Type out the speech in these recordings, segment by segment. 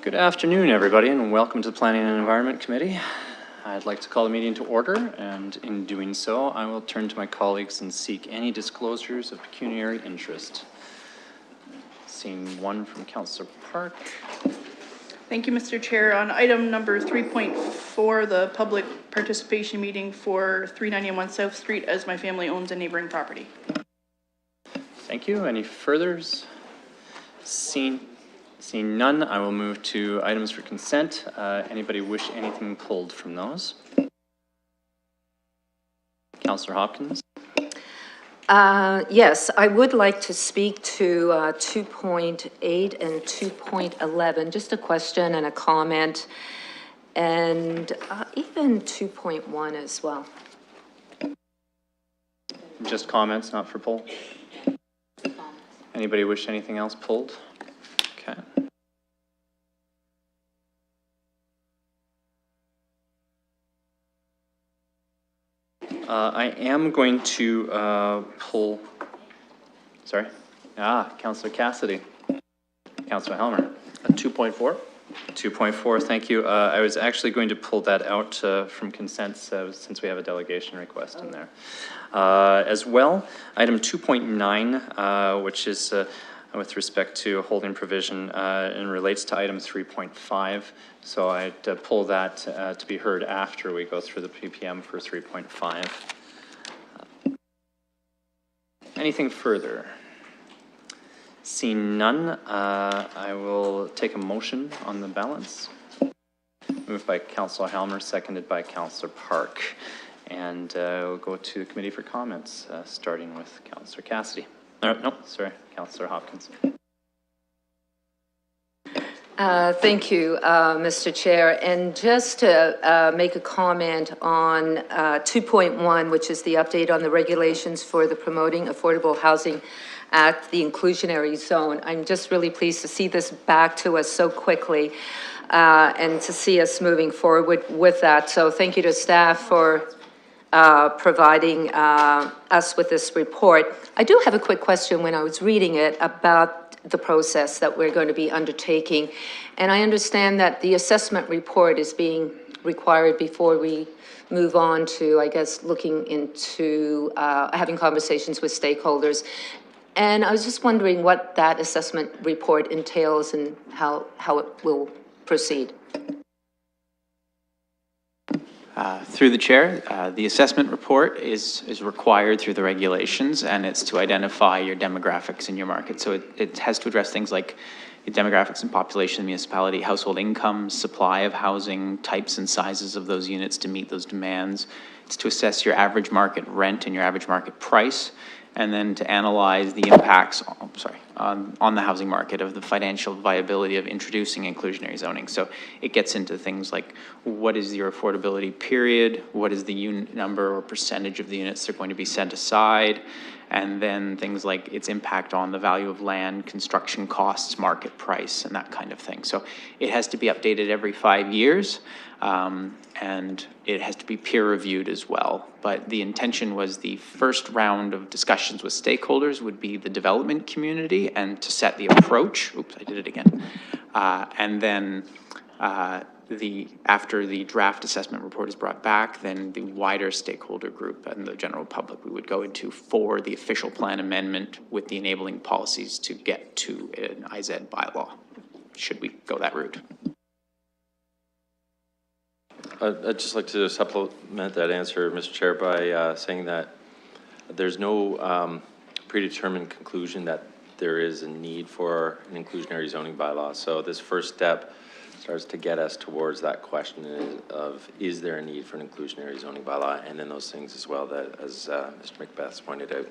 Good afternoon, everybody, and welcome to the Planning and Environment Committee. I'd like to call the meeting to order, and in doing so, I will turn to my colleagues and seek any disclosures of pecuniary interest. Seeing one from Councillor Park. Thank you, Mr. Chair. On item number 3.4, the public participation meeting for 391 South Street, as my family owns a neighboring property. Thank you. Any furthers? Seeing none, I will move to items for consent. Anybody wish anything pulled from those? Councillor Hopkins. Yes, I would like to speak to 2.8 and 2.11, just a question and a comment, and even 2.1 as well. Just comments, not for poll? Anybody wish anything else pulled? Okay. I am going to pull, sorry, Councillor Cassidy. Councillor Helmer. 2.4? 2.4, thank you. I was actually going to pull that out from consent since we have a delegation request in there. As well, item 2.9, which is with respect to holding provision and relates to item 3.5. So I'd pull that to be heard after we go through the PPM for 3.5. Anything further? Seeing none, I will take a motion on the balance. Moved by Councillor Helmer, seconded by Councillor Park. And we'll go to the committee for comments, starting with Councillor Cassidy. Councillor Hopkins. Thank you, Mr. Chair. And just to make a comment on 2.1, which is the update on the regulations for the Promoting Affordable Housing at the inclusionary zone. I'm just really pleased to see this back to us so quickly and to see us moving forward with that. So thank you to staff for providing us with this report. I do have a quick question when I was reading it about the process that we're going to be undertaking. And I understand that the assessment report is being required before we move on to, I guess, looking into having conversations with stakeholders. And I was just wondering what that assessment report entails and how it will proceed. Through the chair, the assessment report is required through the regulations, and it's to identify your demographics in your market. So it has to address things like your demographics and population, municipality, household incomes, supply of housing, types and sizes of those units to meet those demands. It's to assess your average market rent and your average market price, and then to analyze the impacts, on the housing market of the financial viability of introducing inclusionary zoning. So it gets into things like, what is your affordability period? What is the unit number or percentage of the units that are going to be set aside? And then things like its impact on the value of land, construction costs, market price, and that kind of thing. So it has to be updated every 5 years, and it has to be peer reviewed as well. But the intention was the first round of discussions with stakeholders would be the development community and to set the approach. Oops, I did it again. And then after the draft assessment report is brought back, then the wider stakeholder group and the general public we would go into for the official plan amendment with the enabling policies to get to an IZ bylaw, should we go that route. I'd just like to supplement that answer, Mr. Chair, by saying that there's no predetermined conclusion that there is a need for an inclusionary zoning bylaw. So this first step starts to get us towards that question of, is there a need for an inclusionary zoning bylaw? And then those things as well that, as Mr. Macbeth pointed out.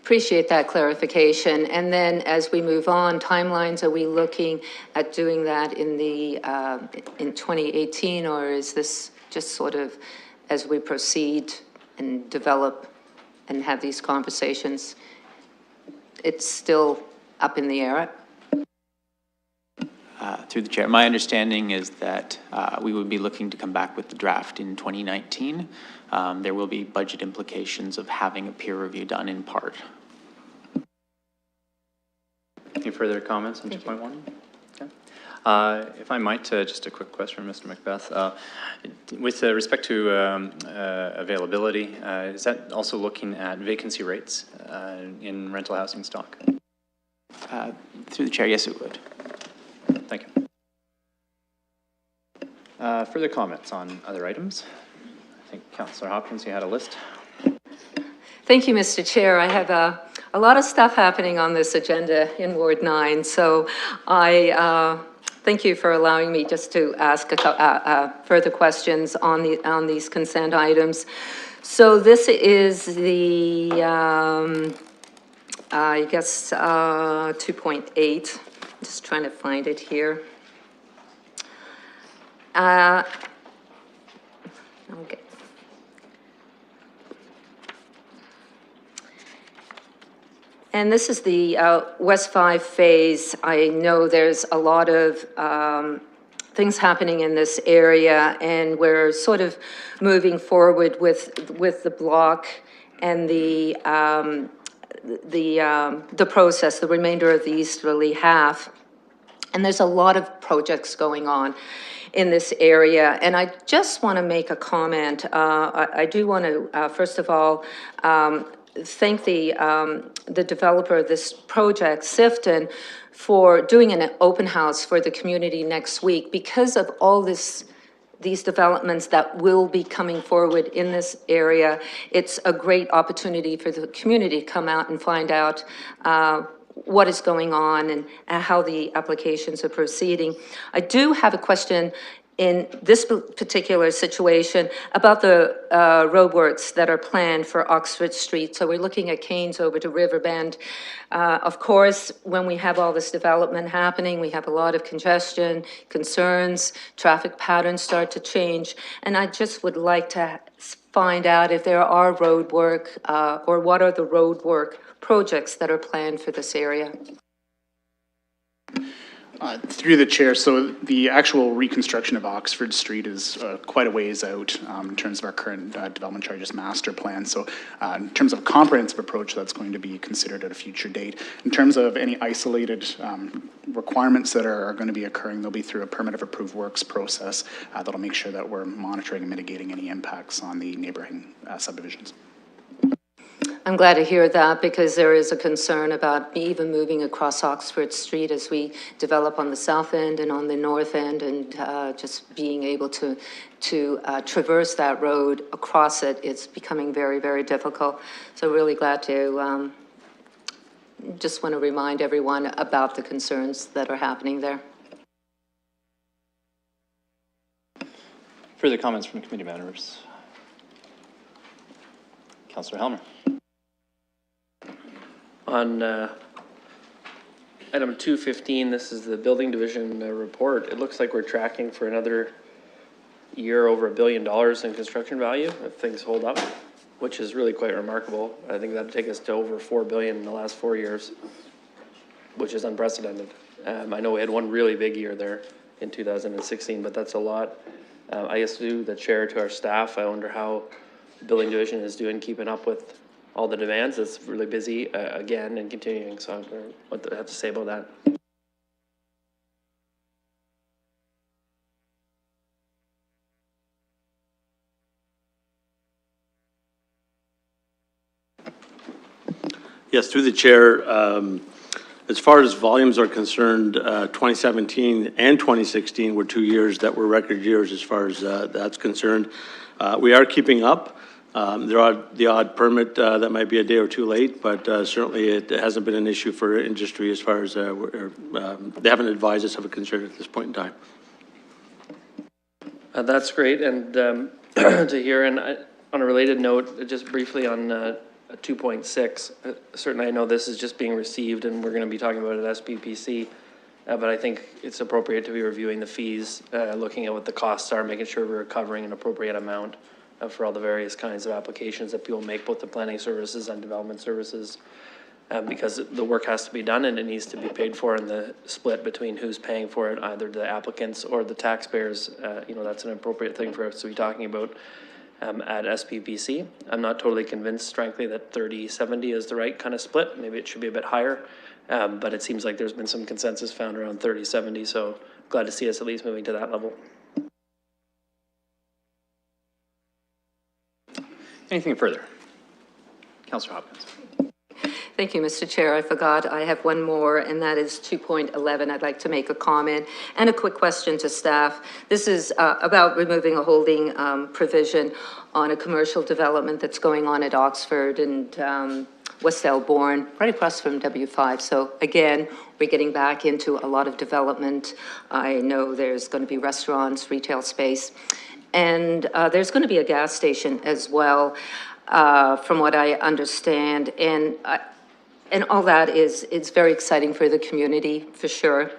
Appreciate that clarification. And then as we move on, timelines, are we looking at doing that in the in 2018, or is this just sort of as we proceed and develop and have these conversations? It's still up in the air. Through the chair, my understanding is that we would be looking to come back with the draft in 2019. There will be budget implications of having a peer review done in part. Any further comments on 2.1? Okay. If I might, just a quick question, Mr. Macbeth. With respect to availability, is that also looking at vacancy rates in rental housing stock? Through the chair, yes, it would. Thank you. Further comments on other items? I think Councillor Hopkins, you had a list. Thank you, Mr. Chair. I have a lot of stuff happening on this agenda in Ward 9, so I thank you for allowing me just to ask further questions on these consent items. So this is the, I guess, 2.8. Just trying to find it here. Okay. And this is the West 5 phase. I know there's a lot of things happening in this area, and we're sort of moving forward with the block and the process, the remainder of the easterly half. And there's a lot of projects going on in this area. And I just want to make a comment. I do want to, first of all, thank the developer of this project, Sifton, for doing an open house for the community next week. Because of all these developments that will be coming forward in this area, it's a great opportunity for the community to come out and find out what is going on and how the applications are proceeding. I do have a question in this particular situation about the roadworks that are planned for Oxford Street. So we're looking at Keynes over to Riverbend. Of course, when we have all this development happening, we have a lot of congestion, concerns, traffic patterns start to change. And I just would like to find out if there are road work or what are the road work projects that are planned for this area. Through the chair, so the actual reconstruction of Oxford Street is quite a ways out in terms of our current development charges master plan. So in terms of a comprehensive approach, that's going to be considered at a future date. In terms of any isolated requirements that are going to be occurring, they'll be through a permit of approved works process that'll make sure that we're monitoring and mitigating any impacts on the neighboring subdivisions. I'm glad to hear that, because there is a concern about even moving across Oxford Street as we develop on the south end and on the north end, and just being able to traverse that road across it, it's becoming very, very difficult. So really glad to just want to remind everyone about the concerns that are happening there. Further comments from committee members? Councillor Helmer. On item 215, this is the building division report. It looks like we're tracking for another year over $1 billion in construction value if things hold up, which is really quite remarkable. I think that'd take us to over $4 billion in the last 4 years, which is unprecedented. I know we had one really big year there in 2016, but that's a lot. I guess to the chair, to our staff, I wonder how the building division is doing keeping up with all the demands. It's really busy again and continuing, so I don't know what to have to say about that. Yes, through the chair, as far as volumes are concerned, 2017 and 2016 were 2 years that were record years as far as that's concerned. We are keeping up. There are the odd permit that might be a day or two late, but certainly it hasn't been an issue for industry as far as they haven't advised us of a concern at this point in time. That's great, and to hear. And on a related note, just briefly on 2.6, certainly I know this is just being received and we're going to be talking about it at SPPC, but I think it's appropriate to be reviewing the fees, looking at what the costs are, making sure we're covering an appropriate amount for all the various kinds of applications that people make, both the planning services and development services, because the work has to be done and it needs to be paid for, and the split between who's paying for it, either the applicants or the taxpayers, that's an appropriate thing for us to be talking about at SPPC. I'm not totally convinced, frankly, that 30-70 is the right kind of split. Maybe it should be a bit higher, But it seems like there's been some consensus found around 30/70, so glad to see us at least moving to that level. Anything further? Councillor Hopkins. Thank you, Mr. Chair. I forgot I have one more, and that is 2.11. I'd like to make a comment and a quick question to staff. This is about removing a holding provision on a commercial development that's going on at Oxford and West Elborn, right across from W5. So again, we're getting back into a lot of development. I know there's going to be restaurants, retail space, and there's going to be a gas station as well, from what I understand. And all that it's very exciting for the community, for sure.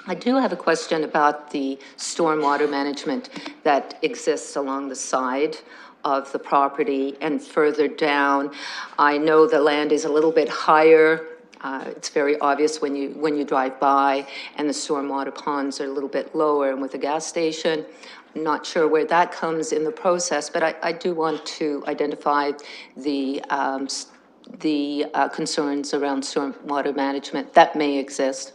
I do have a question about the stormwater management that exists along the side of the property and further down. I know the land is a little bit higher. It's very obvious when you drive by, and the stormwater ponds are a little bit lower. And with the gas station, I'm not sure where that comes in the process, but I do want to identify the concerns around stormwater management that may exist.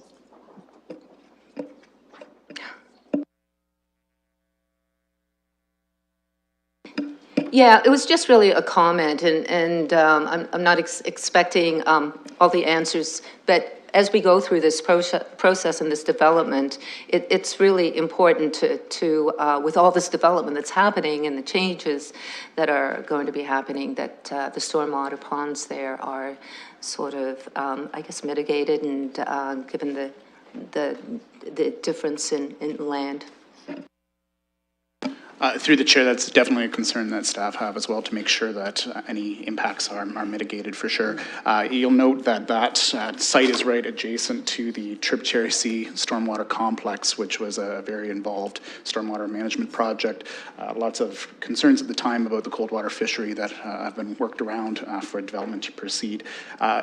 Yeah, it was just really a comment, and I'm not expecting all the answers, but as we go through this process and this development, it's really important to with all this development that's happening and the changes that are going to be happening, that the stormwater ponds there are sort of, I guess, mitigated and given the difference in land. Through the chair, that's definitely a concern that staff have as well, to make sure that any impacts are mitigated for sure. You'll note that that site is right adjacent to the Tributary Sea Stormwater Complex, which was a very involved stormwater management project. Lots of concerns at the time about the cold water fishery that have been worked around for development to proceed.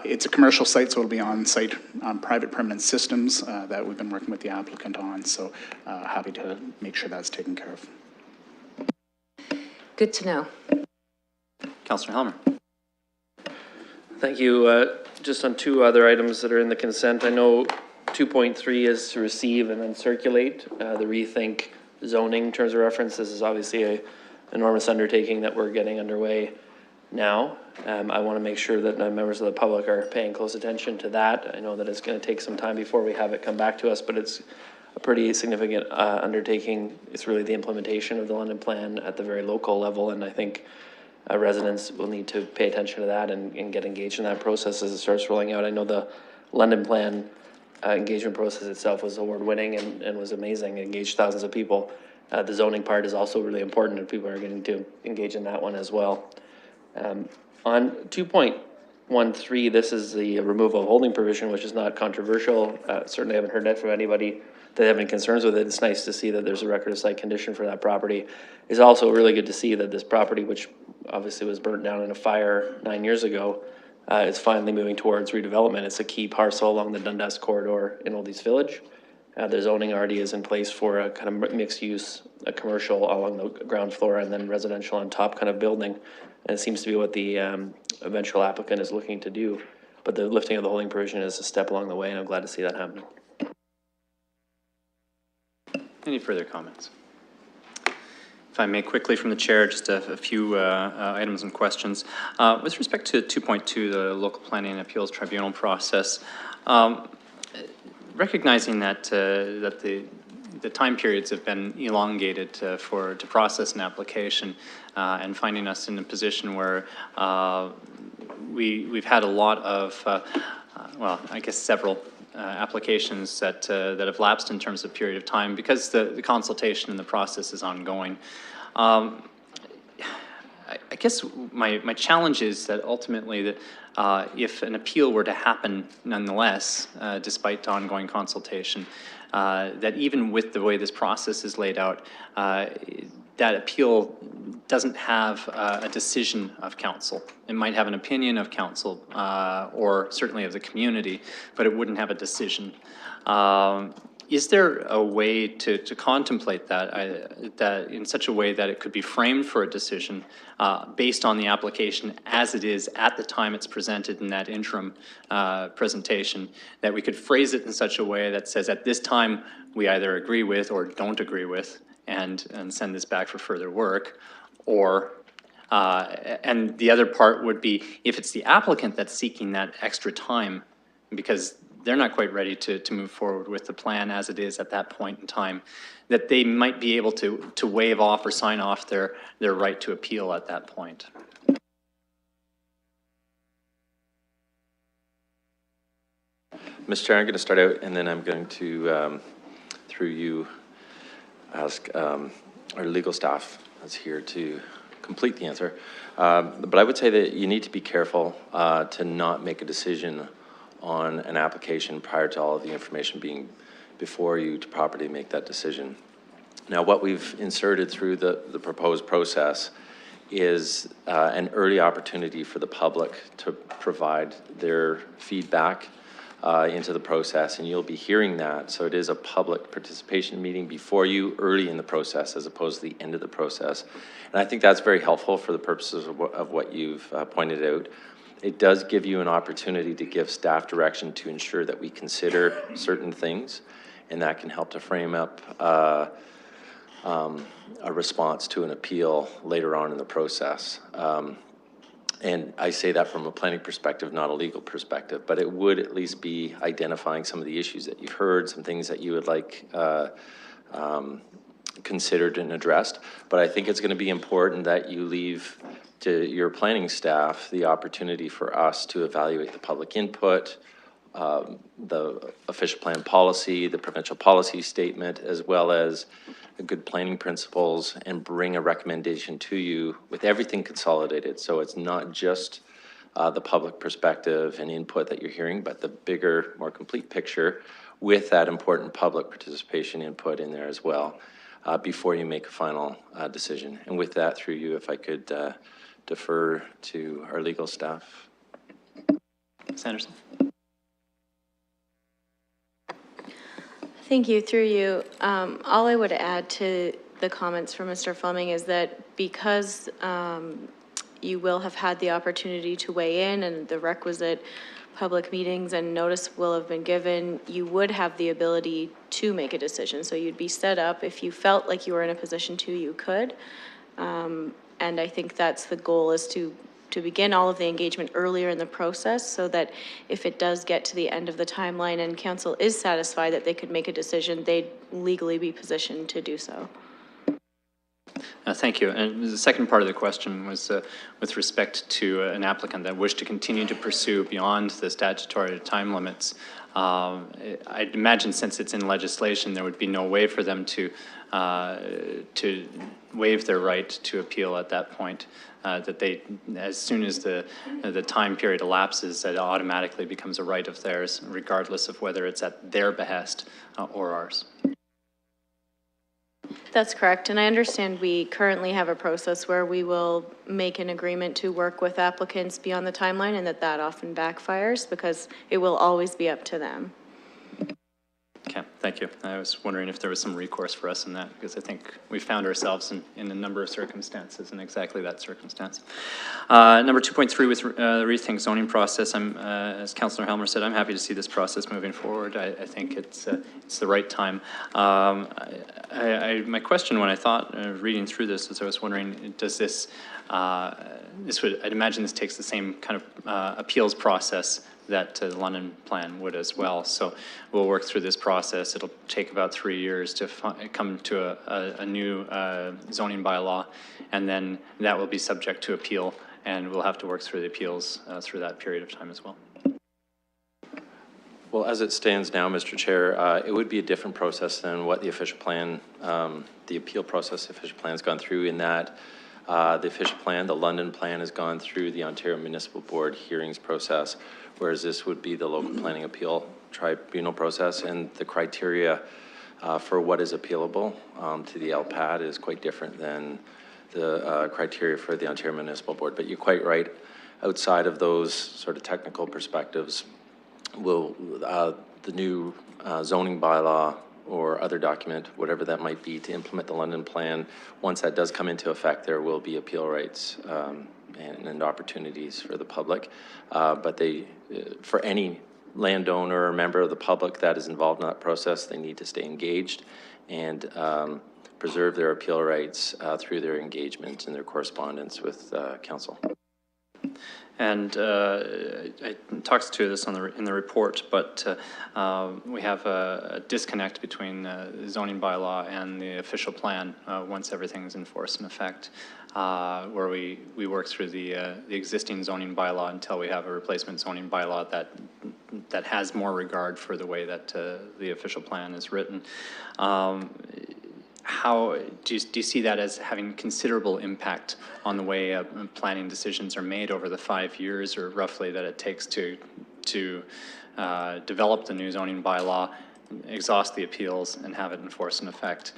It's a commercial site, so it'll be on site private permanent systems that we've been working with the applicant on. So happy to make sure that's taken care of. Good to know. Councillor Helmer. Thank you. Just on two other items that are in the consent, I know 2.3 is to receive and then circulate the rethink zoning in terms of reference. This is obviously an enormous undertaking that we're getting underway now. I want to make sure that members of the public are paying close attention to that. I know that it's going to take some time before we have it come back to us, but it's a pretty significant undertaking. It's really the implementation of the London Plan at the very local level, and I think residents will need to pay attention to that and get engaged in that process as it starts rolling out. I know the London Plan engagement process itself was award-winning and was amazing. It engaged thousands of people. The zoning part is also really important, and people are getting to engage in that one as well. On 2.13, this is the removal of holding provision, which is not controversial. Certainly haven't heard that from anybody that have any concerns with it. It's nice to see that there's a record of site condition for that property. It's also really good to see that this property, which obviously was burnt down in a fire 9 years ago, is finally moving towards redevelopment. It's a key parcel along the Dundas corridor in Old East Village. The zoning already is in place for a kind of mixed use, a commercial along the ground floor and then residential on top kind of building. And it seems to be what the eventual applicant is looking to do. But the lifting of the holding provision is a step along the way, and I'm glad to see that happening. Any further comments? If I may quickly from the chair, just a few items and questions. With respect to 2.2, the local planning and appeals tribunal process, recognizing that the time periods have been elongated to process an application, and finding us in a position where we've had a lot of, well, I guess several applications that have lapsed in terms of period of time because the consultation and the process is ongoing. I guess my challenge is that ultimately that if an appeal were to happen nonetheless, despite ongoing consultation, that even with the way this process is laid out, that appeal doesn't have a decision of council. It might have an opinion of council or certainly of the community, but it wouldn't have a decision. Is there a way to contemplate that, that in such a way that it could be framed for a decision based on the application as it is at the time it's presented in that interim presentation, that we could phrase it in such a way that says at this time we either agree with or don't agree with and send this back for further work, or and the other part would be if it's the applicant that's seeking that extra time because they're not quite ready to move forward with the plan as it is at that point in time, that they might be able to waive off or sign off their right to appeal at that point. Mr. Chair, I'm going to start out, and then I'm going to, through you, ask our legal staff that's here to complete the answer. But I would say that you need to be careful to not make a decision on an application prior to all of the information being before you to properly make that decision. Now, what we've inserted through the proposed process is an early opportunity for the public to provide their feedback into the process, and you'll be hearing that. So it is a public participation meeting before you, early in the process, as opposed to the end of the process. And I think that's very helpful for the purposes of what you've pointed out. It does give you an opportunity to give staff direction to ensure that we consider certain things, and that can help to frame up a response to an appeal later on in the process. And I say that from a planning perspective, not a legal perspective, but it would at least be identifying some of the issues that you've heard, some things that you would like considered and addressed. But I think it's going to be important that you leave to your planning staff the opportunity for us to evaluate the public input, the official plan policy, the provincial policy statement, as well as good planning principles, and bring a recommendation to you with everything consolidated. So it's not just the public perspective and input that you're hearing, but the bigger, more complete picture with that important public participation input in there as well before you make a final decision. And with that, through you, if I could defer to our legal staff. Ms. Anderson. Thank you. Through you, all I would add to the comments from Mr. Fleming is that because you will have had the opportunity to weigh in and the requisite public meetings and notice will have been given, you would have the ability to make a decision. So you'd be set up, if you felt like you were in a position to, you could. And I think that's the goal, is to begin all of the engagement earlier in the process, so that if it does get to the end of the timeline and council is satisfied that they could make a decision, they'd legally be positioned to do so. Thank you. And the second part of the question was with respect to an applicant that wished to continue to pursue beyond the statutory time limits. I'd imagine, since it's in legislation, there would be no way for them to waive their right to appeal at that point. That they, as soon as the time period elapses, it automatically becomes a right of theirs, regardless of whether it's at their behest or ours. That's correct, and I understand we currently have a process where we will make an agreement to work with applicants beyond the timeline, and that often backfires because it will always be up to them. Okay, thank you. I was wondering if there was some recourse for us in that, because I think we found ourselves in a number of circumstances in exactly that circumstance. Number 2.3 with the rethink zoning process, as Councillor Helmer said, I'm happy to see this process moving forward. I think it's the right time. My question when I thought reading through this is I was wondering, does this, I'd imagine this takes the same kind of appeals process that the London plan would as well. So we'll work through this process. It'll take about 3 years to come to a new zoning bylaw, and then that will be subject to appeal, and we'll have to work through the appeals through that period of time as well. Well, as it stands now, Mr. Chair, it would be a different process than what the official plan, the appeal process, the official plan has gone through, in that the official plan, the London plan, has gone through the Ontario Municipal Board hearings process, whereas this would be the local planning appeal tribunal process, and the criteria for what is appealable to the LPAD is quite different than the criteria for the Ontario Municipal Board. But you're quite right, outside of those sort of technical perspectives, the new zoning bylaw or other document, whatever that might be, to implement the London plan. Once that does come into effect, there will be appeal rights and opportunities for the public. But for any landowner or member of the public that is involved in that process, they need to stay engaged and preserve their appeal rights through their engagement and their correspondence with council. And it talks to this in the report, but we have a disconnect between the zoning bylaw and the official plan once everything's in force and effect, where we work through the existing zoning bylaw until we have a replacement zoning bylaw that has more regard for the way that the official plan is written. How do you see that as having considerable impact on the way planning decisions are made over the 5 years or roughly that it takes to develop the new zoning bylaw, exhaust the appeals, and have it in force and effect,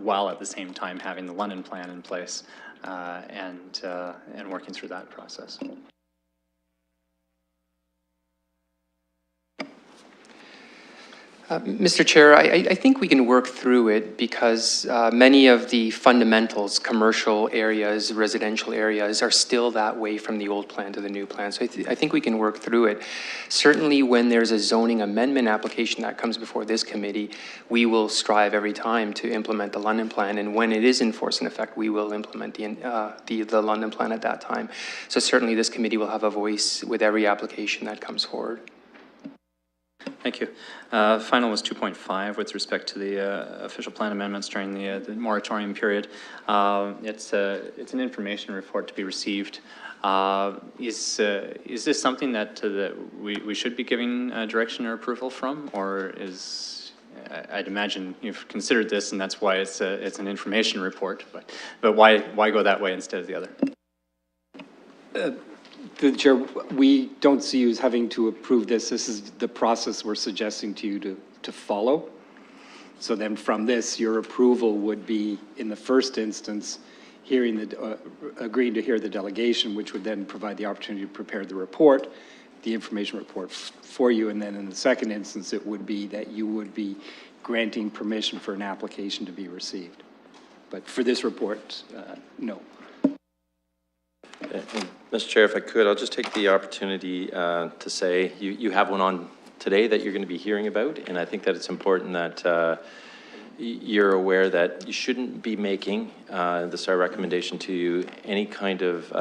while at the same time having the London plan in place and working through that process? Mr. Chair, I think we can work through it because many of the fundamentals, commercial areas, residential areas, are still that way from the old plan to the new plan. So I think we can work through it. Certainly when there's a zoning amendment application that comes before this committee, we will strive every time to implement the London plan. And when it is in force and effect, we will implement the London plan at that time. So certainly this committee will have a voice with every application that comes forward. Thank you. Final was 2.5 with respect to the official plan amendments during the moratorium period. It's an information report to be received. Is this something that we should be giving direction or approval from, or is I'd imagine you've considered this and that's why it's an information report, but why go that way instead of the other? Through the chair, we don't see you as having to approve this. This is the process we're suggesting to you to follow. So then from this, your approval would be, in the first instance, agreeing to hear the delegation, which would then provide the opportunity to prepare the report, the information report for you. And then in the second instance, it would be that you would be granting permission for an application to be received. But for this report, no. Mr. Chair, if I could, I'll just take the opportunity to say you have one on today that you're going to be hearing about, and I think that it's important that you're aware that you shouldn't be making, this is our recommendation to you, any kind of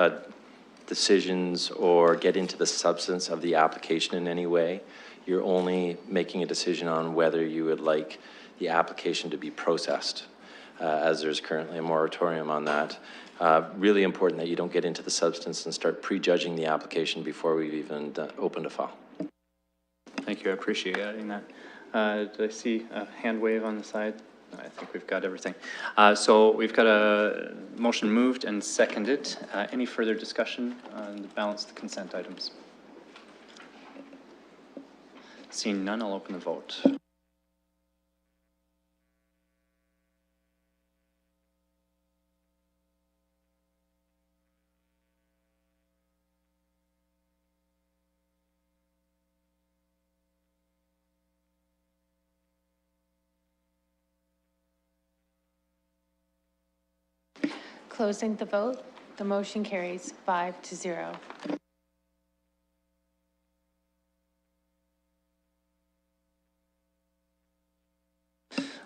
decisions or get into the substance of the application in any way. You're only making a decision on whether you would like the application to be processed, as there's currently a moratorium on that. Really important that you don't get into the substance and start prejudging the application before we've even opened a file. Thank you, I appreciate adding that. Did I see a hand wave on the side? I think we've got everything. So we've got a motion moved and seconded. Any further discussion on the balance of the consent items? Seeing none, I'll open the vote. Closing the vote, the motion carries 5-0.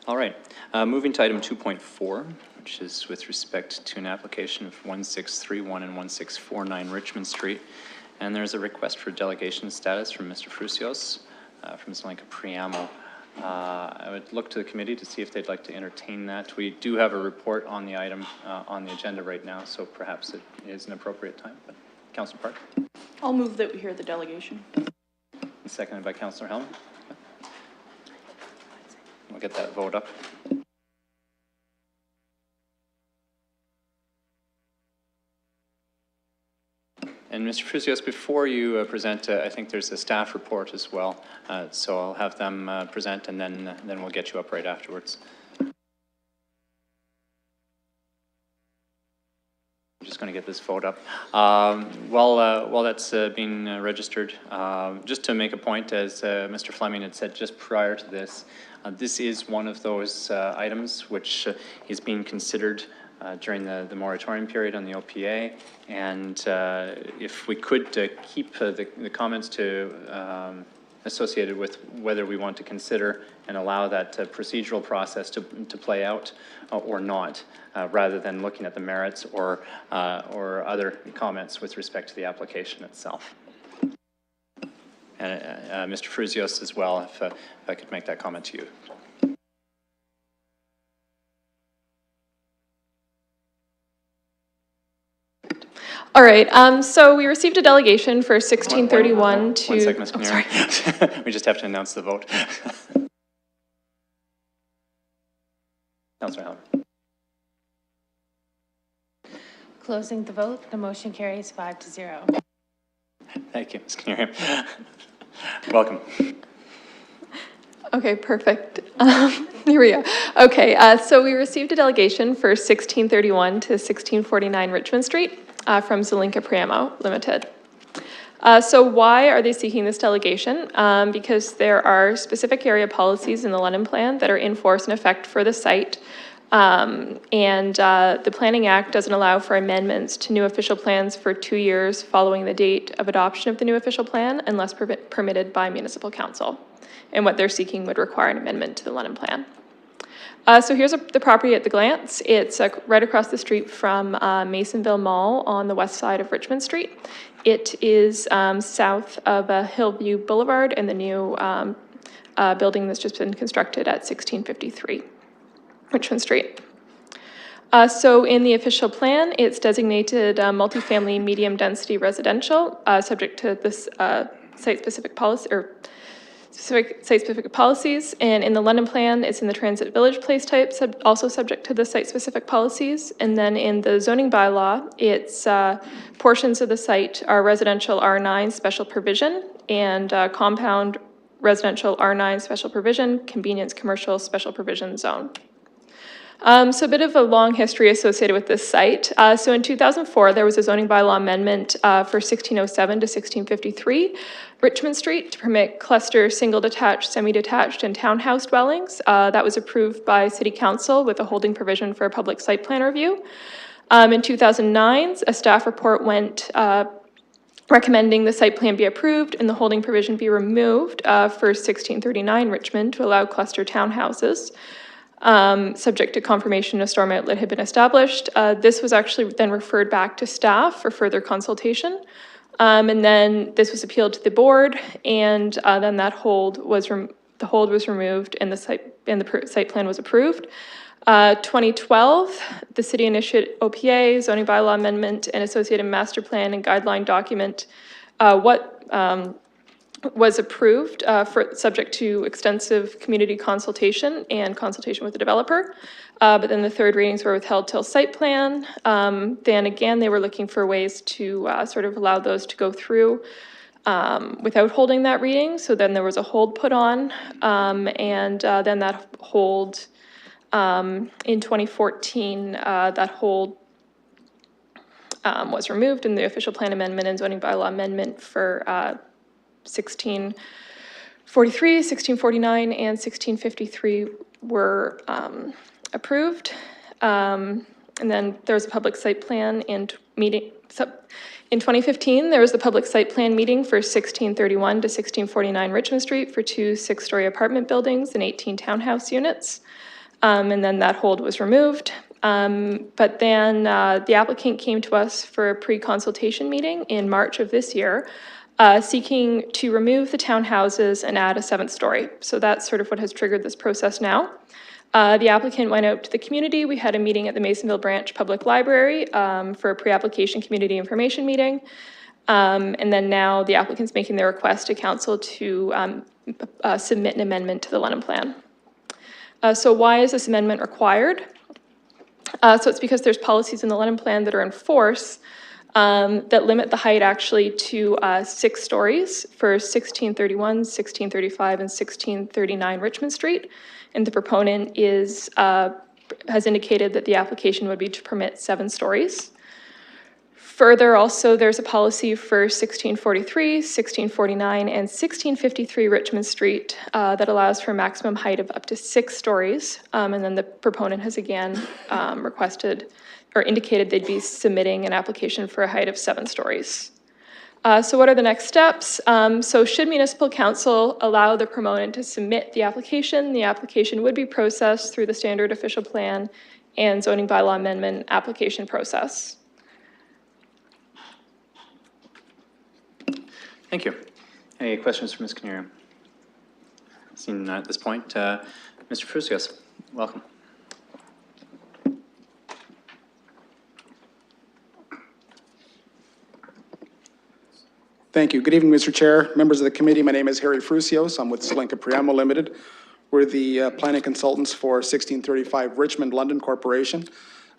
All right, moving to item 2.4, which is with respect to an application of 1631 and 1649 Richmond Street. And there's a request for delegation status from Mr. Frucios from Zelenka Priamo. I would look to the committee to see if they'd like to entertain that. We do have a report on the item on the agenda right now, so perhaps it is an appropriate time. But Councillor Park? I'll move that we hear the delegation. Seconded by Councillor Helm. We'll get that vote up. And Mr. Frucios, before you present, I think there's a staff report as well. So I'll have them present and then we'll get you up right afterwards. I'm just going to get this vote up. While that's being registered, just to make a point, as Mr. Fleming had said just prior to this, this is one of those items which is being considered during the moratorium period on the OPA, and if we could keep the comments to associated with whether we want to consider and allow that procedural process to play out or not, rather than looking at the merits or other comments with respect to the application itself. And Mr. Fruzios as well, if I could make that comment to you. All right, so we received a delegation for 1631 to... One second, Ms. Canary. We just have to announce the vote. Councilor Howard. Closing the vote, the motion carries 5-0. Thank you, Ms. Canary. Welcome. Okay, perfect. Here we go. Okay, so we received a delegation for 1631 to 1649 Richmond Street from Zelinka Priamo Limited. So why are they seeking this delegation? Because there are specific area policies in the London Plan that are in force and effect for the site. The Planning Act doesn't allow for amendments to new official plans for 2 years following the date of adoption of the new official plan unless permitted by municipal council. And what they're seeking would require an amendment to the London Plan. So here's the property at the glance. It's right across the street from Masonville Mall on the west side of Richmond Street. It is south of Hillview Boulevard and the new building that's just been constructed at 1653 Richmond Street. So in the official plan, it's designated multifamily medium density residential, subject to this site-specific policy or site-specific policies, and in the London Plan, it's in the transit village place type, also subject to the site-specific policies. And then in the zoning bylaw, it's portions of the site are residential R9 special provision and compound residential R9 special provision, convenience commercial special provision zone. So a bit of a long history associated with this site. So in 2004, there was a zoning bylaw amendment for 1607 to 1653 Richmond Street to permit cluster single detached, semi-detached, and townhouse dwellings. That was approved by City Council with a holding provision for a public site plan review. In 2009, a staff report went recommending the site plan be approved and the holding provision be removed for 1639 Richmond to allow cluster townhouses. Subject to confirmation a storm outlet had been established. This was actually then referred back to staff for further consultation. And then this was appealed to the board, and then that hold was removed and the site plan was approved. 2012, the city initiated OPA, zoning bylaw amendment, and associated master plan and guideline document. Was approved subject to extensive community consultation and consultation with the developer. But then the third readings were withheld till site plan. Then again, they were looking for ways to sort of allow those to go through without holding that reading. So then there was a hold put on, and then that hold in 2014, that hold was removed, and the official plan amendment and zoning bylaw amendment for 1643, 1649, and 1653 were approved. And then there was a public site plan in 2015, there was the public site plan meeting for 1631 to 1649 Richmond Street for 2 6-story apartment buildings and 18 townhouse units. And then that hold was removed. But then the applicant came to us for a pre-consultation meeting in March of this year, seeking to remove the townhouses and add a 7th story. So that's sort of what has triggered this process now. The applicant went out to the community. We had a meeting at the Masonville Branch Public Library for a pre-application community information meeting. And then now the applicant's making their request to council to submit an amendment to the London Plan. So why is this amendment required? So it's because there's policies in the London Plan that are in force that limit the height actually to 6 stories for 1631, 1635, and 1639 Richmond Street. And the proponent has indicated that the application would be to permit 7 stories. Further, also, there's a policy for 1643, 1649, and 1653 Richmond Street that allows for a maximum height of up to 6 stories. And then the proponent has again requested or indicated they'd be submitting an application for a height of 7 stories. So what are the next steps? So should municipal council allow the proponent to submit the application would be processed through the standard official plan and zoning bylaw amendment application process. Thank you. Any questions for Ms. Kinnear? Seeing none at this point, Mr. Frusios, welcome. Thank you. Good evening, Mr. Chair, members of the committee. My name is Harry Frusios. I'm with Selenka Priamo Limited. We're the planning consultants for 1635 Richmond London Corporation.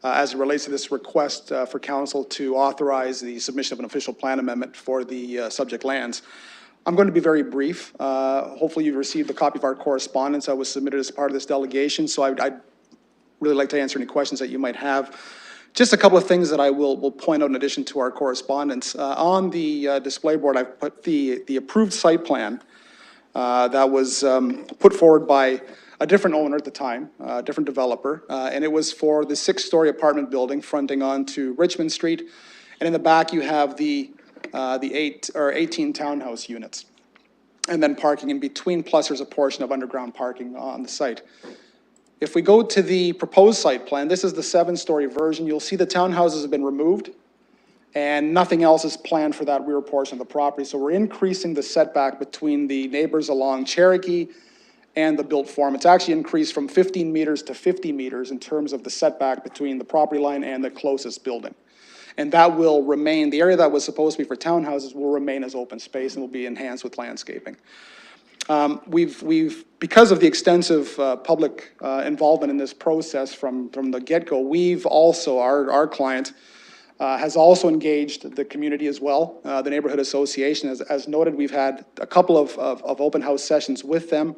As it relates to this request for council to authorize the submission of an official plan amendment for the subject lands, I'm going to be very brief. Hopefully you've received a copy of our correspondence that was submitted as part of this delegation, so I'd really like to answer any questions that you might have. Just a couple of things that I will point out in addition to our correspondence. On the display board, I've put the approved site plan that was put forward by a different owner at the time, a different developer, and it was for the 6-story apartment building fronting onto Richmond Street. And in the back, you have the 18 townhouse units, and then parking in between, plus there's a portion of underground parking on the site. If we go to the proposed site plan, this is the 7-story version. You'll see the townhouses have been removed and nothing else is planned for that rear portion of the property. So we're increasing the setback between the neighbors along Cherokee and the built form. It's actually increased from 15 meters to 50 meters in terms of the setback between the property line and the closest building. And that will remain, the area that was supposed to be for townhouses will remain as open space and will be enhanced with landscaping. Because of the extensive public involvement in this process from the get-go, we've also, our client has also engaged the community as well, the neighborhood association. As noted, we've had a couple of open house sessions with them.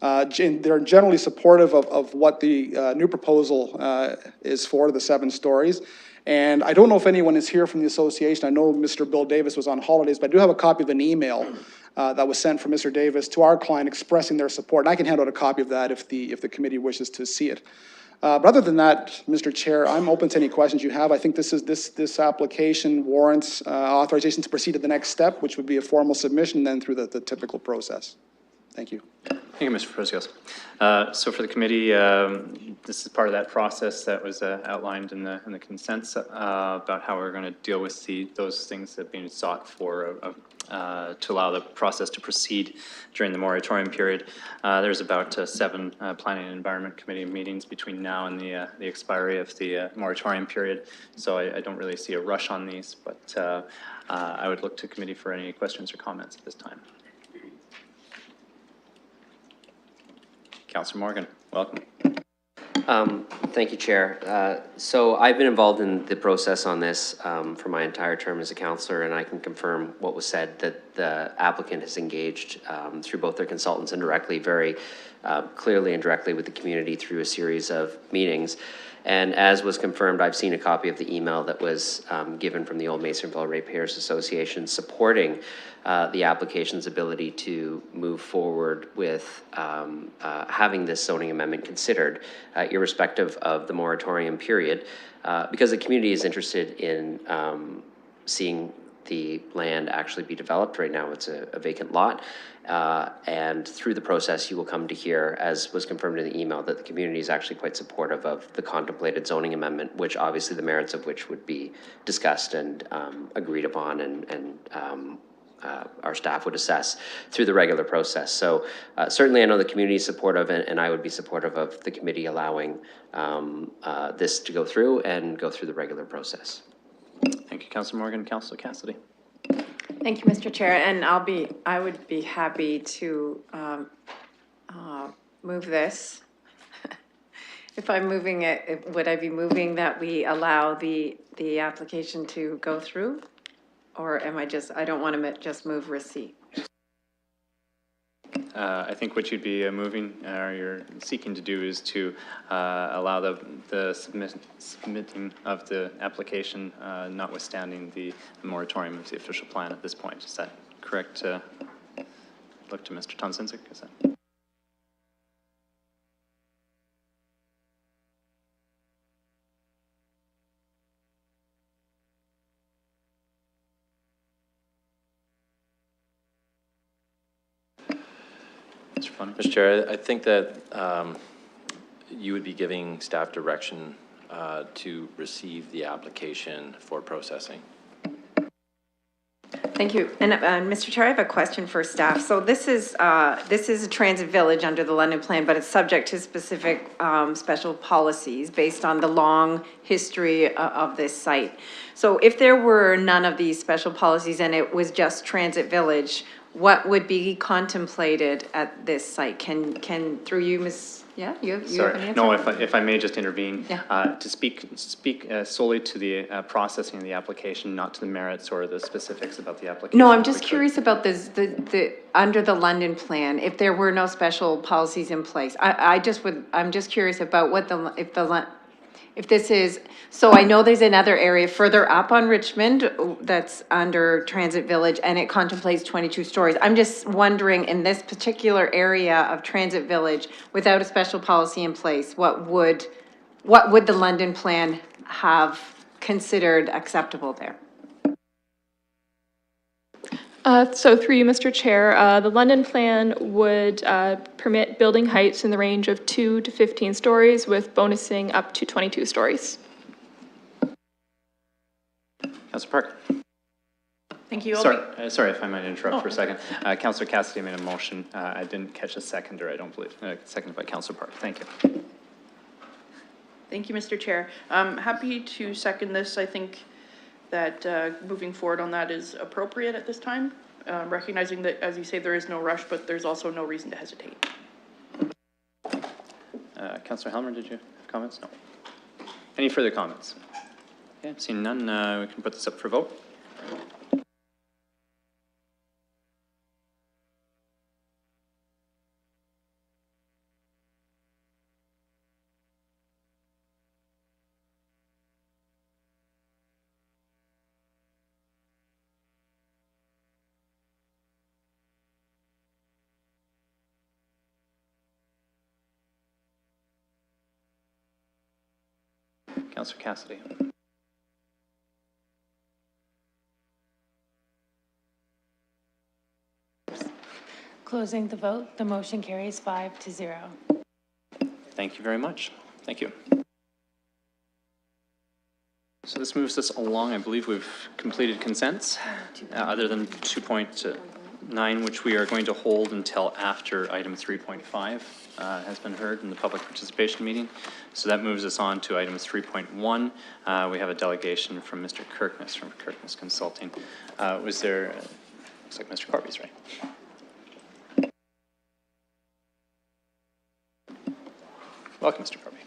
They're generally supportive of what the new proposal is for, the 7 stories. And I don't know if anyone is here from the association. I know Mr. Bill Davis was on holidays, but I do have a copy of an email that was sent from Mr. Davis to our client expressing their support. And I can hand out a copy of that if the committee wishes to see it. But other than that, Mr. Chair, I'm open to any questions you have. I think this application warrants authorization to proceed to the next step, which would be a formal submission, then through the typical process. Thank you. Thank you, Mr. Frosios. So for the committee, this is part of that process that was outlined in the consents about how we're going to deal with those things that have been sought for to allow the process to proceed during the moratorium period. There's about 7 Planning and Environment Committee meetings between now and the expiry of the moratorium period. So I don't really see a rush on these, but I would look to committee for any questions or comments at this time. Councillor Morgan, welcome. Thank you, Chair. So I've been involved in the process on this for my entire term as a councillor, and I can confirm what was said, that the applicant has engaged through both their consultants and directly, very clearly and directly with the community through a series of meetings. And as was confirmed, I've seen a copy of the email that was given from the Old Masonville Ratepayers Association supporting the application's ability to move forward with having this zoning amendment considered, irrespective of the moratorium period, because the community is interested in seeing the land actually be developed. Right now it's a vacant lot, and through the process you will come to hear, as was confirmed in the email, that the community is actually quite supportive of the contemplated zoning amendment, which obviously the merits of which would be discussed and agreed upon, and our staff would assess through the regular process. So certainly I know the community is supportive, and I would be supportive of the committee allowing this to go through and go through the regular process. Thank you, Councillor Morgan. Councillor Cassidy. Thank you, Mr. Chair, and I would be happy to move this. If I'm moving it, would I be moving that we allow the application to go through? Or am I don't want to just move receipt? I think what you'd be moving, or you're seeking to do is to allow the submitting of the application notwithstanding the moratorium of the official plan at this point. Is that correct? Look to Mr. Tomczynczyk, is that? Mr. Chair, I think that you would be giving staff direction to receive the application for processing. Thank you. And Mr. Chair, I have a question for staff. So this is a transit village under the London plan, but it's subject to specific special policies based on the long history of this site. So if there were none of these special policies and it was just transit village, what would be contemplated at this site? Can through you, Ms. Yeah, you have an answer? No, if I may just intervene, Yeah. to speak solely to the processing of the application, not to the merits or the specifics about the application. No, I'm just curious about this, under the London plan, if there were no special policies in place. I'm just curious about what if this is, so I know there's another area further up on Richmond that's under Transit Village and it contemplates 22 stories. I'm just wondering, in this particular area of Transit Village, without a special policy in place, what would the London plan have considered acceptable there? So through you, Mr. Chair, the London plan would permit building heights in the range of 2 to 15 stories with bonusing up to 22 stories. Councillor Park. Thank you. Sorry if I might interrupt for a second. Councillor Cassidy made a motion. I didn't catch a seconder, I don't believe. Seconded by Councillor Park. Thank you. Thank you, Mr. Chair. I'm happy to second this. I think that moving forward on that is appropriate at this time, recognizing that, as you say, there is no rush, but there's also no reason to hesitate. Councillor Helmer, did you have comments? No. Any further comments? Okay, seeing none, we can put this up for vote. Councillor Cassidy. Closing the vote, the motion carries 5-0. Thank you very much. Thank you. So this moves us along. I believe we've completed consents, other than 2.9, which we are going to hold until after item 3.5 has been heard in the public participation meeting. So that moves us on to item 3.1. We have a delegation from Mr. Kirkness from Kirkness Consulting. Was there, looks like Mr. Corby's right. Welcome, Mr. Corby.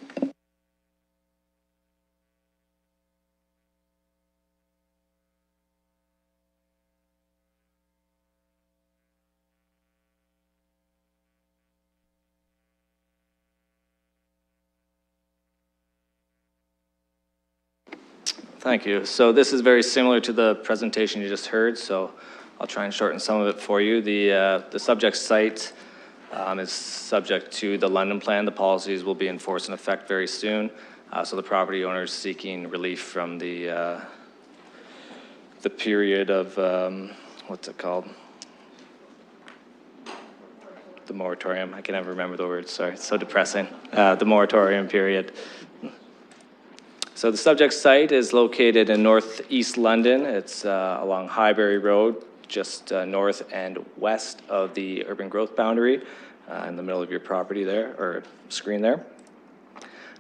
Thank you. So this is very similar to the presentation you just heard, so I'll try and shorten some of it for you. The subject site is subject to the London plan. The policies will be in force and effect very soon. So the property owner is seeking relief from the period of, what's it called? The moratorium. I can never remember the word, sorry, it's so depressing. The moratorium period. So the subject site is located in northeast London. It's along Highbury Road, just north and west of the urban growth boundary, in the middle of your property there, or screen there.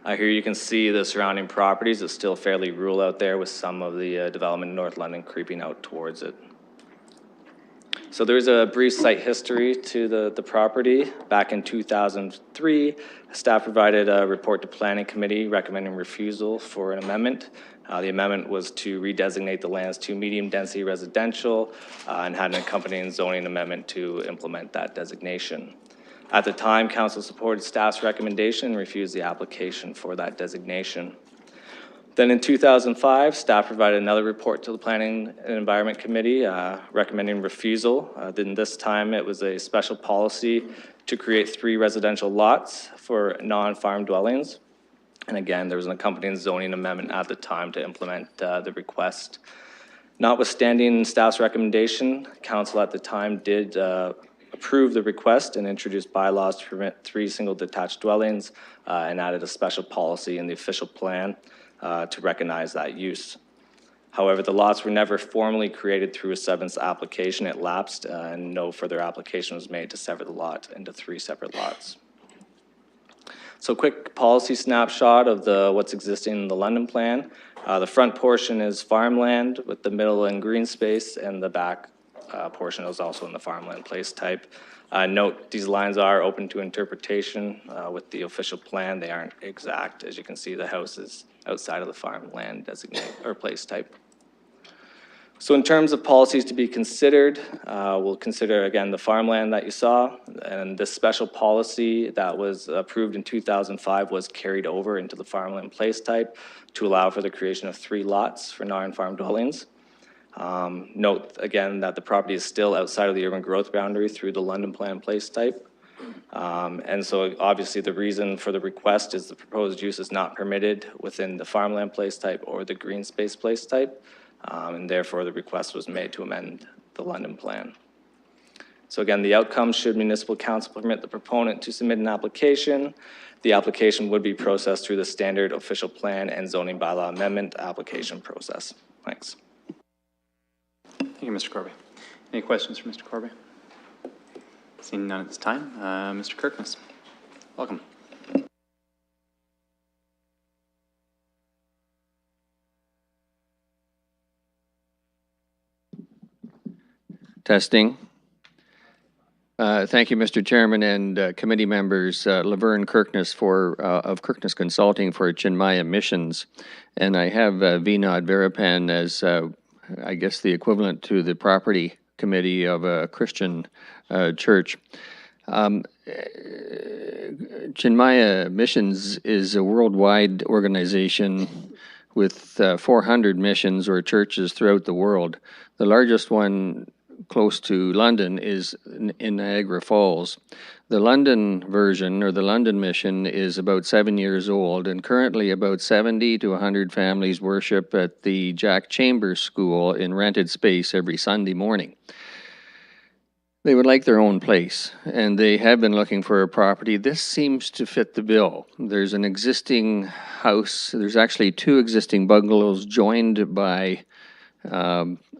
Here you can see the surrounding properties. It's still fairly rural out there with some of the development in North London creeping out towards it. So there's a brief site history to the property. Back in 2003, staff provided a report to Planning Committee recommending refusal for an amendment. The amendment was to redesignate the lands to medium-density residential and had an accompanying zoning amendment to implement that designation. At the time, council supported staff's recommendation and refused the application for that designation. Then in 2005, staff provided another report to the Planning and Environment Committee recommending refusal. Then this time it was a special policy to create 3 residential lots for non-farm dwellings. And again, there was an accompanying zoning amendment at the time to implement the request. Notwithstanding staff's recommendation, council at the time did approve the request and introduced bylaws to permit 3 single detached dwellings and added a special policy in the official plan to recognize that use. However, the lots were never formally created through a 7th application. It lapsed and no further application was made to sever the lot into 3 separate lots. So quick policy snapshot of what's existing in the London plan. The front portion is farmland with the middle and green space, and the back portion is also in the farmland place type. Note, these lines are open to interpretation with the official plan. They aren't exact. As you can see, the house is outside of the farmland designate or place type. So in terms of policies to be considered, we'll consider again the farmland that you saw, and this special policy that was approved in 2005 was carried over into the farmland place type to allow for the creation of 3 lots for non-farm dwellings. Note again that the property is still outside of the urban growth boundary through the London plan place type. And so obviously the reason for the request is the proposed use is not permitted within the farmland place type or the green space place type. And therefore the request was made to amend the London plan. So again, the outcome, should municipal council permit the proponent to submit an application, the application would be processed through the standard official plan and zoning bylaw amendment application process. Thanks. Thank you, Mr. Corby. Any questions for Mr. Corby? Seeing none at this time, Mr. Kirkness, welcome. Testing. Thank you, Mr. Chairman and committee members. Laverne Kirkness of Kirkness Consulting for Chinmaya Missions, and I have Vinod Varapan as I guess the equivalent to the property committee of a Christian church. Chinmaya Missions is a worldwide organization with 400 missions or churches throughout the world. The largest one close to London is in Niagara Falls. The London version, or the London mission, is about 7 years old, and currently about 70 to 100 families worship at the Jack Chambers School in rented space every Sunday morning. They would like their own place, and they have been looking for a property. This seems to fit the bill. There's an existing house. There's actually 2 existing bungalows joined by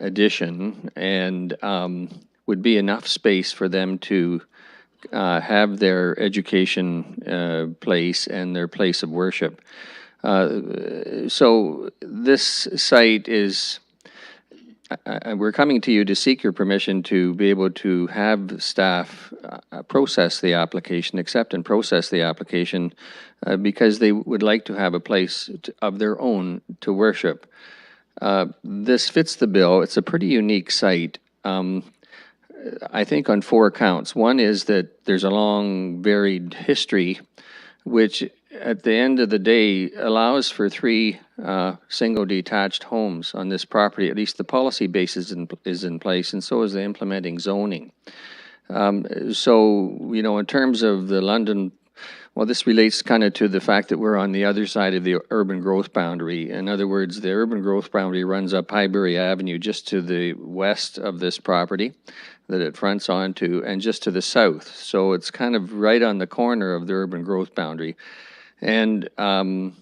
addition, and would be enough space for them to have their education place and their place of worship. So this site is, we're coming to you to seek your permission to be able to have staff process the application, accept and process the application, because they would like to have a place of their own to worship. This fits the bill. It's a pretty unique site, I think on 4 accounts. One is that there's a long, varied history, which at the end of the day allows for 3 single detached homes on this property. At least the policy base is in place, and so is the implementing zoning. So, you know, in terms of the London, well, this relates kind of to the fact that we're on the other side of the urban growth boundary. In other words, the urban growth boundary runs up Highbury Avenue just to the west of this property that it fronts onto, and just to the south. So it's kind of right on the corner of the urban growth boundary. And I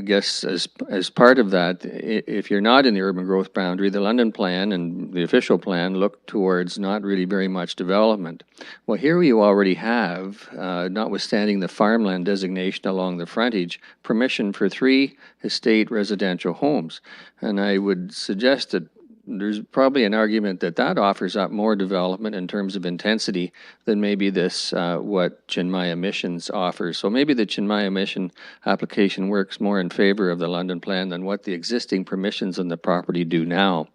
guess as part of that, if you're not in the urban growth boundary, the London plan and the official plan look towards not really very much development. Well, here you already have, notwithstanding the farmland designation along the frontage, permission for 3 estate residential homes. And I would suggest that there's probably an argument that that offers up more development in terms of intensity than maybe this, what Chinmaya Missions offers. So maybe the Chinmaya Mission application works more in favor of the London plan than what the existing permissions on the property do now.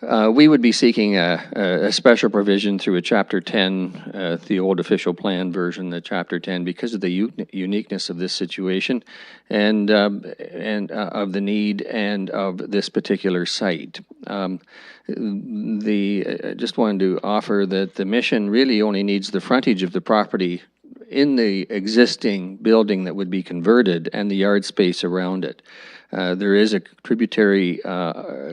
We would be seeking a special provision through a Chapter 10, the old official plan version, the Chapter 10, because of the uniqueness of this situation and of the need and of this particular site. I just wanted to offer that the mission really only needs the frontage of the property in the existing building that would be converted and the yard space around it. There is a tributary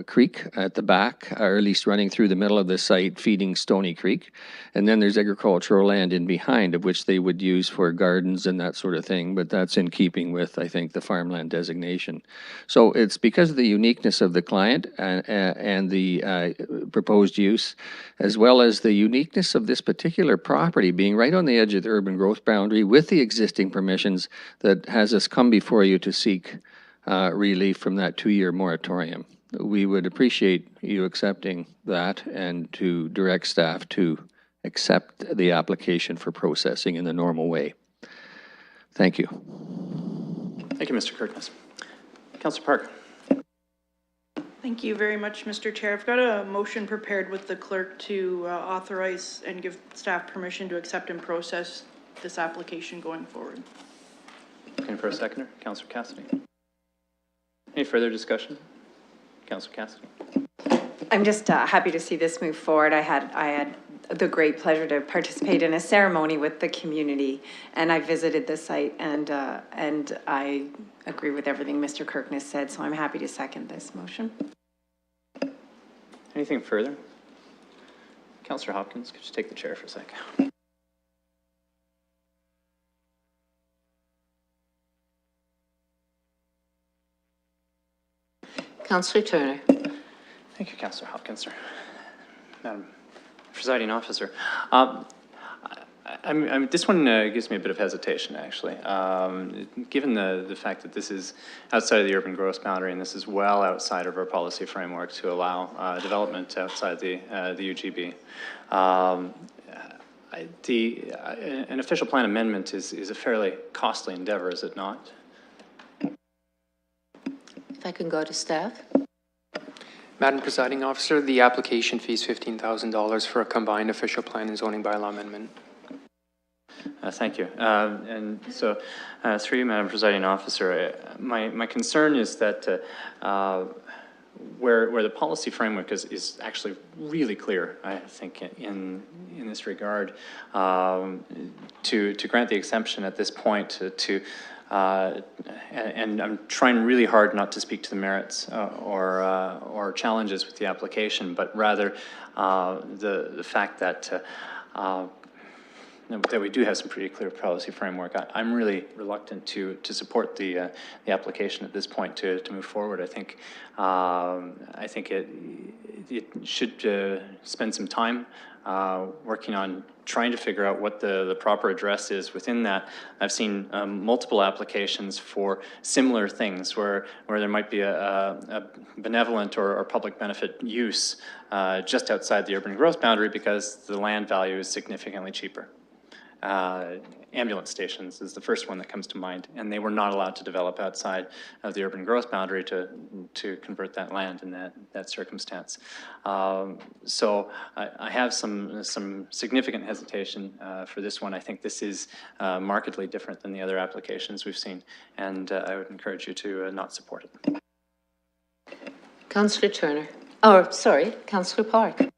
creek at the back, or at least running through the middle of the site, feeding Stony Creek. And then there's agricultural land in behind, of which they would use for gardens and that sort of thing, but that's in keeping with, I think, the farmland designation. So it's because of the uniqueness of the client and the proposed use, as well as the uniqueness of this particular property being right on the edge of the urban growth boundary with the existing permissions, that has us come before you to seek relief from that 2-year moratorium. We would appreciate you accepting that and to direct staff to accept the application for processing in the normal way. Thank you. Thank you, Mr. Kirkness. Councillor Park. Thank you very much, Mr. Chair. I've got a motion prepared with the clerk to authorize and give staff permission to accept and process this application going forward. Looking for a seconder, Councillor Cassidy. Any further discussion? Councillor Cassidy. I'm just happy to see this move forward. I had the great pleasure to participate in a ceremony with the community, and I visited the site, and I agree with everything Mr. Kirkness said, so I'm happy to second this motion. Anything further? Councillor Hopkins, could you take the chair for a second? Councillor Turner. Thank you, Councillor Hopkins, sir. Madam Presiding Officer. This one gives me a bit of hesitation, actually. Given the fact that this is outside of the urban growth boundary, and this is well outside of our policy framework to allow development outside the UGB. An official plan amendment is a fairly costly endeavor, is it not? If I can go to staff. Madam Presiding Officer, the application fee is $15,000 for a combined official plan and zoning bylaw amendment. Thank you. And so, through you, Madam Presiding Officer, my concern is that where the policy framework is actually really clear, I think, in this regard, to grant the exemption at this point and I'm trying really hard not to speak to the merits or challenges with the application, but rather the fact that we do have some pretty clear policy framework. I'm really reluctant to support the application at this point to move forward. I think it should spend some time working on trying to figure out what the proper address is within that. I've seen multiple applications for similar things where there might be a benevolent or public benefit use just outside the urban growth boundary because the land value is significantly cheaper. Ambulance stations is the first one that comes to mind, and they were not allowed to develop outside of the urban growth boundary to convert that land in that circumstance. So I have some significant hesitation for this one. I think this is markedly different than the other applications we've seen, and I would encourage you to not support it. Councillor Turner. Oh, sorry, Councillor Park.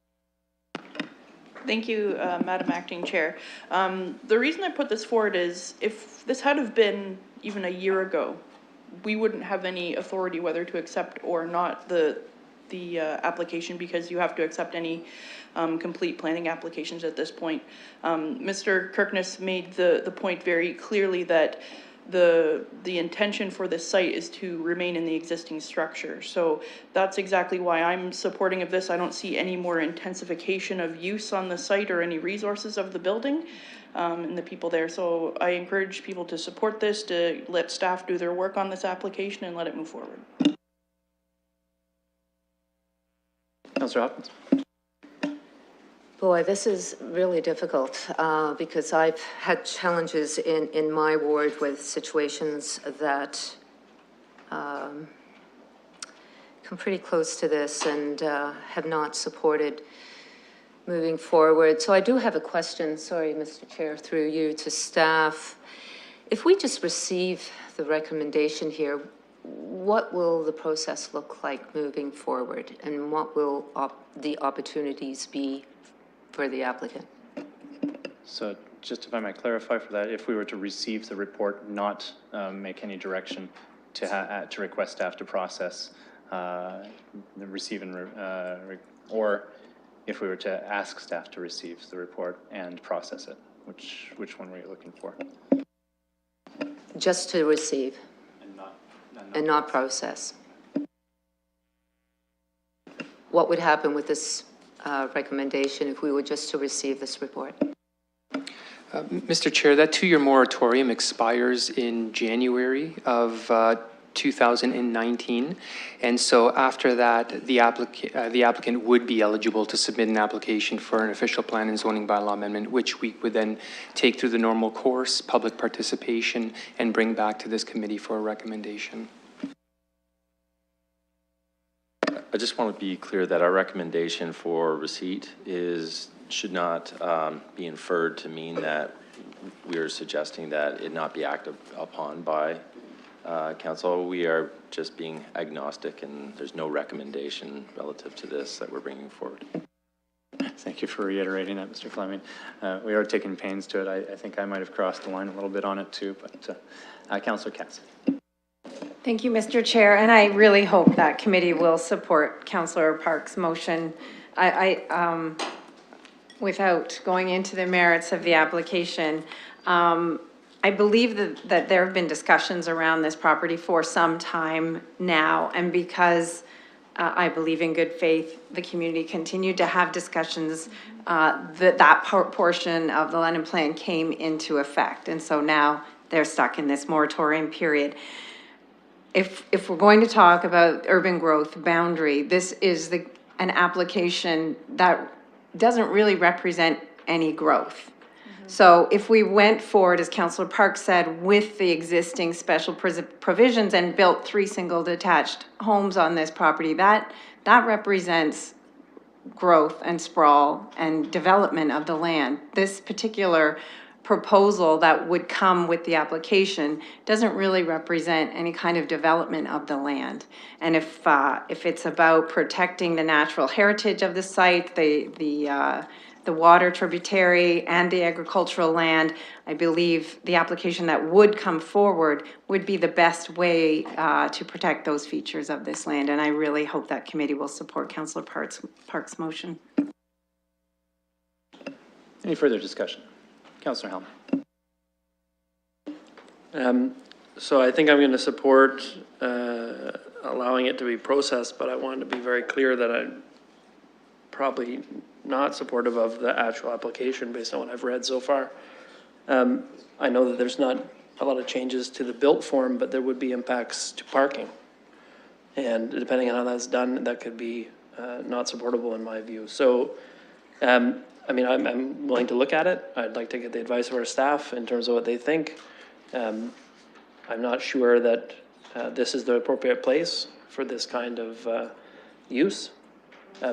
Thank you, Madam Acting Chair. The reason I put this forward is if this had have been even a year ago, we wouldn't have any authority whether to accept or not the application, because you have to accept any complete planning applications at this point. Mr. Kirkness made the point very clearly that the intention for this site is to remain in the existing structure. So that's exactly why I'm supporting of this. I don't see any more intensification of use on the site or any resources of the building and the people there. So I encourage people to support this, to let staff do their work on this application and let it move forward. Councillor Hopkins. Boy, this is really difficult because I've had challenges in my ward with situations that come pretty close to this and have not supported moving forward. So I do have a question, sorry, Mr. Chair, through you to staff. If we just receive the recommendation here, what will the process look like moving forward, and what will the opportunities be for the applicant? So just if I might clarify for that, if we were to receive the report, not make any direction to request staff to process, receive and, or if we were to ask staff to receive the report and process it, which one were you looking for? Just to receive and not process. What would happen with this recommendation if we were just to receive this report? Mr. Chair, that 2-year moratorium expires in January of 2019. And so after that, the applicant would be eligible to submit an application for an official plan and zoning bylaw amendment, which we would then take through the normal course, public participation, and bring back to this committee for a recommendation. I just want to be clear that our recommendation for receipt should not be inferred to mean that we are suggesting that it not be acted upon by council. We are just being agnostic, and there's no recommendation relative to this that we're bringing forward. Thank you for reiterating that, Mr. Fleming. We are taking pains to it. I think I might have crossed the line a little bit on it too, but Councillor Katz. Thank you, Mr. Chair, and I really hope that committee will support Councillor Park's motion. Without going into the merits of the application, I believe that there have been discussions around this property for some time now, and because I believe in good faith, the community continued to have discussions, that portion of the London Plan came into effect, and so now they're stuck in this moratorium period. If we're going to talk about urban growth boundary, this is an application that doesn't really represent any growth. So if we went forward, as Councillor Park said, with the existing special provisions and built 3 single detached homes on this property, that represents growth and sprawl and development of the land. This particular proposal that would come with the application doesn't really represent any kind of development of the land. And if it's about protecting the natural heritage of the site, the water tributary and the agricultural land, I believe the application that would come forward would be the best way to protect those features of this land. And I really hope that committee will support Councillor Park's motion. Any further discussion? Councillor Helm. So I think I'm going to support allowing it to be processed, but I wanted to be very clear that I'm probably not supportive of the actual application based on what I've read so far. I know that there's not a lot of changes to the built form, but there would be impacts to parking. And depending on how that's done, that could be not supportable in my view. So, I mean, I'm willing to look at it. I'd like to get the advice of our staff in terms of what they think. I'm not sure that this is the appropriate place for this kind of use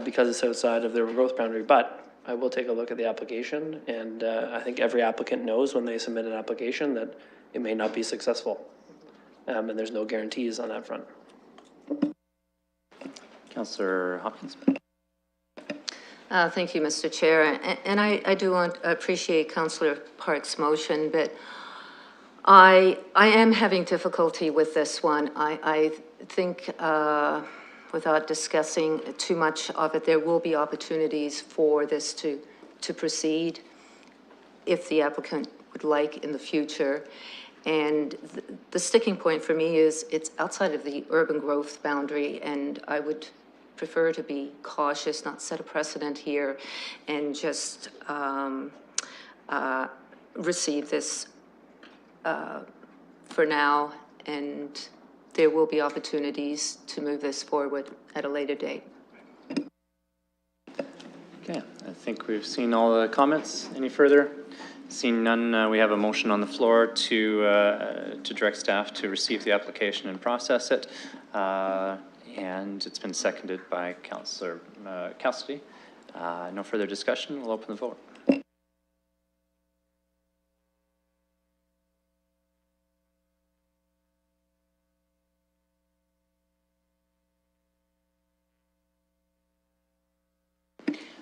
because it's outside of their growth boundary, but I will take a look at the application, and I think every applicant knows when they submit an application that it may not be successful, and there's no guarantees on that front. Councillor Hopkins. Thank you, Mr. Chair. And I do appreciate Councillor Park's motion, but I am having difficulty with this one. I think without discussing too much of it, there will be opportunities for this to proceed if the applicant would like in the future. And the sticking point for me is it's outside of the urban growth boundary, and I would prefer to be cautious, not set a precedent here, and just receive this for now, and there will be opportunities to move this forward at a later date. Okay, I think we've seen all the comments. Any further? Seeing none, we have a motion on the floor to direct staff to receive the application and process it. And it's been seconded by Councillor Cassidy. No further discussion. We'll open the vote.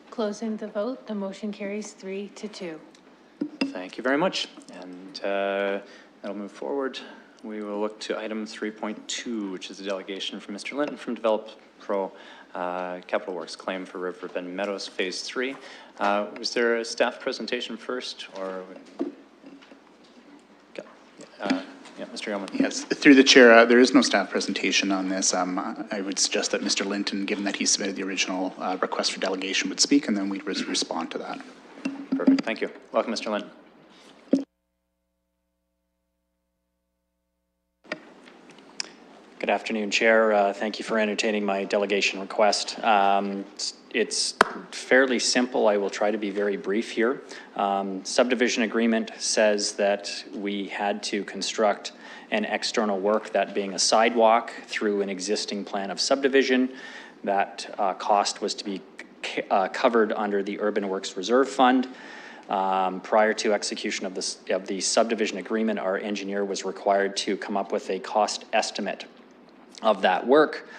Closing the vote, the motion carries 3-2. Thank you very much. And that'll move forward. We will look to item 3.2, which is a delegation from Mr. Linton from Develop Pro Capital Works claim for Riverbend Meadows Phase 3. Was there a staff presentation first, or? Yeah, Mr. Yeoman. Yes, through the chair, there is no staff presentation on this. I would suggest that Mr. Linton, given that he submitted the original request for delegation, would speak, and then we'd respond to that. Perfect, thank you. Welcome, Mr. Linton. Good afternoon, Chair. Thank you for entertaining my delegation request. It's fairly simple. I will try to be very brief here. Subdivision agreement says that we had to construct an external work, that being a sidewalk, through an existing plan of subdivision. That cost was to be covered under the Urban Works Reserve Fund. Prior to execution of the subdivision agreement, our engineer was required to come up with a cost estimate of that work.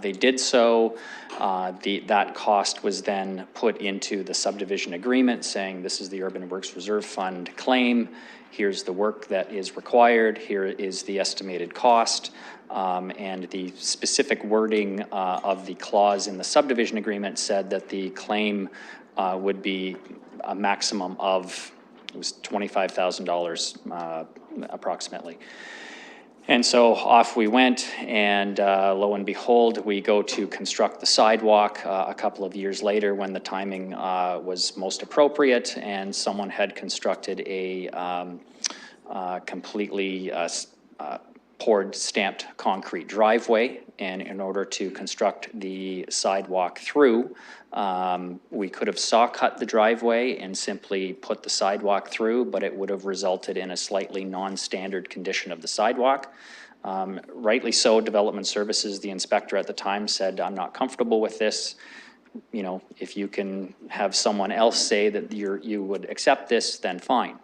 They did so. That cost was then put into the subdivision agreement, saying this is the Urban Works Reserve Fund claim. Here's the work that is required. Here is the estimated cost. And the specific wording of the clause in the subdivision agreement said that the claim would be a maximum of, it was $25,000 approximately. And so off we went, and lo and behold, we go to construct the sidewalk a couple of years later when the timing was most appropriate, and someone had constructed a completely poured stamped concrete driveway. And in order to construct the sidewalk through, we could have saw cut the driveway and simply put the sidewalk through, but it would have resulted in a slightly non-standard condition of the sidewalk. Rightly so, Development Services, the inspector at the time, said, I'm not comfortable with this. You know, if you can have someone else say that you would accept this, then fine.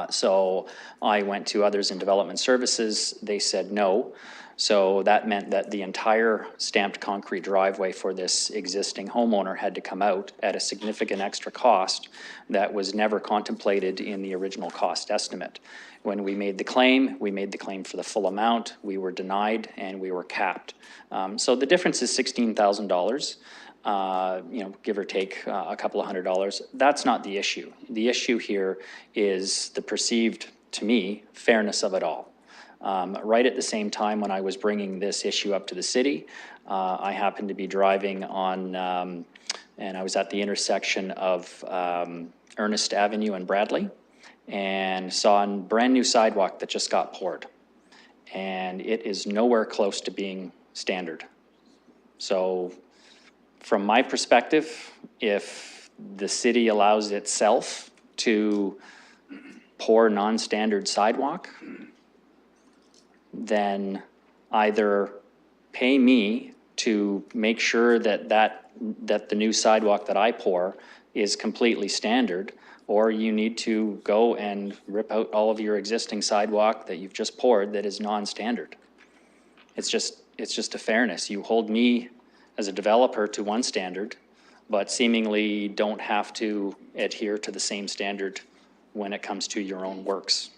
So I went to others in Development Services. They said no. So that meant that the entire stamped concrete driveway for this existing homeowner had to come out at a significant extra cost that was never contemplated in the original cost estimate. When we made the claim for the full amount. We were denied and we were capped. So the difference is $16,000. You know, give or take a couple of $100. That's not the issue. The issue here is the perceived, to me, fairness of it all. Right at the same time when I was bringing this issue up to the city, I happened to be driving on, and I was at the intersection of Ernest Avenue and Bradley, and saw a brand new sidewalk that just got poured. And it is nowhere close to being standard. So from my perspective, if the city allows itself to pour non-standard sidewalk, then either pay me to make sure that the new sidewalk that I pour is completely standard, or you need to go and rip out all of your existing sidewalk that you've just poured that is non-standard. It's just a fairness. You hold me as a developer to one standard, but seemingly don't have to adhere to the same standard when it comes to your own works.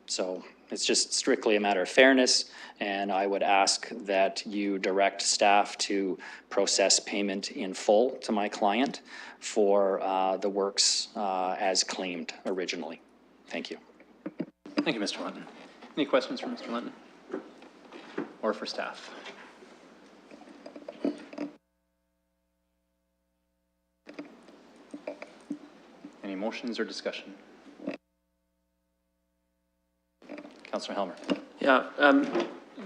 So it's just strictly a matter of fairness, and I would ask that you direct staff to process payment in full to my client for the works as claimed originally. Thank you. Thank you, Mr. Linton. Any questions for Mr. Linton or for staff? Any motions or discussion? Councillor Helmer. Yeah,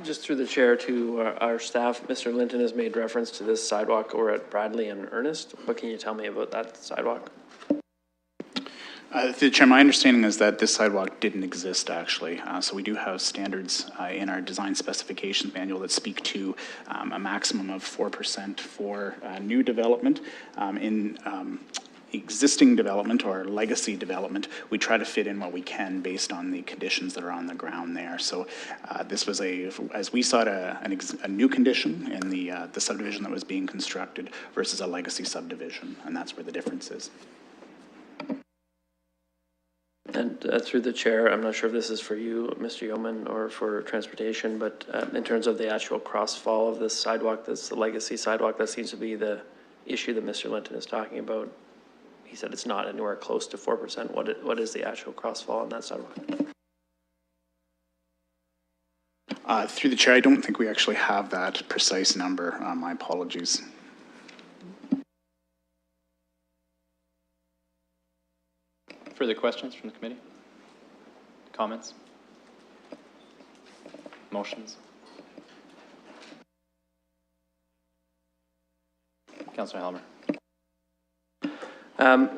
Just through the chair to our staff, Mr. Linton has made reference to this sidewalk over at Bradley and Ernest. What can you tell me about that sidewalk? Through the chair, my understanding is that this sidewalk didn't exist actually. So we do have standards in our design specifications manual that speak to a maximum of 4% for new development. In existing development or legacy development, we try to fit in what we can based on the conditions that are on the ground there. So this was as we saw it, a new condition in the subdivision that was being constructed versus a legacy subdivision, and that's where the difference is. And through the chair, I'm not sure if this is for you, Mr. Yeoman, or for transportation, but in terms of the actual crossfall of this sidewalk, this legacy sidewalk, that seems to be the issue that Mr. Linton is talking about. He said it's not anywhere close to 4%. What is the actual crossfall on that sidewalk? Through the chair, I don't think we actually have that precise number. My apologies. Further questions from the committee? Comments? Motions? Councillor Helmer.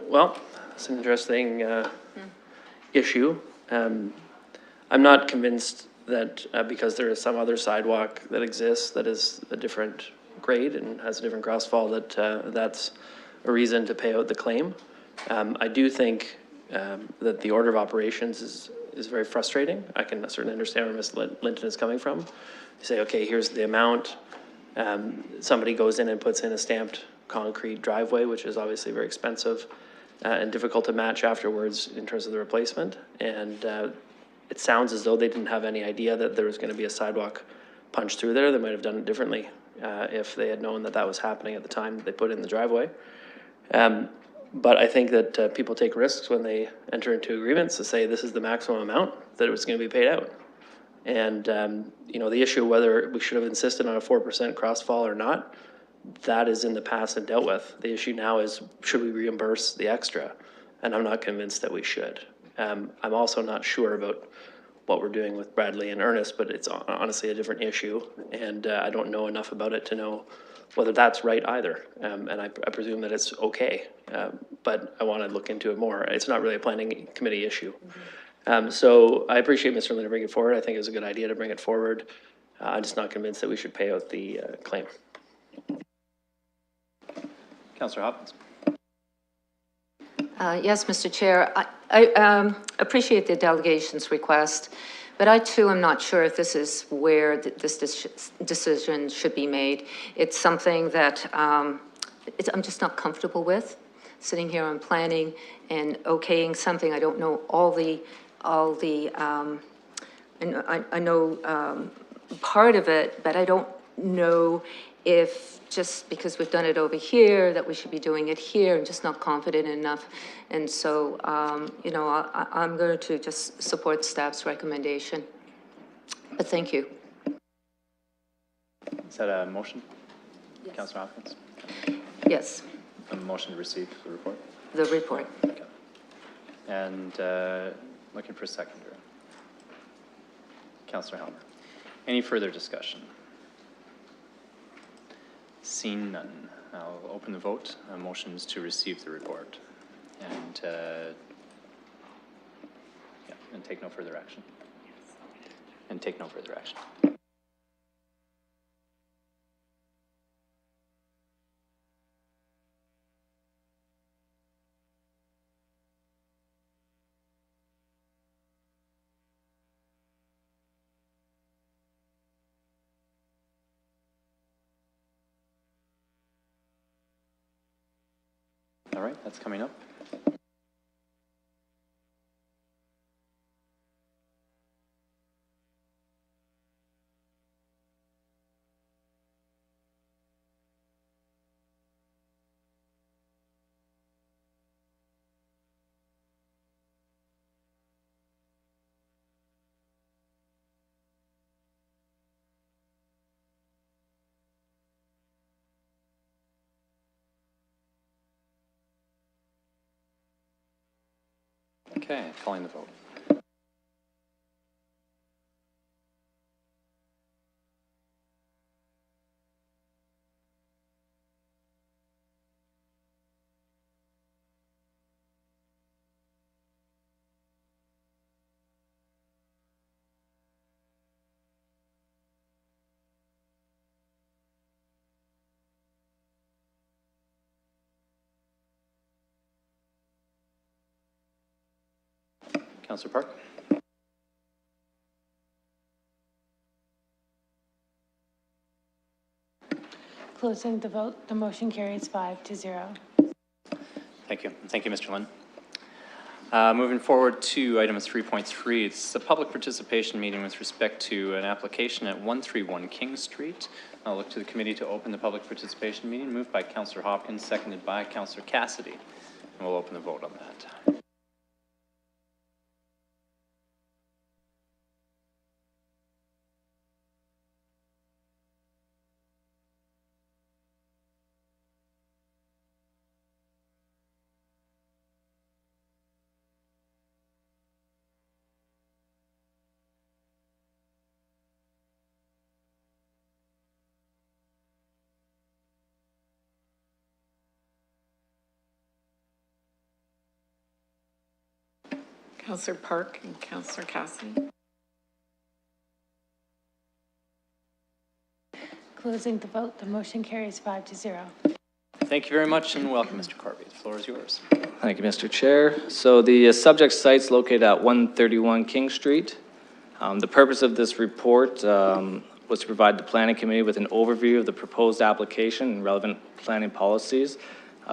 Well, it's an interesting issue. I'm not convinced that because there is some other sidewalk that exists that is a different grade and has a different crossfall that that's a reason to pay out the claim. I do think that the order of operations is very frustrating. I can certainly understand where Ms. Linton is coming from. You say, okay, here's the amount. Somebody goes in and puts in a stamped concrete driveway, which is obviously very expensive and difficult to match afterwards in terms of the replacement. And it sounds as though they didn't have any idea that there was going to be a sidewalk punched through there. They might have done it differently if they had known that that was happening at the time that they put in the driveway. But I think that people take risks when they enter into agreements to say this is the maximum amount that it was going to be paid out. And, you know, the issue whether we should have insisted on a 4% crossfall or not, that is in the past and dealt with. The issue now is, should we reimburse the extra? And I'm not convinced that we should. I'm also not sure about what we're doing with Bradley and Ernest, but it's honestly a different issue. And I don't know enough about it to know whether that's right either. And I presume that it's okay, but I want to look into it more. It's not really a planning committee issue. So I appreciate Mr. Lynn to bring it forward. I think it was a good idea to bring it forward. I'm just not convinced that we should pay out the claim. Councillor Hopkins. Yes, Mr. Chair. I appreciate the delegation's request, but I too am not sure if this is where this decision should be made. It's something that I'm just not comfortable with, sitting here on planning and okaying something. I don't know I know part of it, but I don't know if just because we've done it over here, that we should be doing it here. I'm just not confident enough. And so, you know, I'm going to just support staff's recommendation. But thank you. Is that a motion? Yes. Councillor Hopkins? Yes. A motion to receive the report? The report. Okay. And looking for a seconder. Councillor Helmer. Any further discussion? Seeing none, I'll open the vote. Motions to receive the report and and take no further action. And take no further action. All right, that's coming up. Okay, calling the vote. Councillor Park? Closing the vote, the motion carries 5-0. Thank you. Thank you, Mr. Lynn. Moving forward to item 3.3, it's a public participation meeting with respect to an application at 131 King Street. I'll look to the committee to open the public participation meeting, moved by Councillor Hopkins, seconded by Councillor Cassidy. And we'll open the vote on that. Councillor Park and Councillor Cassidy. Closing the vote, the motion carries 5-0. Thank you very much and welcome, Mr. Corby. The floor is yours. Thank you, Mr. Chair. So the subject site's located at 131 King Street. The purpose of this report was to provide the Planning Committee with an overview of the proposed application and relevant planning policies.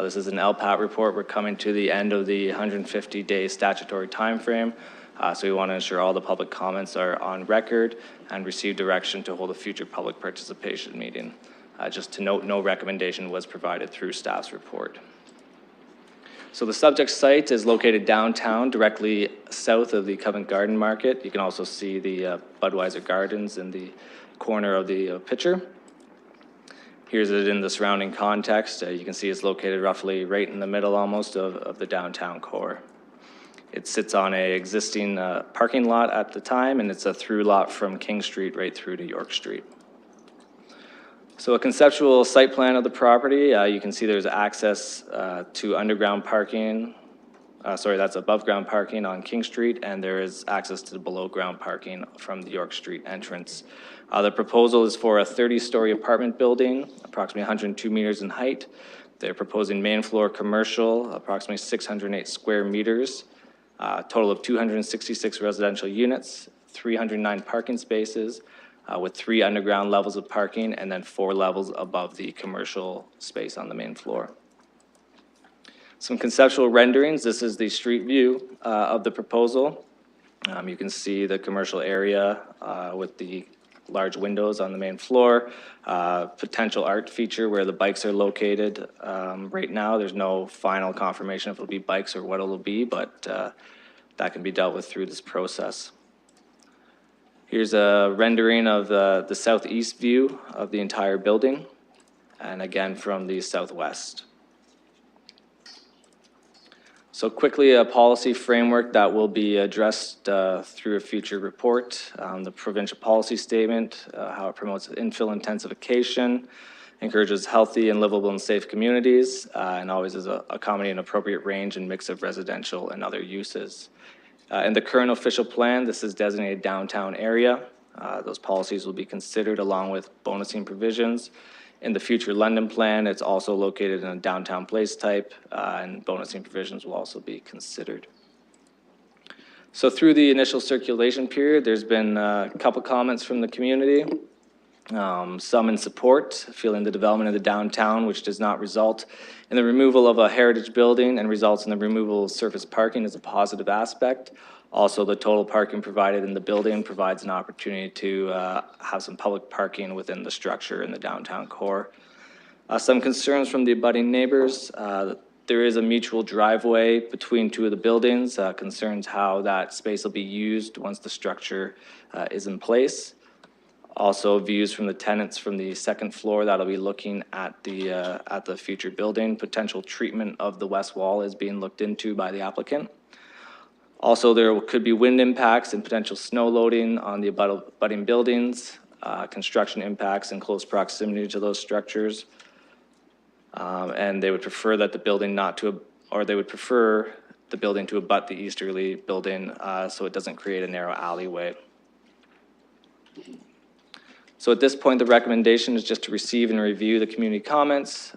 This is an LPAT report. We're coming to the end of the 150-day statutory timeframe, so we want to ensure all the public comments are on record and receive direction to hold a future public participation meeting. Just to note, no recommendation was provided through staff's report. So the subject site is located downtown, directly south of the Covent Garden Market. You can also see the Budweiser Gardens in the corner of the picture. Here's it in the surrounding context. You can see it's located roughly right in the middle almost of the downtown core. It sits on a existing parking lot at the time, and it's a through lot from King Street right through to York Street. So a conceptual site plan of the property, you can see there's access to underground parking. That's above ground parking on King Street, and there is access to the below ground parking from the York Street entrance. The proposal is for a 30-story apartment building, approximately 102 meters in height. They're proposing main floor commercial, approximately 608 square meters, a total of 266 residential units, 309 parking spaces, with 3 underground levels of parking, and then 4 levels above the commercial space on the main floor. Some conceptual renderings. This is the street view of the proposal. You can see the commercial area with the large windows on the main floor, potential art feature where the bikes are located. Right now, there's no final confirmation if it'll be bikes or what it'll be, but that can be dealt with through this process. Here's a rendering of the southeast view of the entire building, and again from the southwest. So quickly, a policy framework that will be addressed through a future report. The provincial policy statement, how it promotes infill intensification, encourages healthy and livable and safe communities, and always is accommodating an appropriate range and mix of residential and other uses. In the current official plan, this is designated downtown area. Those policies will be considered along with bonusing provisions. In the future London plan, it's also located in a downtown place type, and bonusing provisions will also be considered. So through the initial circulation period, there's been a couple comments from the community. Some in support, feeling the development of the downtown, which does not result in the removal of a heritage building and results in the removal of surface parking, is a positive aspect. Also, the total parking provided in the building provides an opportunity to have some public parking within the structure in the downtown core. Some concerns from the abutting neighbors. There is a mutual driveway between 2 of the buildings, concerns how that space will be used once the structure is in place. Also, views from the tenants from the 2nd floor that'll be looking at the future building. Potential treatment of the west wall is being looked into by the applicant. Also, there could be wind impacts and potential snow loading on the abutting buildings, construction impacts in close proximity to those structures. And they would prefer that the building they would prefer the building to abut the easterly building so it doesn't create a narrow alleyway. So at this point, the recommendation is just to receive and review the community comments.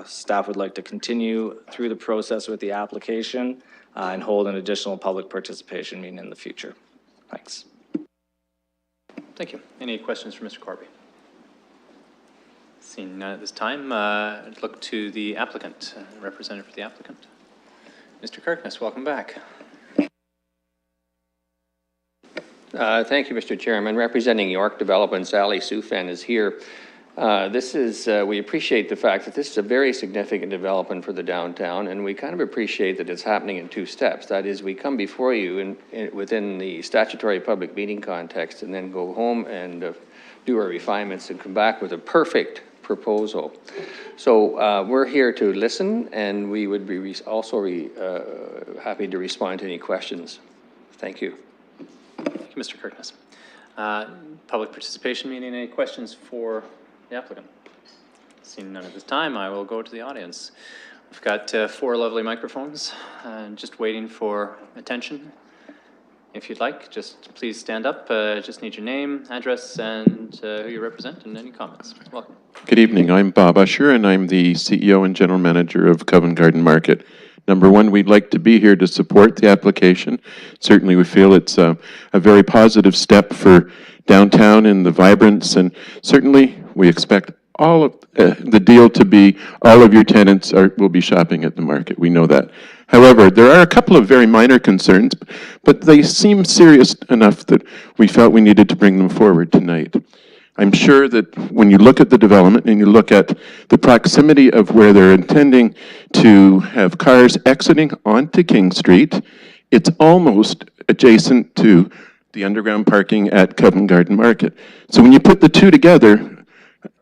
Staff would like to continue through the process with the application and hold an additional public participation meeting in the future. Thanks. Thank you. Any questions for Mr. Corby? Seeing none at this time, I'd look to the applicant, representative for the applicant. Mr. Kirkness, welcome back. Thank you, Mr. Chairman. Representing York Development, Sally Sufen is here. We appreciate the fact that this is a very significant development for the downtown, and we kind of appreciate that it's happening in two steps. That is, we come before you within the statutory public meeting context and then go home and do our refinements and come back with a perfect proposal. So we're here to listen, and we would be also happy to respond to any questions. Thank you. Thank you, Mr. Kirkness. Public participation meeting, any questions for the applicant? Seeing none at this time, I will go to the audience. We've got 4 lovely microphones, just waiting for attention. If you'd like, just please stand up. Just need your name, address, and who you represent, and any comments. Welcome. Good evening. I'm Bob Usher, and I'm the CEO and General Manager of Covent Garden Market. Number one, we'd like to be here to support the application. Certainly, we feel it's a very positive step for downtown and the vibrance, and certainly we expect all of the deal to be all of your tenants will be shopping at the market. We know that. However, there are a couple of very minor concerns, but they seem serious enough that we felt we needed to bring them forward tonight. I'm sure that when you look at the development and you look at the proximity of where they're intending to have cars exiting onto King Street, it's almost adjacent to the underground parking at Covent Garden Market. So when you put the two together,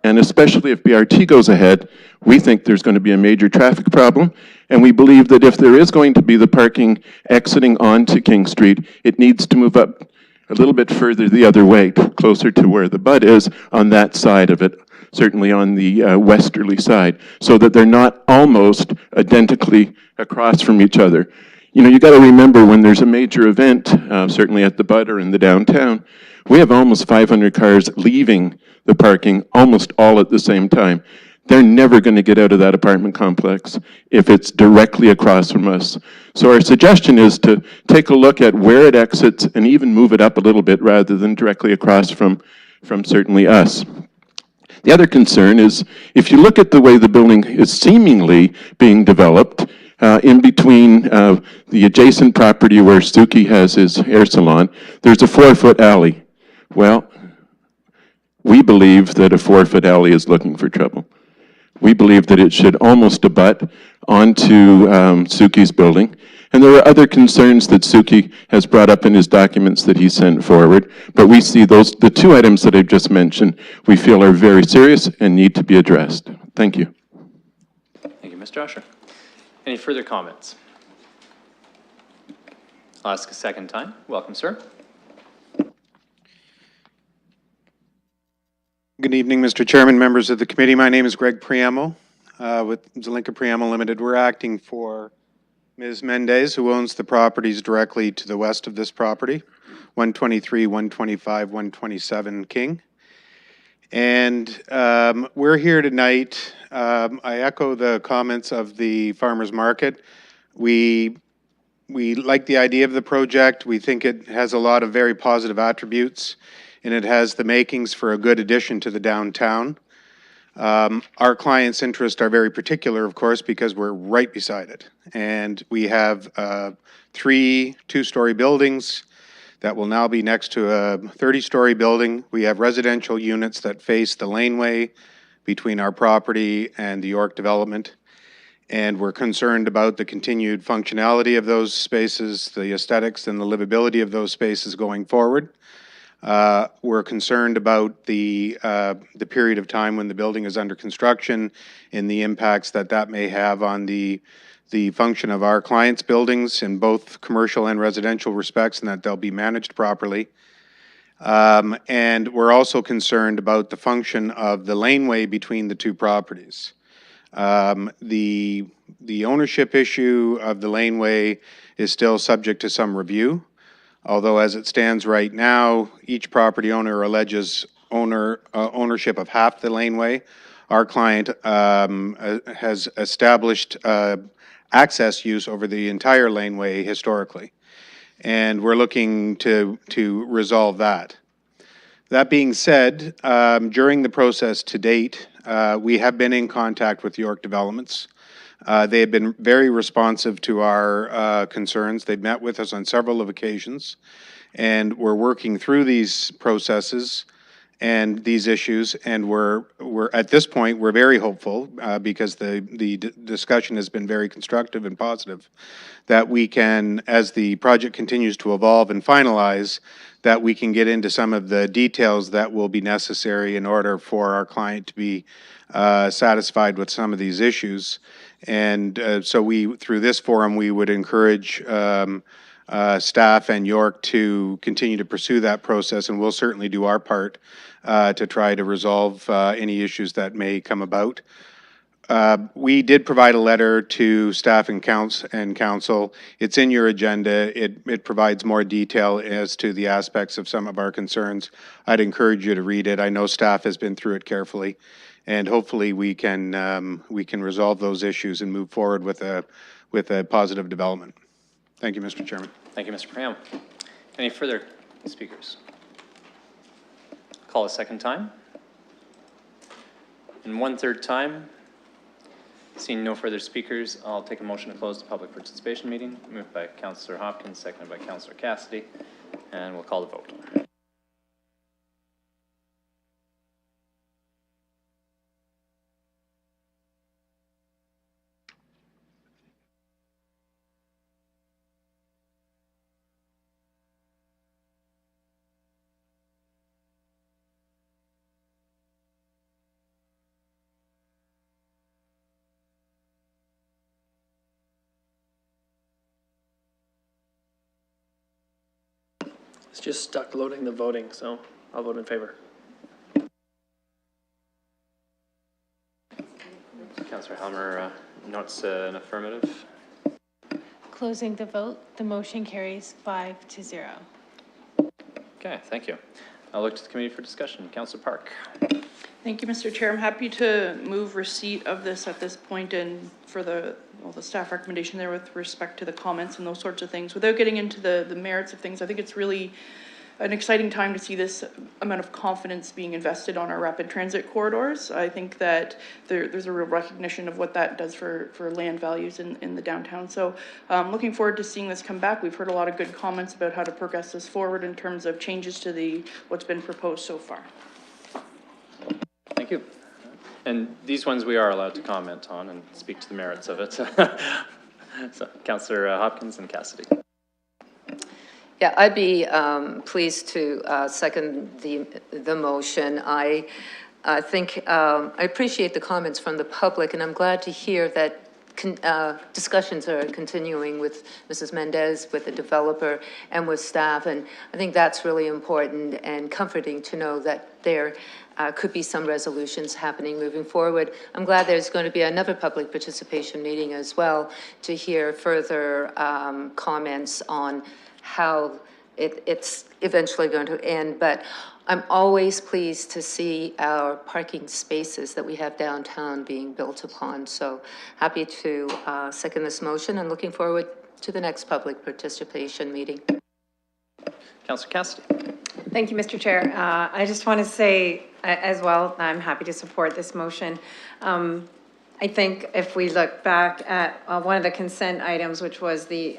and especially if BRT goes ahead, we think there's going to be a major traffic problem, and we believe that if there is going to be the parking exiting onto King Street, it needs to move up a little bit further the other way, closer to where the bud is on that side of it, certainly on the westerly side, so that they're not almost identically across from each other. You know, you got to remember when there's a major event, certainly at the bud or in the downtown, we have almost 500 cars leaving the parking almost all at the same time. They're never going to get out of that apartment complex if it's directly across from us. So our suggestion is to take a look at where it exits and even move it up a little bit rather than directly across from certainly us. The other concern is if you look at the way the building is seemingly being developed, in between the adjacent property where Suki has his hair salon, there's a 4-foot alley. Well, we believe that a 4-foot alley is looking for trouble. We believe that it should almost abut onto Suki's building. And there are other concerns that Suki has brought up in his documents that he sent forward. But we see the 2 items that I've just mentioned, we feel are very serious and need to be addressed. Thank you. Thank you, Mr. Usher. Any further comments? I'll ask a second time. Welcome, sir. Good evening, Mr. Chairman, members of the committee. My name is Greg Priamo with Zelenka Priamo Limited. We're acting for Ms. Mendez, who owns the properties directly to the west of this property, 123, 125, 127 King. And we're here tonight. I echo the comments of the farmers market. We like the idea of the project. We think it has a lot of very positive attributes, and it has the makings for a good addition to the downtown. Our clients' interests are very particular, of course, because we're right beside it. And we have 3 2-story buildings that will now be next to a 30-story building. We have residential units that face the laneway between our property and the York development. And we're concerned about the continued functionality of those spaces, the aesthetics and the livability of those spaces going forward. We're concerned about the period of time when the building is under construction and the impacts that may have on the function of our clients' buildings in both commercial and residential respects, and that they'll be managed properly. And we're also concerned about the function of the laneway between the 2 properties. The ownership issue of the laneway is still subject to some review. Although as it stands right now, each property owner alleges ownership of half the laneway. Our client has established access use over the entire laneway historically. And we're looking to resolve that. That being said, during the process to date, we have been in contact with York Developments. They have been very responsive to our concerns. They've met with us on several of occasions, and we're working through these processes and these issues, and we're at this point, we're very hopeful, because the discussion has been very constructive and positive, that we can, as the project continues to evolve and finalize, that we can get into some of the details that will be necessary in order for our client to be satisfied with some of these issues. And so through this forum, we would encourage staff and York to continue to pursue that process, and we'll certainly do our part to try to resolve any issues that may come about. We did provide a letter to staff and council. It's in your agenda. It provides more detail as to the aspects of some of our concerns. I'd encourage you to read it. I know staff has been through it carefully, and hopefully we can resolve those issues and move forward with a positive development. Thank you, Mr. Chairman. Thank you, Mr. Priam. Any further speakers? Call a second time. And one third time. Seeing no further speakers, I'll take a motion to close the public participation meeting. Moved by Councillor Hopkins, seconded by Councillor Cassidy, and we'll call the vote. It's just stuck loading the voting, so I'll vote in favor. Councillor Helmer notes an affirmative. Closing the vote, the motion carries 5-0. Okay, thank you. I'll look to the committee for discussion. Councillor Park. Thank you, Mr. Chair. I'm happy to move receipt of this at this point and for the staff recommendation there with respect to the comments and those sorts of things. Without getting into the merits of things, I think it's really an exciting time to see this amount of confidence being invested on our rapid transit corridors. I think that there's a real recognition of what that does for land values in the downtown. So looking forward to seeing this come back. We've heard a lot of good comments about how to progress this forward in terms of changes to what's been proposed so far. Thank you. And these ones we are allowed to comment on and speak to the merits of it. So, Councillor Hopkins and Cassidy. Yeah, I'd be pleased to second the motion. I think I appreciate the comments from the public, and I'm glad to hear that discussions are continuing with Mrs. Mendez, with the developer, and with staff, and I think that's really important and comforting to know that there could be some resolutions happening moving forward. I'm glad there's going to be another public participation meeting as well to hear further comments on how it's eventually going to end, but I'm always pleased to see our parking spaces that we have downtown being built upon. So happy to second this motion and looking forward to the next public participation meeting. Councillor Cassidy. Thank you, Mr. Chair. I just want to say as well, I'm happy to support this motion. I think if we look back at one of the consent items, which was the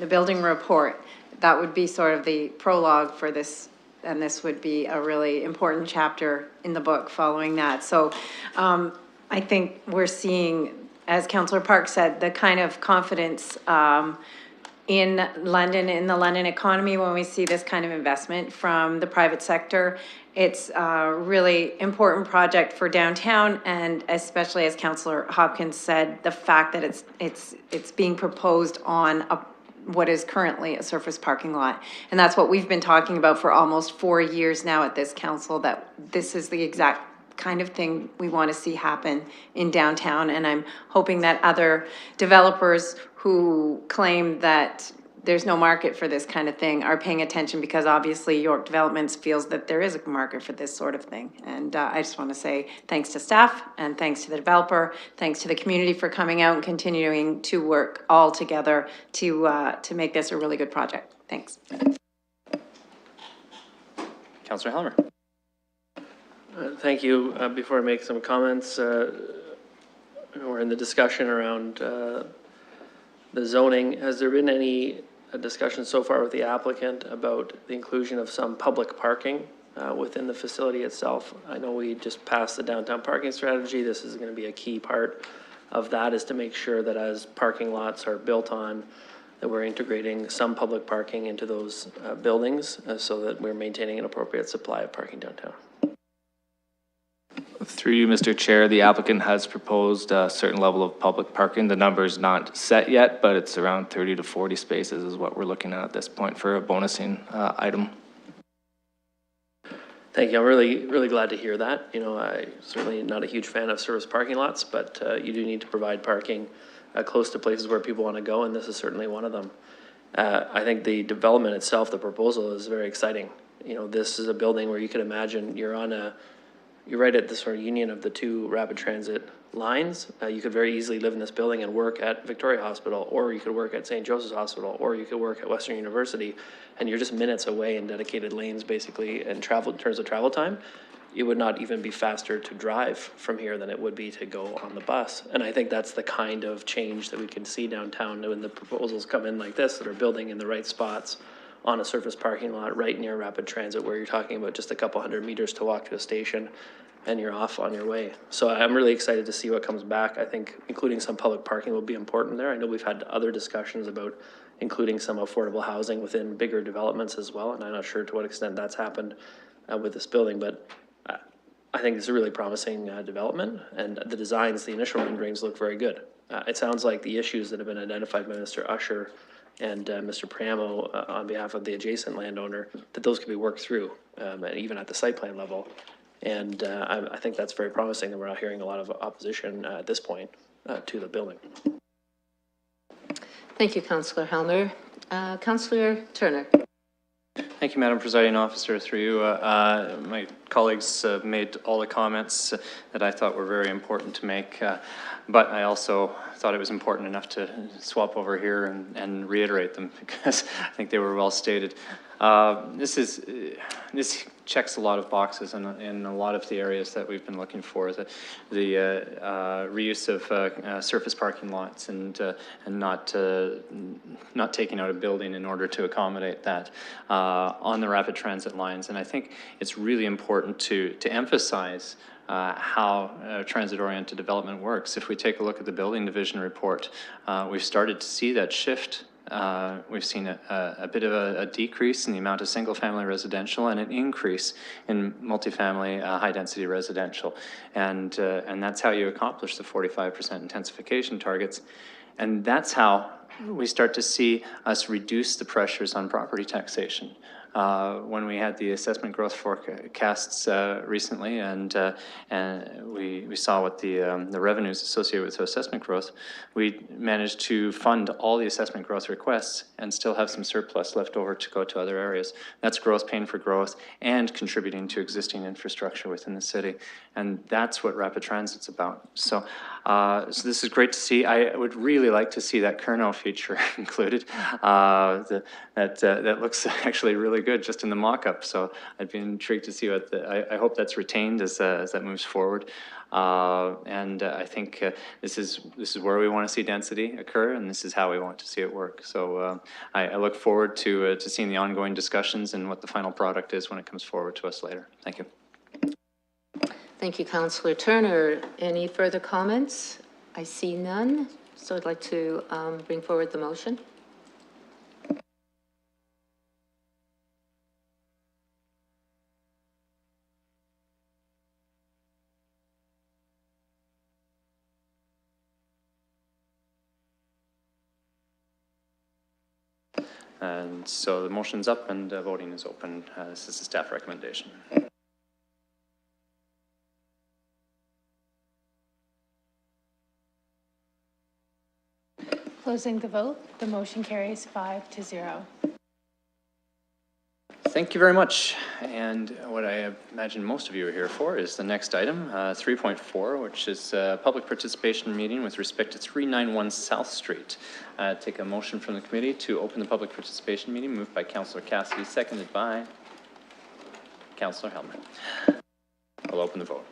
building report, that would be sort of the prologue for this, and this would be a really important chapter in the book following that. So I think we're seeing, as Councillor Park said, the kind of confidence in London, in the London economy, when we see this kind of investment from the private sector. It's a really important project for downtown, and especially, as Councillor Hopkins said, the fact that it's being proposed on what is currently a surface parking lot. And that's what we've been talking about for almost 4 years now at this council, that this is the exact kind of thing we want to see happen in downtown. And I'm hoping that other developers who claim that there's no market for this kind of thing are paying attention, because obviously York Developments feels that there is a market for this sort of thing. And I just want to say thanks to staff and thanks to the developer, thanks to the community for coming out and continuing to work all together to make this a really good project. Thanks. Councillor Helmer. Thank you. Before I make some comments, we're in the discussion around the zoning. Has there been any discussion so far with the applicant about the inclusion of some public parking within the facility itself? I know we just passed the downtown parking strategy. This is going to be a key part of that, is to make sure that as parking lots are built on, that we're integrating some public parking into those buildings so that we're maintaining an appropriate supply of parking downtown. Through you, Mr. Chair, the applicant has proposed a certain level of public parking. The number is not set yet, but it's around 30 to 40 spaces is what we're looking at this point for a bonusing item. Thank you. I'm really glad to hear that. You know, I certainly not a huge fan of service parking lots, but you do need to provide parking close to places where people want to go, and this is certainly one of them. I think the development itself, the proposal, is very exciting. You know, this is a building where you could imagine you're right at the sort of union of the two rapid transit lines. You could very easily live in this building and work at Victoria Hospital, or you could work at St. Joseph's Hospital, or you could work at Western University, and you're just minutes away in dedicated lanes, basically, and travel in terms of travel time. It would not even be faster to drive from here than it would be to go on the bus. And I think that's the kind of change that we can see downtown when the proposals come in like this, that are building in the right spots on a surface parking lot right near rapid transit, where you're talking about just a couple hundred meters to walk to a station and you're off on your way. So I'm really excited to see what comes back. I think including some public parking will be important there. I know we've had other discussions about including some affordable housing within bigger developments as well, and I'm not sure to what extent that's happened with this building, but I think it's a really promising development, and the designs, the initial renderings look very good. It sounds like the issues that have been identified by Mr. Usher and Mr. Priamo on behalf of the adjacent landowner, that those could be worked through, and even at the site plan level. And I think that's very promising, and we're not hearing a lot of opposition at this point to the building. Thank you, Councillor Helmer. Councillor Turner. Thank you, Madam Presiding Officer. Through you, my colleagues made all the comments that I thought were very important to make, but I also thought it was important enough to swap over here and reiterate them, because I think they were well stated. This checks a lot of boxes in a lot of the areas that we've been looking for. The reuse of surface parking lots and not taking out a building in order to accommodate that on the rapid transit lines. And I think it's really important to emphasize how transit-oriented development works. If we take a look at the building division report, we've started to see that shift. We've seen a bit of a decrease in the amount of single-family residential and an increase in multifamily high-density residential. And that's how you accomplish the 45% intensification targets. And that's how we start to see us reduce the pressures on property taxation. When we had the assessment growth forecasts recently, and we saw what the revenues associated with assessment growth, we managed to fund all the assessment growth requests and still have some surplus left over to go to other areas. That's growth paying for growth and contributing to existing infrastructure within the city. And that's what rapid transit's about. So this is great to see. I would really like to see that Kernow feature included. That looks actually really good just in the mock-up. So I'd be intrigued to see what I hope that's retained as that moves forward. And I think this is where we want to see density occur, and this is how we want to see it work. So I look forward to seeing the ongoing discussions and what the final product is when it comes forward to us later. Thank you. Thank you, Councillor Turner. Any further comments? I see none, so I'd like to bring forward the motion. And so the motion's up and voting is open. This is the staff recommendation. Closing the vote, the motion carries 5-0. Thank you very much. And what I imagine most of you are here for is the next item, 3.4, which is a public participation meeting with respect to 391 South Street. Take a motion from the committee to open the public participation meeting, moved by Councillor Cassidy, seconded by Councillor Helmer. I'll open the vote.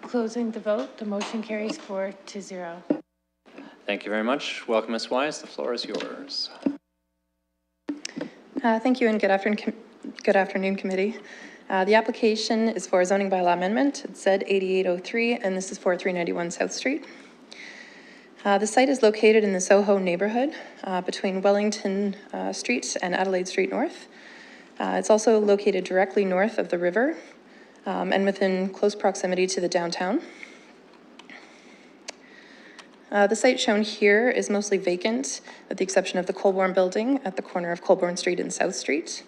Closing the vote, the motion carries 4-0. Thank you very much. Welcome, Ms. Wise. The floor is yours. Thank you and good afternoon, committee. The application is for a zoning bylaw amendment. It's said 8803, and this is for 391 South Street. The site is located in the Soho neighborhood between Wellington Street and Adelaide Street North. It's also located directly north of the river and within close proximity to the downtown. The site shown here is mostly vacant, with the exception of the Colborne building at the corner of Colborne Street and South Street.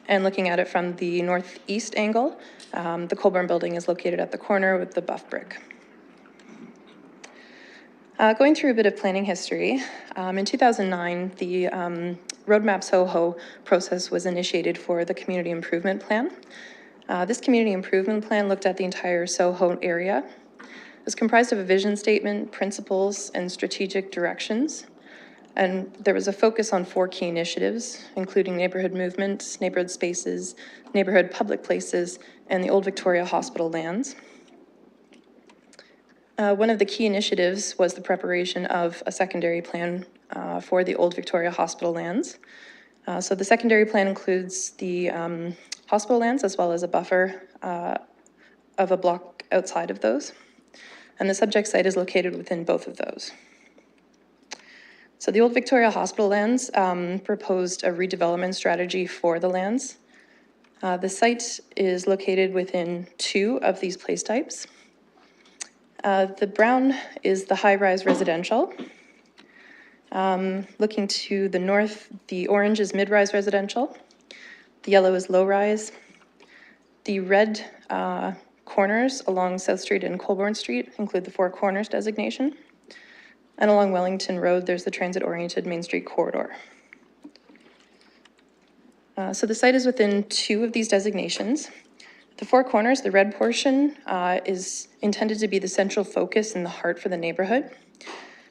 And looking at it from the northeast angle, the Colborne building is located at the corner with the buff brick. Going through a bit of planning history, in 2009, the Roadmap Soho process was initiated for the Community Improvement Plan. This Community Improvement Plan looked at the entire Soho area. It was comprised of a vision statement, principles, and strategic directions. And there was a focus on 4 key initiatives, including neighborhood movement, neighborhood spaces, neighborhood public places, and the Old Victoria Hospital lands. One of the key initiatives was the preparation of a secondary plan for the Old Victoria Hospital lands. So the secondary plan includes the hospital lands as well as a buffer of a block outside of those. And the subject site is located within both of those. So the Old Victoria Hospital lands proposed a redevelopment strategy for the lands. The site is located within 2 of these place types. The brown is the high-rise residential. Looking to the north, the orange is mid-rise residential. The yellow is low-rise. The red corners along South Street and Colborne Street include the 4 corners designation. And along Wellington Road, there's the transit-oriented Main Street corridor. So the site is within 2 of these designations. The 4 corners, the red portion, is intended to be the central focus and the heart for the neighborhood.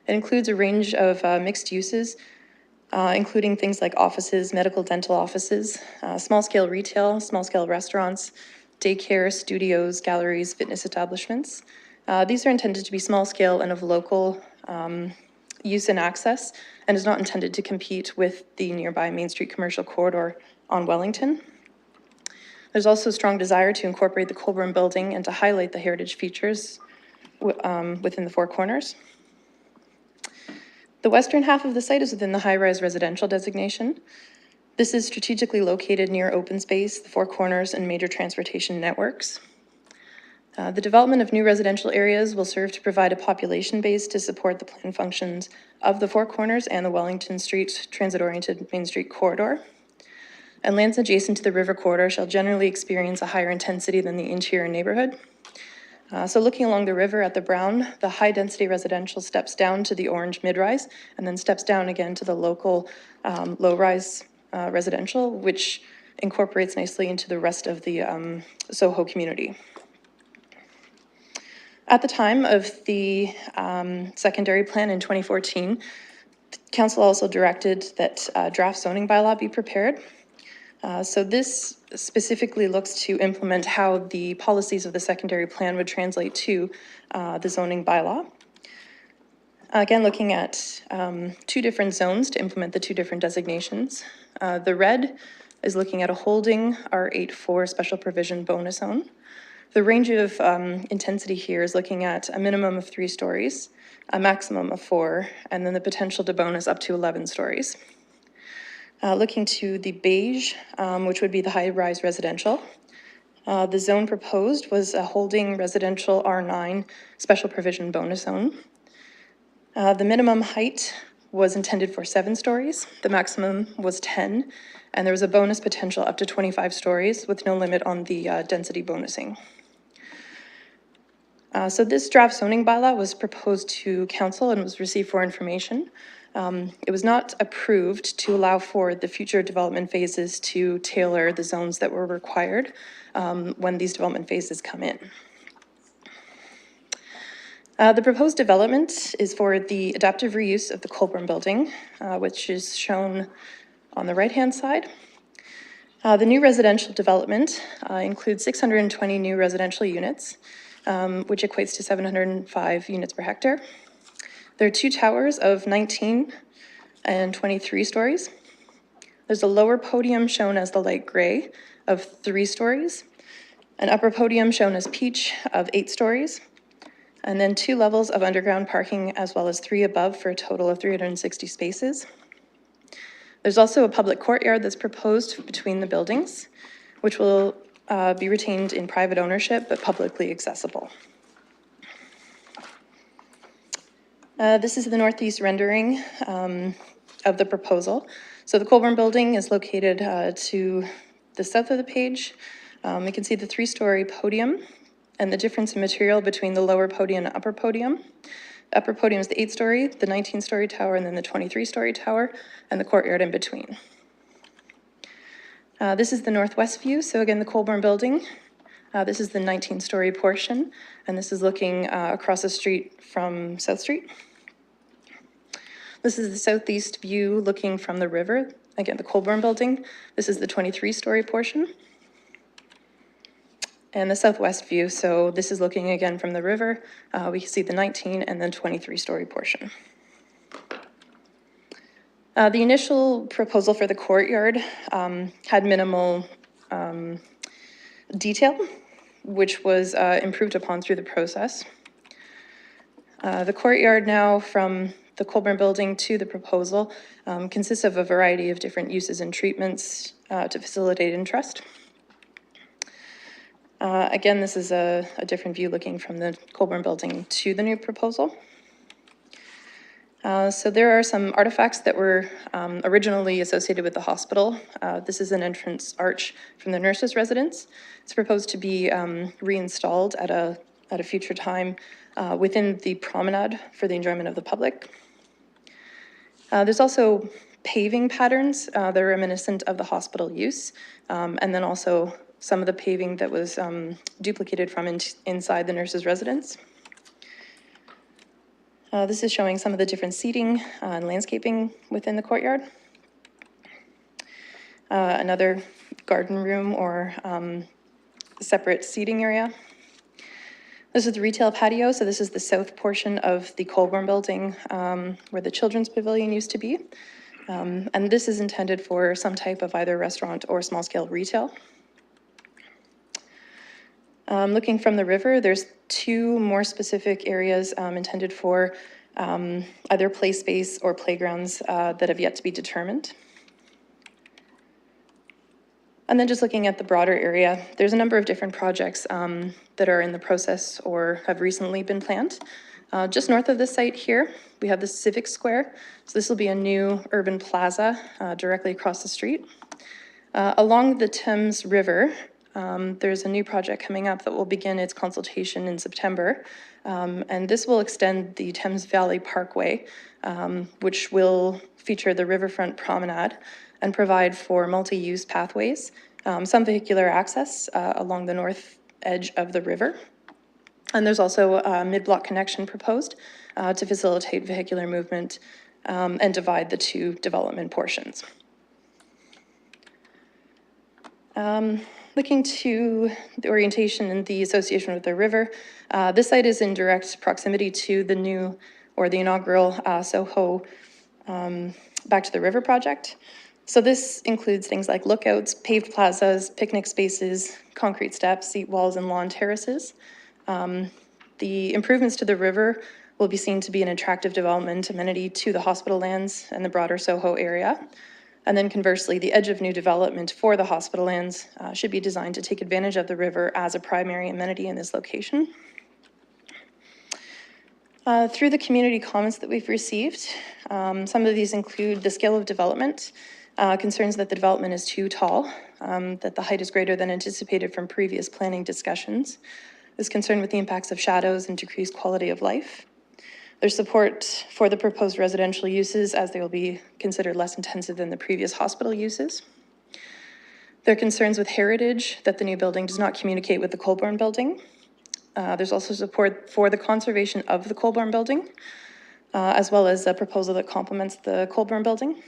It includes a range of mixed uses, including things like offices, medical dental offices, small-scale retail, small-scale restaurants, daycare, studios, galleries, fitness establishments. These are intended to be small-scale and of local use and access, and is not intended to compete with the nearby Main Street commercial corridor on Wellington. There's also a strong desire to incorporate the Colborne building and to highlight the heritage features within the 4 corners. The western half of the site is within the high-rise residential designation. This is strategically located near open space, the 4 corners, and major transportation networks. The development of new residential areas will serve to provide a population base to support the planned functions of the 4 corners and the Wellington Street transit-oriented Main Street corridor. And lands adjacent to the river corridor shall generally experience a higher intensity than the interior neighborhood. So looking along the river at the brown, the high-density residential steps down to the orange mid-rise and then steps down again to the local low-rise residential, which incorporates nicely into the rest of the Soho community. At the time of the secondary plan in 2014, Council also directed that draft zoning bylaw be prepared. So this specifically looks to implement how the policies of the secondary plan would translate to the zoning bylaw. Again, looking at 2 different zones to implement the 2 different designations. The red is looking at a holding R84 special provision bonus zone. The range of intensity here is looking at a minimum of 3 stories, a maximum of 4, and then the potential to bonus up to 11 stories. Looking to the beige, which would be the high-rise residential. The zone proposed was a holding residential R9 special provision bonus zone. The minimum height was intended for 7 stories. The maximum was 10, and there was a bonus potential up to 25 stories with no limit on the density bonusing. So this draft zoning bylaw was proposed to council and was received for information. It was not approved to allow for the future development phases to tailor the zones that were required when these development phases come in. The proposed development is for the adaptive reuse of the Colburn building, which is shown on the right-hand side. The new residential development includes 620 new residential units, which equates to 705 units per hectare. There are 2 towers of 19 and 23 stories. There's a lower podium shown as the light gray of 3 stories, an upper podium shown as peach of 8 stories, and then 2 levels of underground parking as well as 3 above for a total of 360 spaces. There's also a public courtyard that's proposed between the buildings, which will be retained in private ownership but publicly accessible. This is the northeast rendering of the proposal. So the Colburn building is located to the south of the page. You can see the 3-story podium and the difference in material between the lower podium and upper podium. The upper podium is the 8-story, the 19-story tower, and then the 23-story tower, and the courtyard in between. This is the northwest view. So again, the Colburn building. This is the 19-story portion, and this is looking across the street from South Street. This is the southeast view looking from the river. Again, the Colburn building. This is the 23-story portion. And the southwest view, so this is looking again from the river. We can see the 19 and then 23-story portion. The initial proposal for the courtyard had minimal detail, which was improved upon through the process. The courtyard now from the Colburn building to the proposal consists of a variety of different uses and treatments to facilitate interest. Again, this is a different view looking from the Colburn building to the new proposal. So there are some artifacts that were originally associated with the hospital. This is an entrance arch from the nurses' residence. It's proposed to be reinstalled at a future time within the promenade for the enjoyment of the public. There's also paving patterns that are reminiscent of the hospital use, and then also some of the paving that was duplicated from inside the nurses' residence. This is showing some of the different seating and landscaping within the courtyard. Another garden room or separate seating area. This is the retail patio, so this is the south portion of the Colburn building where the children's pavilion used to be. And this is intended for some type of either restaurant or small-scale retail. Looking from the river, there's 2 more specific areas intended for either play space or playgrounds that have yet to be determined. And then just looking at the broader area, there's a number of different projects that are in the process or have recently been planned. Just north of this site here, we have the Civic Square. So this will be a new urban plaza directly across the street. Along the Thames River, there's a new project coming up that will begin its consultation in September. And this will extend the Thames Valley Parkway, which will feature the riverfront promenade and provide for multi-use pathways, some vehicular access along the north edge of the river. And there's also a mid-block connection proposed to facilitate vehicular movement and divide the 2 development portions. Looking to the orientation and the association with the river, this site is in direct proximity to the new or the inaugural Soho Back to the River project. So this includes things like lookouts, paved plazas, picnic spaces, concrete steps, seat walls, and lawn terraces. The improvements to the river will be seen to be an attractive development amenity to the hospital lands and the broader Soho area. And then conversely, the edge of new development for the hospital lands should be designed to take advantage of the river as a primary amenity in this location. Through the community comments that we've received, some of these include the scale of development, concerns that the development is too tall, that the height is greater than anticipated from previous planning discussions. There's concern with the impacts of shadows and decreased quality of life. There's support for the proposed residential uses as they will be considered less intensive than the previous hospital uses. There are concerns with heritage, that the new building does not communicate with the Colborne building. There's also support for the conservation of the Colborne building, as well as a proposal that complements the Colborne building.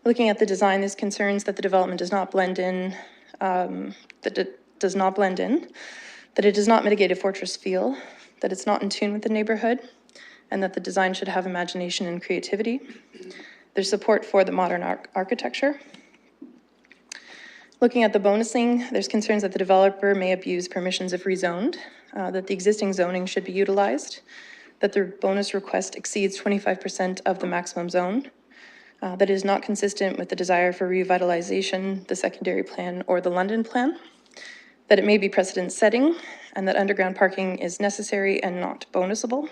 Looking at the design, there's concerns that the development does not blend in, that it does not mitigate a fortress feel, that it's not in tune with the neighborhood, and that the design should have imagination and creativity. There's support for the modern architecture. Looking at the bonusing, there's concerns that the developer may abuse permissions if rezoned, that the existing zoning should be utilized, that the bonus request exceeds 25% of the maximum zone, that it is not consistent with the desire for revitalization, the secondary plan, or the London plan, that it may be precedent setting, and that underground parking is necessary and not bonusable.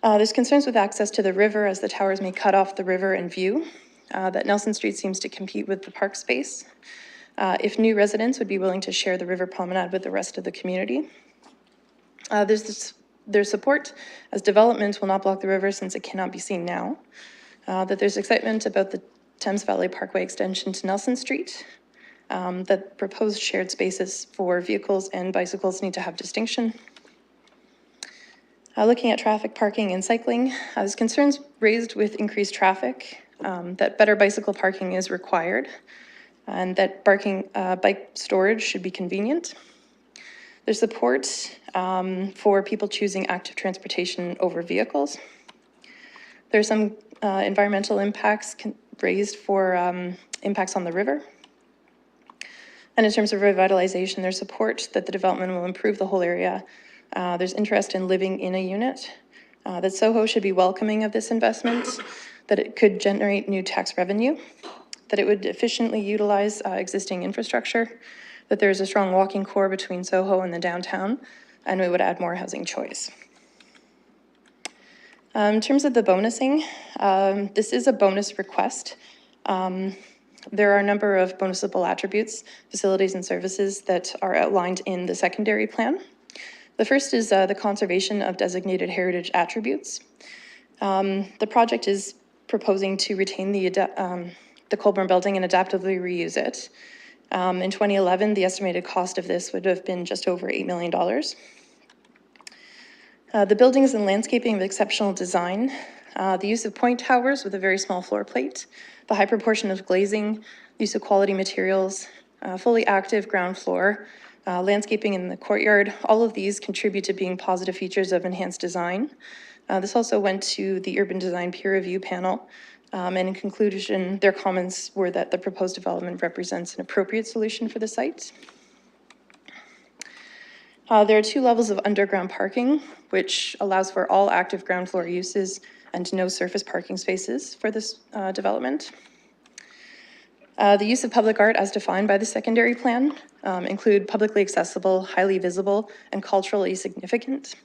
There's concerns with access to the river as the towers may cut off the river and view, that Nelson Street seems to compete with the park space. If new residents would be willing to share the river promenade with the rest of the community. There's support as development will not block the river since it cannot be seen now. That there's excitement about the Thames Valley Parkway extension to Nelson Street. That proposed shared spaces for vehicles and bicycles need to have distinction. Looking at traffic, parking, and cycling, there's concerns raised with increased traffic, that better bicycle parking is required, and that bike storage should be convenient. There's support for people choosing active transportation over vehicles. There's some environmental impacts raised for impacts on the river. And in terms of revitalization, there's support that the development will improve the whole area. There's interest in living in a unit, that Soho should be welcoming of this investment, that it could generate new tax revenue, that it would efficiently utilize existing infrastructure, that there's a strong walking core between Soho and the downtown, and we would add more housing choice. In terms of the bonusing, this is a bonus request. There are a number of bonusable attributes, facilities, and services that are outlined in the secondary plan. The first is the conservation of designated heritage attributes. The project is proposing to retain the Colborne building and adaptively reuse it. In 2011, the estimated cost of this would have been just over $8 million. The buildings and landscaping of exceptional design, the use of point towers with a very small floor plate, the high proportion of glazing, use of quality materials, fully active ground floor, landscaping in the courtyard, all of these contribute to being positive features of enhanced design. This also went to the urban design peer review panel, and in conclusion, their comments were that the proposed development represents an appropriate solution for the site. There are 2 levels of underground parking, which allows for all active ground floor uses and no surface parking spaces for this development. The use of public art as defined by the secondary plan include publicly accessible, highly visible, and culturally significant.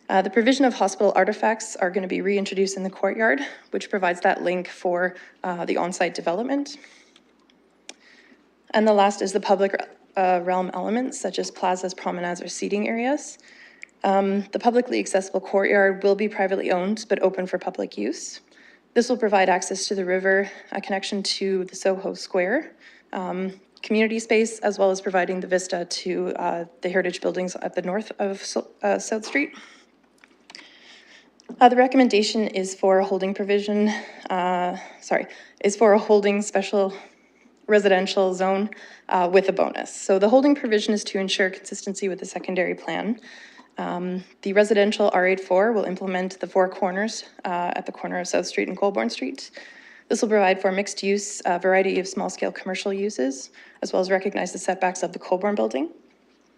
The provision of hospital artifacts are going to be reintroduced in the courtyard, which provides that link for the on-site development. And the last is the public realm elements, such as plazas, promenades, or seating areas. The publicly accessible courtyard will be privately owned, but open for public use. This will provide access to the river, a connection to the Soho Square, community space, as well as providing the vista to the heritage buildings at the north of South Street. The recommendation is for a holding provision, is for a holding special residential zone with a bonus. So the holding provision is to ensure consistency with the secondary plan. The residential R84 will implement the 4 corners at the corner of South Street and Colborne Street. This will provide for mixed use, a variety of small-scale commercial uses, as well as recognize the setbacks of the Colborne building.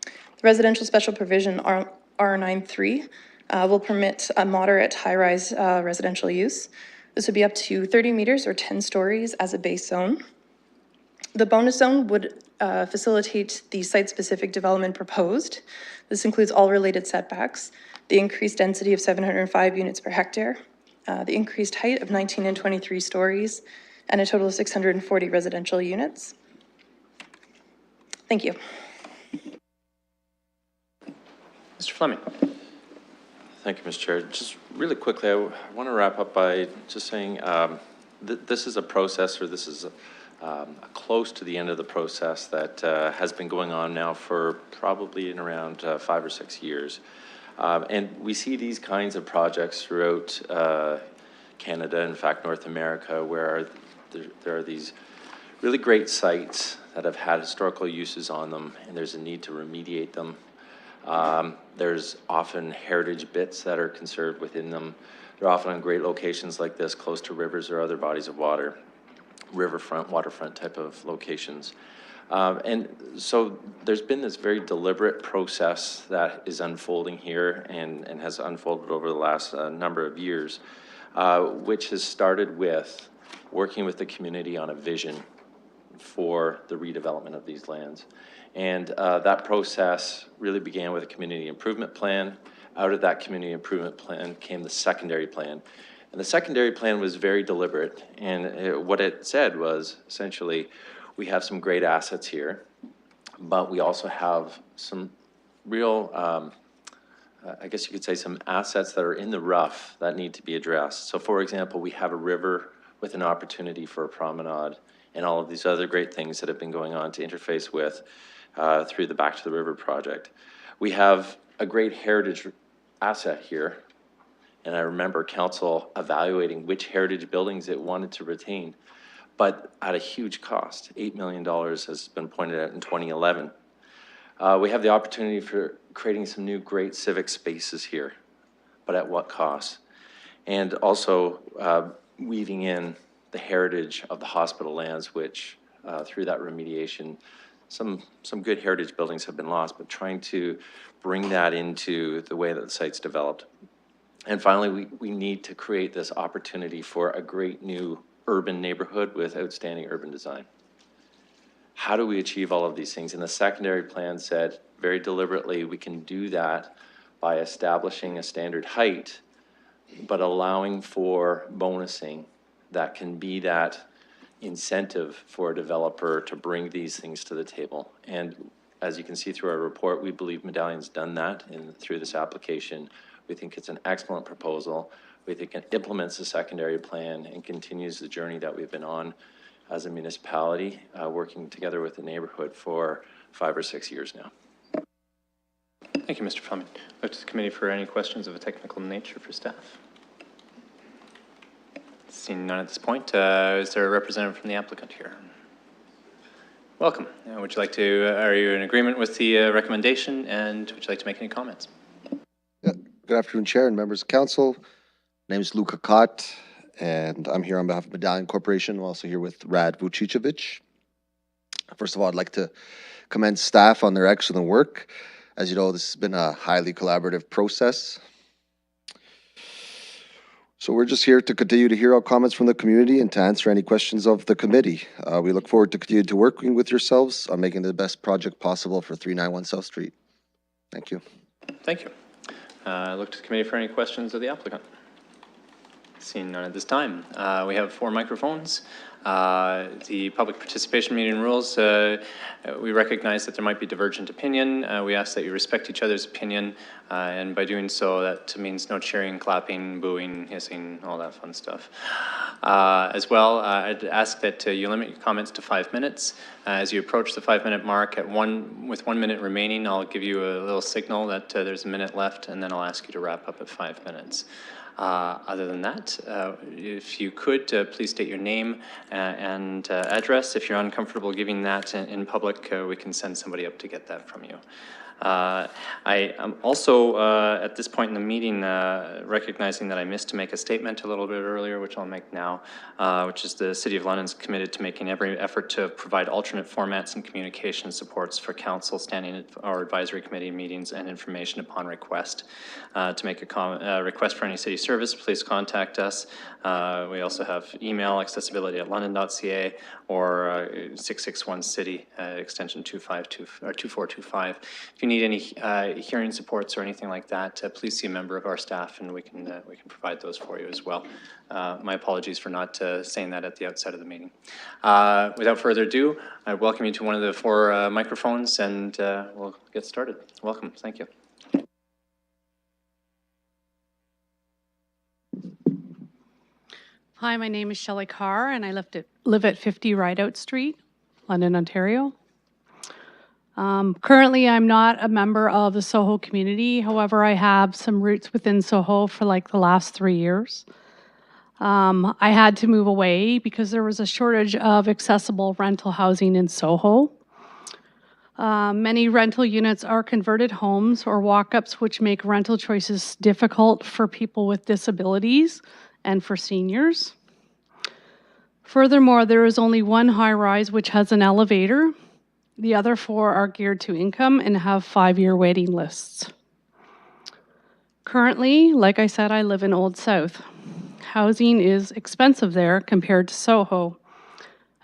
The residential special provision R93 will permit a moderate high-rise residential use. This would be up to 30 meters or 10 stories as a base zone. The bonus zone would facilitate the site-specific development proposed. This includes all related setbacks, the increased density of 705 units per hectare, the increased height of 19 and 23 stories, and a total of 640 residential units. Thank you. Mr. Fleming. Thank you, Mr. Chair. Just really quickly, I want to wrap up by just saying this is a process, or this is close to the end of the process that has been going on now for probably in around 5 or 6 years. And we see these kinds of projects throughout Canada, in fact, North America, where there are these really great sites that have had historical uses on them, and there's a need to remediate them. There's often heritage bits that are conserved within them. They're often on great locations like this, close to rivers or other bodies of water, riverfront, waterfront type of locations. And so there's been this very deliberate process that is unfolding here and has unfolded over the last number of years, which has started with working with the community on a vision for the redevelopment of these lands. And that process really began with a community improvement plan. Out of that community improvement plan came the secondary plan. And the secondary plan was very deliberate. And what it said was essentially, we have some great assets here, but we also have some real, I guess you could say, some assets that are in the rough that need to be addressed. So for example, we have a river with an opportunity for a promenade and all of these other great things that have been going on to interface with through the Back to the River project. We have a great heritage asset here, and I remember council evaluating which heritage buildings it wanted to retain, but at a huge cost. $8 million has been pointed out in 2011. We have the opportunity for creating some new great civic spaces here, but at what cost? And also weaving in the heritage of the hospital lands, which through that remediation, some good heritage buildings have been lost, but trying to bring that into the way that the site's developed. And finally, we need to create this opportunity for a great new urban neighborhood with outstanding urban design. How do we achieve all of these things? And the secondary plan said very deliberately, we can do that by establishing a standard height, but allowing for bonusing that can be that incentive for a developer to bring these things to the table. And as you can see through our report, we believe Medallion's done that through this application. We think it's an excellent proposal. We think it implements the secondary plan and continues the journey that we've been on as a municipality, working together with the neighborhood for 5 or 6 years now. Thank you, Mr. Fleming. Look to the committee for any questions of a technical nature for staff. Seeing none at this point, is there a representative from the applicant here? Welcome. Would you like to, are you in agreement with the recommendation, and would you like to make any comments? Yeah. Good afternoon, Chair and members of council. My name is Luka Kot, and I'm here on behalf of Medallion Corporation. I'm also here with Rad Vucicevic. First of all, I'd like to commend staff on their excellent work. As you know, this has been a highly collaborative process. So we're just here to continue to hear all comments from the community and to answer any questions of the committee. We look forward to continue to working with yourselves on making the best project possible for 391 South Street. Thank you. Thank you. Look to the committee for any questions of the applicant. Seeing none at this time. We have 4 microphones. The public participation meeting rules, we recognize that there might be divergent opinion. We ask that you respect each other's opinion, and by doing so, that means no cheering, clapping, booing, hissing, all that fun stuff. As well, I'd ask that you limit your comments to 5 minutes. As you approach the 5-minute mark, with 1 minute remaining, I'll give you a little signal that there's a minute left, and then I'll ask you to wrap up at 5 minutes. Other than that, if you could, please state your name and address. If you're uncomfortable giving that in public, we can send somebody up to get that from you. I am also, at this point in the meeting, recognizing that I missed to make a statement a little bit earlier, which I'll make now, which is the City of London's committed to making every effort to provide alternate formats and communication supports for council, standing or advisory committee meetings and information upon request. To make a request for any city service, please contact us. We also have email accessibility@london.ca or 661-CITY, extension 2425. If you need any hearing supports or anything like that, please see a member of our staff, and we can provide those for you as well. My apologies for not saying that at the outset of the meeting. Without further ado, I welcome you to one of the 4 microphones, and we'll get started. Welcome. Thank you. Hi, my name is Shelley Carr, and I live at 50 Rideout Street, London, Ontario. Currently, I'm not a member of the Soho community. However, I have some roots within Soho for like the last 3 years. I had to move away because there was a shortage of accessible rental housing in Soho. Many rental units are converted homes or walk-ups, which make rental choices difficult for people with disabilities and for seniors. Furthermore, there is only one high-rise which has an elevator. The other 4 are geared to income and have 5-year waiting lists. Currently, like I said, I live in Old South. Housing is expensive there compared to Soho.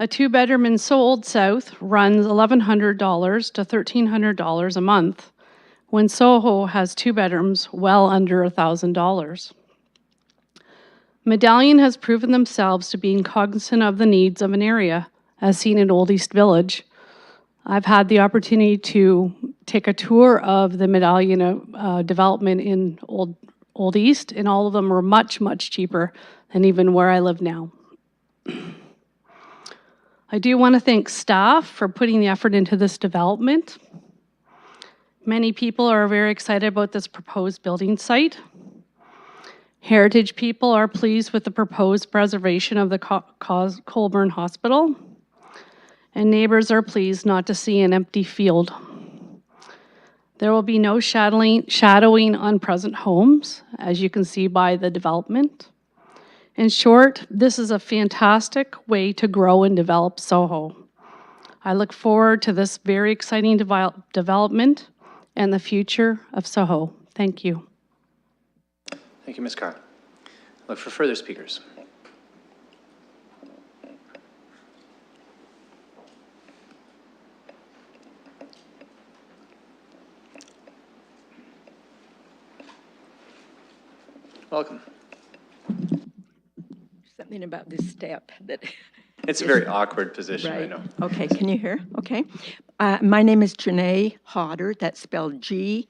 A 2-bedroom in Old South runs $1,100 to $1,300 a month, when Soho has 2 bedrooms well under $1,000. Medallion has proven themselves to be cognizant of the needs of an area, as seen in Old East Village. I've had the opportunity to take a tour of the Medallion development in Old East, and all of them were much, much cheaper than even where I live now. I do want to thank staff for putting the effort into this development. Many people are very excited about this proposed building site. Heritage people are pleased with the proposed preservation of the Colborne Hospital, and neighbors are pleased not to see an empty field. There will be no shadowing on present homes, as you can see by the development. In short, this is a fantastic way to grow and develop Soho. I look forward to this very exciting development and the future of Soho. Thank you. Thank you, Ms. Carr. Look for further speakers. Welcome. Something about this step that... It's a very awkward position, right. I know. Okay, can you hear? Okay. My name is Janae Hodder. That's spelled Genethhodder,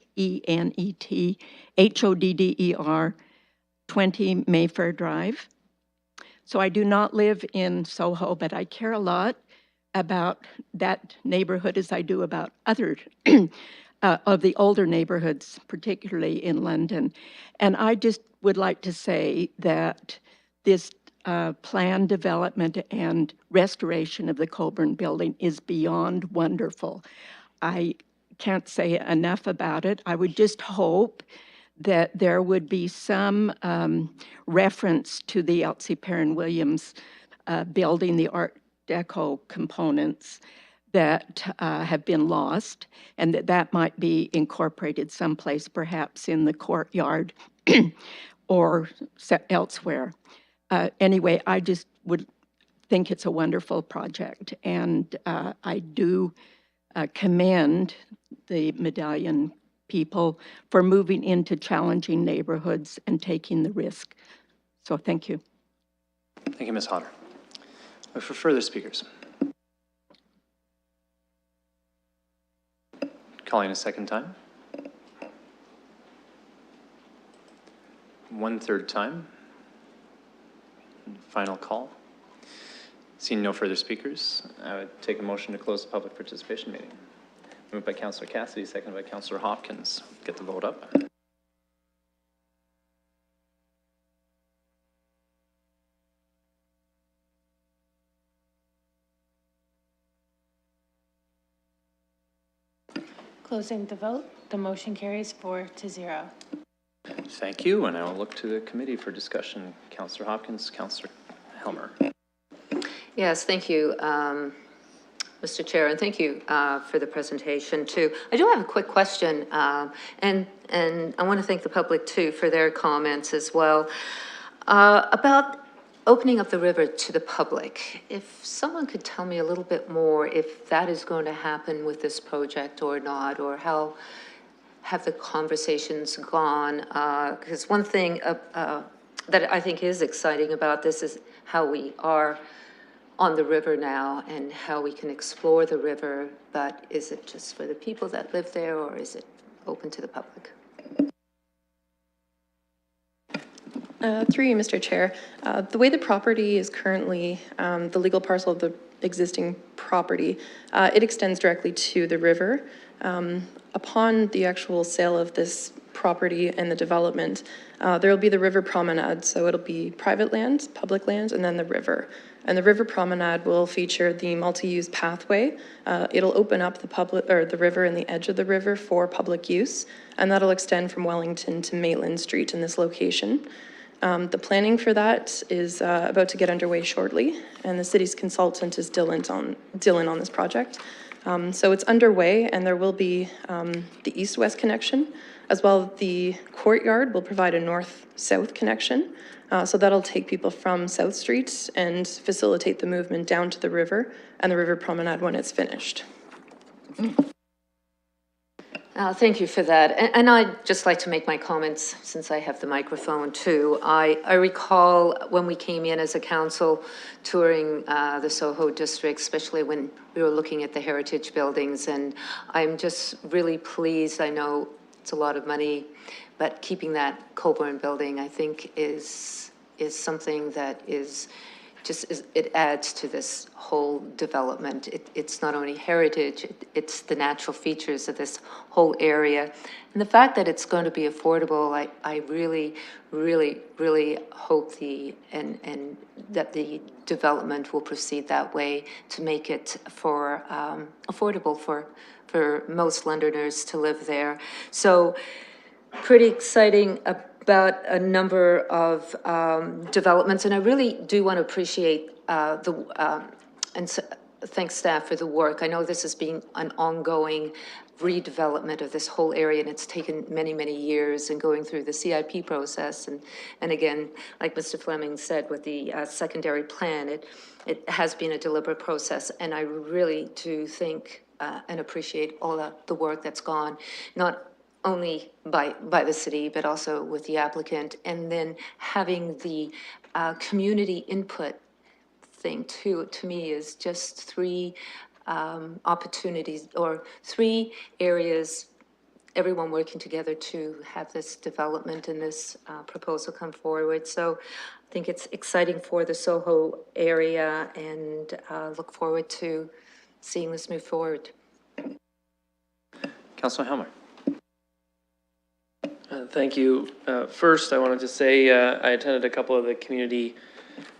20 Mayfair Drive. So I do not live in Soho, but I care a lot about that neighborhood as I do about other of the older neighborhoods, particularly in London. And I just would like to say that this planned development and restoration of the Colborne building is beyond wonderful. I can't say enough about it. I would just hope that there would be some reference to the Elsie Perrin Williams building, the Art Deco components that have been lost, and that might be incorporated someplace, perhaps in the courtyard or elsewhere. Anyway, I just would think it's a wonderful project, and I do commend the Medallion people for moving into challenging neighborhoods and taking the risk. So thank you. Thank you, Ms. Hodder. Look for further speakers. Calling a second time. 1/3 time. Final call. Seeing no further speakers, I would take a motion to close the public participation meeting. Moved by Councillor Cassidy, seconded by Councillor Hopkins. Get the vote up. Closing the vote, the motion carries 4-0. Thank you, and I will look to the committee for discussion. Councillor Hopkins, Councillor Helmer. Yes, thank you, Mr. Chair, and thank you for the presentation too. I do have a quick question, and I want to thank the public too for their comments as well about opening up the river to the public. If someone could tell me a little bit more if that is going to happen with this project or not, or how have the conversations gone? Because one thing that I think is exciting about this is how we are on the river now and how we can explore the river, but is it just for the people that live there or is it open to the public? Through you, Mr. Chair, the way the property is currently, the legal parcel of the existing property, it extends directly to the river. Upon the actual sale of this property and the development, there will be the river promenade. So it'll be private land, public land, and then the river. And the river promenade will feature the multi-use pathway. It'll open up the public or the river and the edge of the river for public use, and that'll extend from Wellington to Maitland Street in this location. The planning for that is about to get underway shortly, and the city's consultant is Dylan on this project. So it's underway, and there will be the east-west connection, as well as the courtyard will provide a north-south connection. So that'll take people from South Street and facilitate the movement down to the river and the river promenade when it's finished. Thank you for that. And I'd just like to make my comments since I have the microphone too. I recall when we came in as a council touring the Soho district, especially when we were looking at the heritage buildings, and I'm just really pleased. I know it's a lot of money, but keeping that Coburn building, I think, is something that is just, it adds to this whole development. It's not only heritage, it's the natural features of this whole area. And the fact that it's going to be affordable, I really, really, really hope and that the development will proceed that way to make it for affordable for most Londoners to live there. So pretty exciting about a number of developments, and I really do want to appreciate thank staff for the work. I know this has been an ongoing redevelopment of this whole area, and it's taken many, many years, and going through the CIP process, and again, like Mr. Fleming said, with the secondary plan, it has been a deliberate process, and I really do think and appreciate all the work that's gone, not only by the city, but also with the applicant, and then having the community input thing too, to me, is just three opportunities or three areas, everyone working together to have this development and this proposal come forward. So I think it's exciting for the Soho area, and look forward to seeing this move forward. Councillor Helmer. Thank you. First, I wanted to say I attended a couple of the community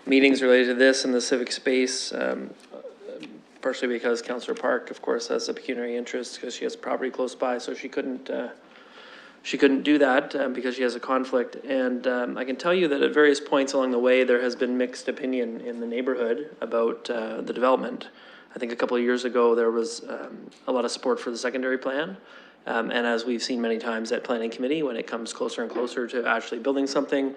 meetings related to this in the civic space, partially because Councillor Park, of course, has a pecuniary interest because she has property close by, so she couldn't do that because she has a conflict. And I can tell you that at various points along the way, there has been mixed opinion in the neighborhood about the development. I think a couple of years ago, there was a lot of support for the secondary plan. And as we've seen many times at planning committee, when it comes closer and closer to actually building something,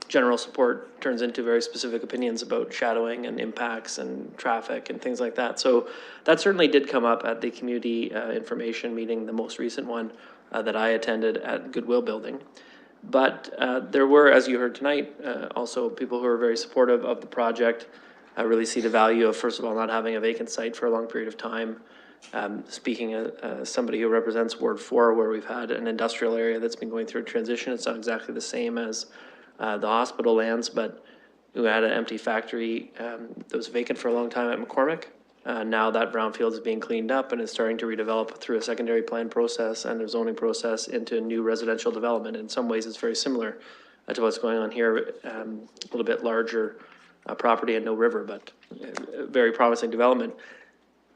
general support turns into very specific opinions about shadowing and impacts and traffic and things like that. So that certainly did come up at the community information meeting, the most recent one that I attended at Goodwill Building. But there were, as you heard tonight, also people who are very supportive of the project. I really see the value of, first of all, not having a vacant site for a long period of time. Speaking as somebody who represents Ward 4, where we've had an industrial area that's been going through a transition, it's not exactly the same as the hospital lands, but we had an empty factory that was vacant for a long time at McCormick. Now that brownfield is being cleaned up and is starting to redevelop through a secondary plan process and a zoning process into a new residential development. In some ways, it's very similar to what's going on here, a little bit larger property and no river, but very promising development.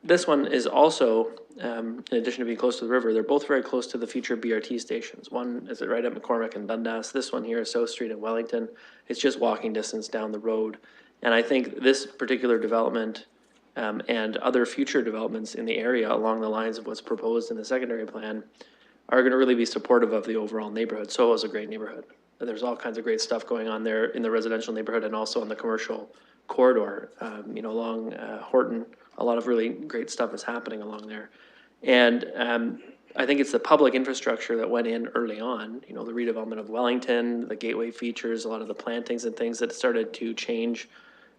this one is also, in addition to being close to the river, they're both very close to the future BRT stations. One is right at McCormick and Dundas. This one here is South Street in Wellington. It's just walking distance down the road. And I think this particular development and other future developments in the area along the lines of what's proposed in the secondary plan are going to really be supportive of the overall neighborhood. Soho is a great neighborhood. There's all kinds of great stuff going on there in the residential neighborhood and also on the commercial corridor, you know, along Horton. A lot of really great stuff is happening along there. And I think it's the public infrastructure that went in early on, you know, the redevelopment of Wellington, the gateway features, a lot of the plantings and things that started to change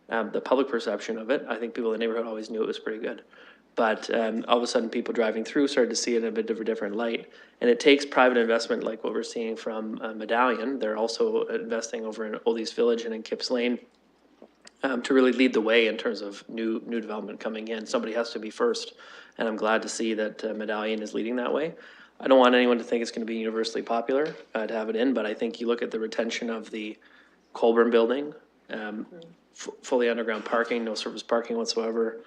the public perception of it. I think people in the neighborhood always knew it was pretty good. But all of a sudden people driving through started to see it in a bit of a different light. And it takes private investment like what we're seeing from Medallion. They're also investing over in Oldies Village and in Kipps Lane to really lead the way in terms of new development coming in. Somebody has to be first. And I'm glad to see that Medallion is leading that way. I don't want anyone to think it's going to be universally popular to have it in, but I think you look at the retention of the Colburn building, fully underground parking, no surface parking whatsoever,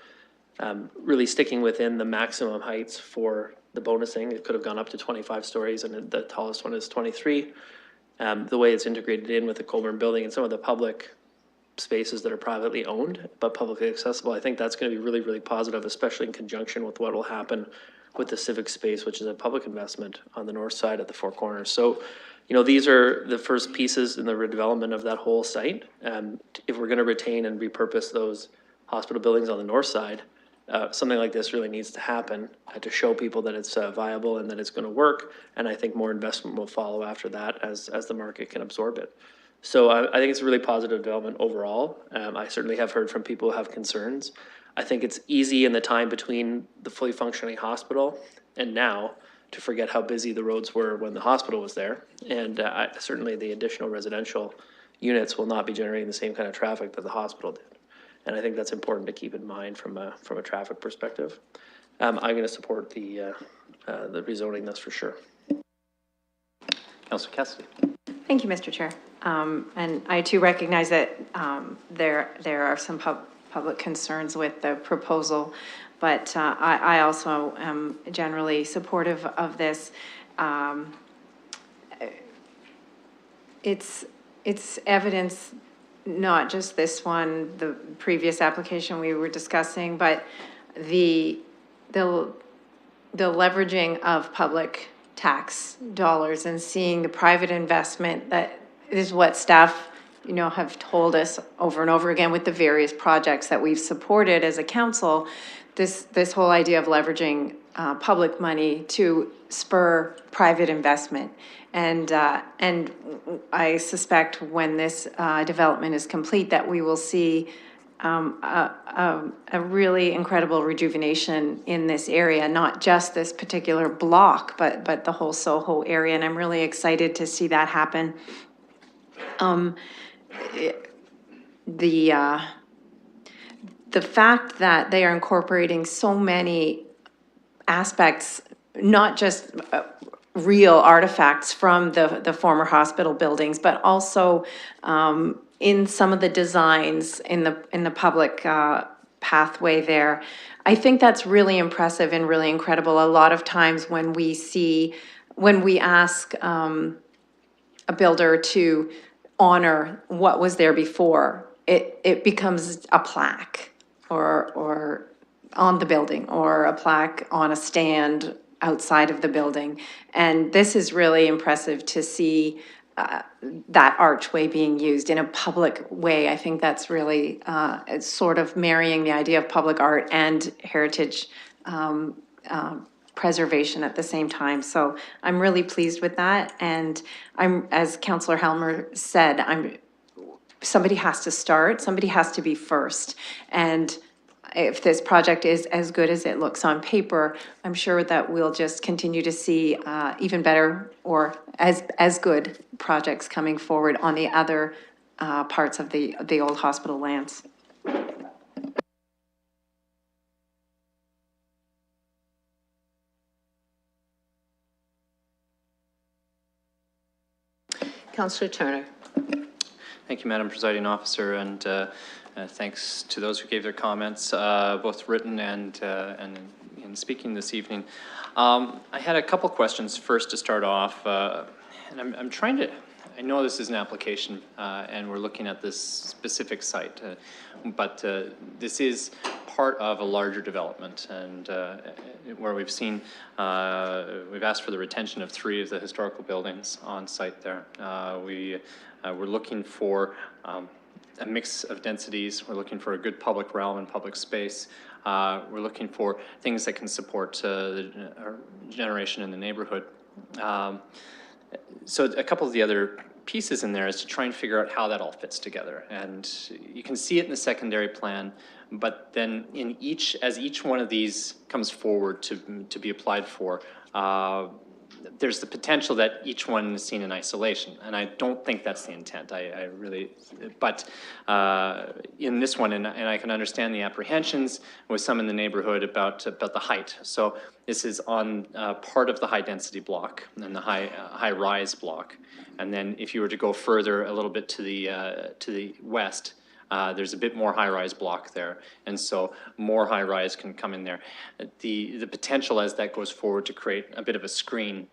really sticking within the maximum heights for the bonusing. It could have gone up to 25 stories and the tallest one is 23. The way it's integrated in with the Colburn building and some of the public spaces that are privately owned but publicly accessible, I think that's going to be really, really positive, especially in conjunction with what will happen with the civic space, which is a public investment on the north side at the Four Corners. So, you know, these are the first pieces in the redevelopment of that whole site. If we're going to retain and repurpose those hospital buildings on the north side, something like this really needs to happen to show people that it's viable and that it's going to work. And I think more investment will follow after that as the market can absorb it. So I think it's a really positive development overall. I certainly have heard from people who have concerns. I think it's easy in the time between the fully functioning hospital and now to forget how busy the roads were when the hospital was there. And certainly the additional residential units will not be generating the same kind of traffic that the hospital did. And I think that's important to keep in mind from a traffic perspective. I'm going to support the rezoning, that's for sure. Councillor Cassidy. Thank you, Mr. Chair. And I too recognize that there are some public concerns with the proposal, but I also am generally supportive of this. It's evidence, not just this one, the previous application we were discussing, but the leveraging of public tax dollars and seeing the private investment that is what staff, you know, have told us over and over again with the various projects that we've supported as a council, this whole idea of leveraging public money to spur private investment. And I suspect when this development is complete that we will see a really incredible rejuvenation in this area, not just this particular block, but the whole Soho area. And I'm really excited to see that happen. The fact that they are incorporating so many aspects, not just real artifacts from the former hospital buildings, but also in some of the designs in the public pathway there. I think that's really impressive and really incredible. A lot of times when we ask a builder to honor what was there before, it becomes a plaque or on the building or a plaque on a stand outside of the building. And this is really impressive to see that archway being used in a public way. I think that's really it's sort of marrying the idea of public art and heritage preservation at the same time. So I'm really pleased with that. And as Councillor Helmer said, somebody has to start, somebody has to be first. And if this project is as good as it looks on paper, I'm sure that we'll just continue to see even better or as good projects coming forward on the other parts of the old hospital lands. Councillor Turner. Thank you, Madam Presiding Officer. And Thanks to those who gave their comments, both written and in speaking this evening. I had a couple questions first to start off, and I'm trying to, I know this is an application and we're looking at this specific site, but this is part of a larger development, and where we've seen, we've asked for the retention of 3 of the historical buildings on site there. We're looking for a mix of densities. We're looking for a good public realm and public space. We're looking for things that can support the generation in the neighborhood. So a couple of the other pieces in there is to try and figure out how that all fits together. And you can see it in the secondary plan, but then in as each one of these comes forward to be applied for, there's the potential that each one is seen in isolation, and I don't think that's the intent. I really, but in this one, and I can understand the apprehensions with some in the neighborhood about the height. So this is on part of the high density block and the high rise block, and then if you were to go further a little bit to the west, there's a bit more high-rise block there, and so more high-rise can come in there. The potential as that goes forward to create a bit of a screen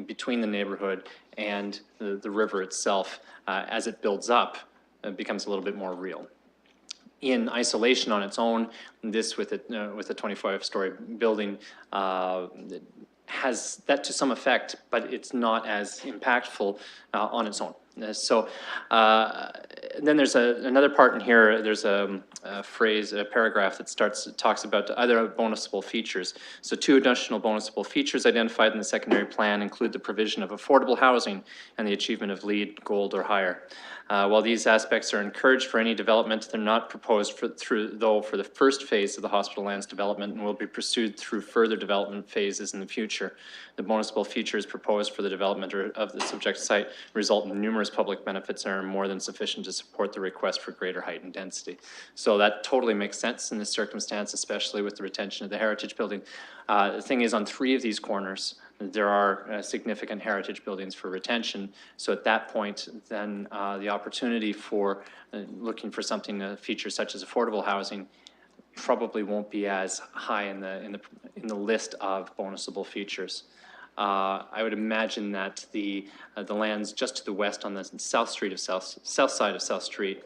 between the neighborhood and the river itself, as it builds up, becomes a little bit more real. In isolation on its own, this with a 25-story building has that to some effect, but it's not as impactful on its own. So then there's another part in here, there's a phrase, a paragraph that talks about other bonusable features. So 2 additional bonusable features identified in the secondary plan include the provision of affordable housing and the achievement of LEED Gold or higher. While these aspects are encouraged for any development, they're not proposed for the first phase of the hospital lands development and will be pursued through further development phases in the future. The bonusable features proposed for the development of the subject site result in numerous public benefits and are more than sufficient to support the request for greater height and density. So that totally makes sense in this circumstance, especially with the retention of the heritage building. The thing is, on 3 of these corners, there are significant heritage buildings for retention. So at that point, then the opportunity for looking for something, a feature such as affordable housing, probably won't be as high in the list of bonusable features. I would imagine that the lands just to the west on the south side of South Street,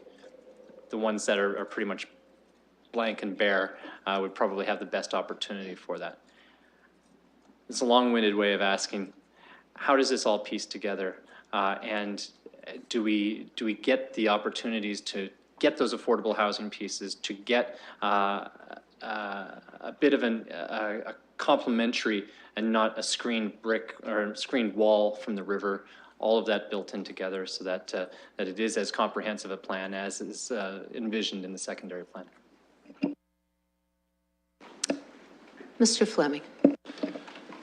the ones that are pretty much blank and bare, would probably have the best opportunity for that. It's a long-winded way of asking, how does this all piece together? And do we get the opportunities to get those affordable housing pieces, to get a bit of a complementary and not a screened brick or screened wall from the river, all of that built in together so that, that it is as comprehensive a plan as is envisioned in the secondary plan. Mr. Fleming.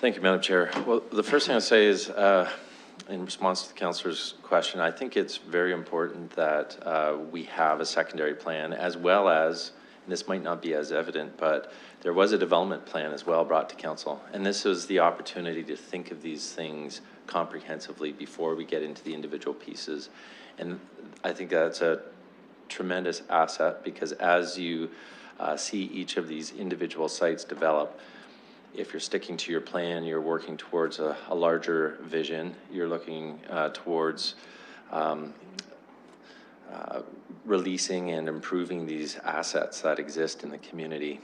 Thank you, Madam Chair. Well, the first thing I'll say is, in response to the councillor's question, I think it's very important that we have a secondary plan, as well as, and this might not be as evident, but there was a development plan as well brought to council. And this was the opportunity to think of these things comprehensively before we get into the individual pieces. And I think that's a tremendous asset, because as you see each of these individual sites develop, if you're sticking to your plan, you're working towards a larger vision. You're looking towards releasing and improving these assets that exist in the community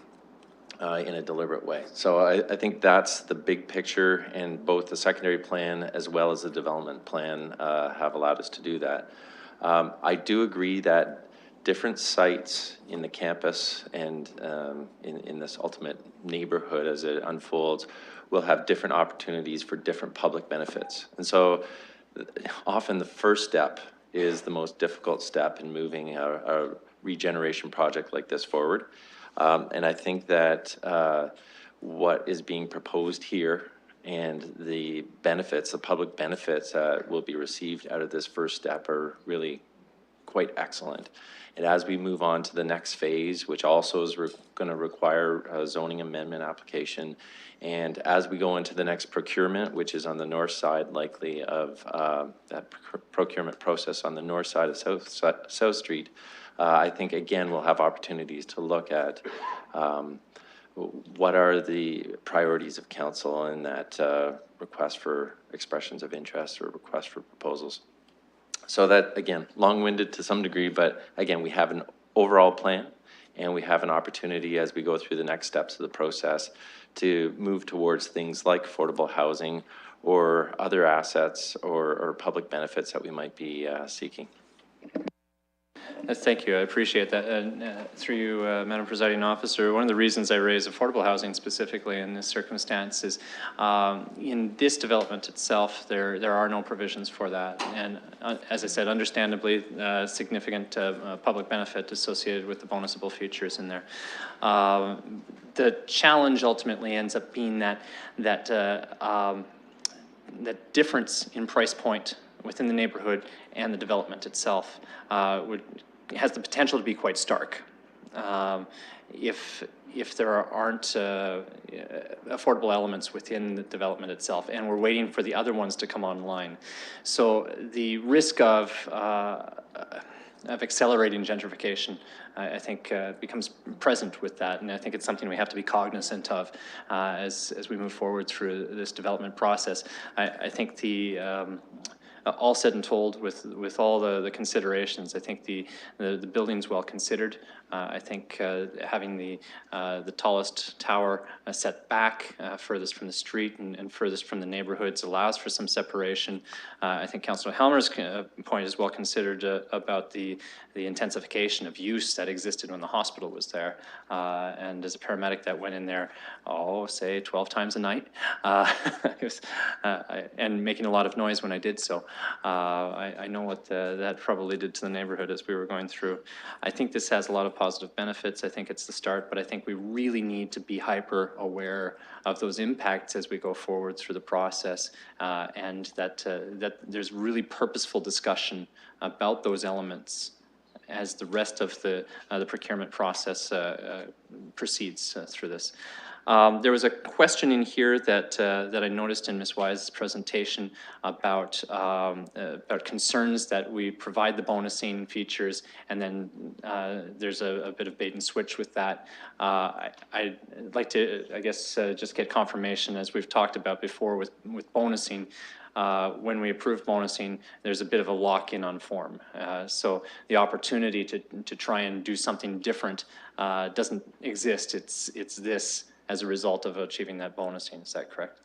in a deliberate way. So I think that's the big picture, and both the secondary plan as well as the development plan have allowed us to do that. I do agree that different sites in the campus and in this ultimate neighborhood as it unfolds will have different opportunities for different public benefits. And so often the first step is the most difficult step in moving a regeneration project like this forward. And I think that what is being proposed here and the benefits, the public benefits that will be received out of this first step are really quite excellent. And as we move on to the next phase, which also is going to require a zoning amendment application, and as we go into the next procurement, which is on the north side likely of that procurement process on the north side of South Street, I think, again, we'll have opportunities to look at what are the priorities of council in that request for expressions of interest or request for proposals. So that, again, long-winded to some degree, but again, we have an overall plan and we have an opportunity as we go through the next steps of the process to move towards things like affordable housing or other assets or public benefits that we might be seeking. Thank you. I appreciate that. And through you, Madam Presiding Officer, one of the reasons I raise affordable housing specifically in this circumstance is in this development itself, there are no provisions for that. And as I said, understandably, significant public benefit associated with the bonusable features in there. The challenge ultimately ends up being that difference in price point within the neighborhood and the development itself has the potential to be quite stark if there aren't affordable elements within the development itself, and we're waiting for the other ones to come online. So the risk of accelerating gentrification, I think, becomes present with that, and I think it's something we have to be cognizant of as we move forward through this development process. I think all said and told, with all the considerations, I think the building's well considered. I think having the tallest tower set back furthest from the street and furthest from the neighborhoods allows for some separation. I think Councillor Helmer's point is well considered about the intensification of use that existed when the hospital was there. And as a paramedic that went in there, say 12 times a night, and making a lot of noise when I did so. I know what that probably did to the neighborhood as we were going through. I think this has a lot of positive benefits. I think it's the start, but I think we really need to be hyper aware of those impacts as we go forward through the process, and that there's really purposeful discussion about those elements as the rest of the procurement process proceeds through this. There was a question in here that I noticed in Ms. Wise's presentation about concerns that we provide the bonusing features and then there's a bit of bait and switch with that. I'd like to, I guess, just get confirmation, as we've talked about before with bonusing. When we approve bonusing, there's a bit of a lock-in on form. So the opportunity to try and do something different doesn't exist. It's this as a result of achieving that bonusing. Is that correct?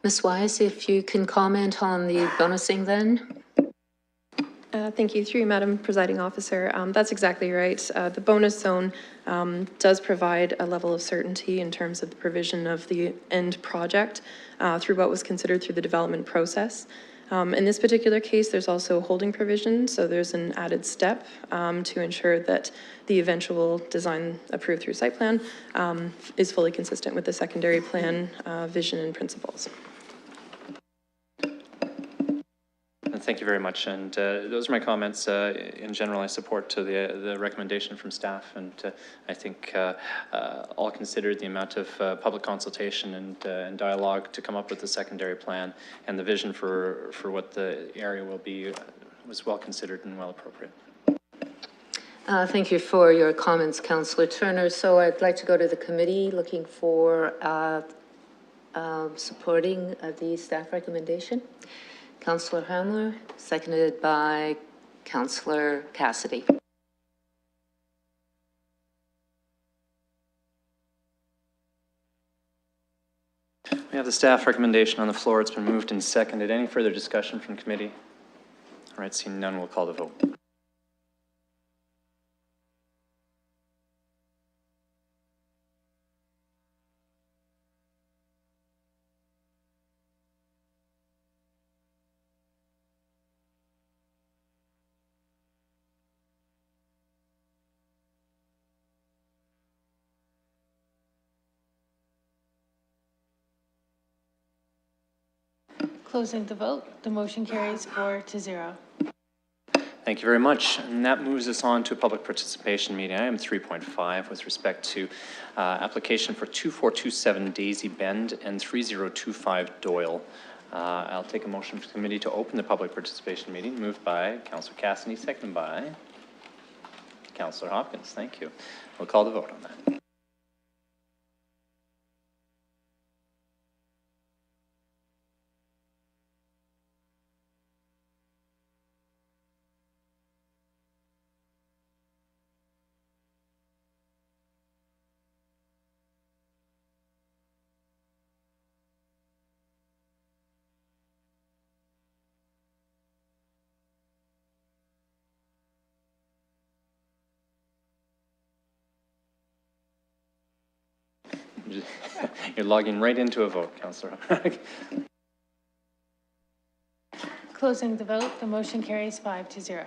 Ms. Wise, if you can comment on the bonusing then? Thank you. Through you, Madam Presiding Officer. That's exactly right. The bonus zone does provide a level of certainty in terms of the provision of the end project through what was considered through the development process. In this particular case, there's also holding provision, so there's an added step to ensure that the eventual design approved through site plan is fully consistent with the secondary plan vision and principles. Thank you very much, and those are my comments. In general, I support the recommendation from staff, and I think all considered, the amount of public consultation and dialogue to come up with the secondary plan and the vision for what the area will be was well considered and well appropriate. Thank you for your comments, Councillor Turner. So I'd like to go to the committee looking for supporting the staff recommendation. Councillor Hamler, seconded by Councillor Cassidy. We have the staff recommendation on the floor. It's been moved and seconded. Any further discussion from committee? All right, seeing none, we'll call the vote. Closing the vote, the motion carries 4-0. Thank you very much. And that moves us on to a public participation meeting. Item 3.5 with respect to application for 2427 Daisy Bend and 3025 Doyle. I'll take a motion for the committee to open the public participation meeting, moved by Councillor Cassidy, seconded by Councillor Hopkins, thank you. We'll call the vote on that. You're logging right into a vote, Councillor. Closing the vote, the motion carries 5-0.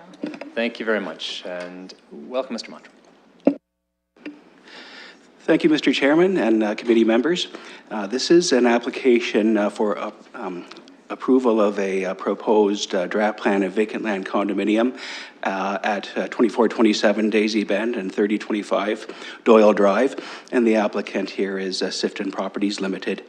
Thank you very much, and welcome, Mr. Montrose. Thank you, Mr. Chairman and committee members. This is an application for approval of a proposed draft plan of vacant land condominium at 2427 Daisy Bend and 3025 Doyle Drive, and the applicant here is Sifton Properties Limited.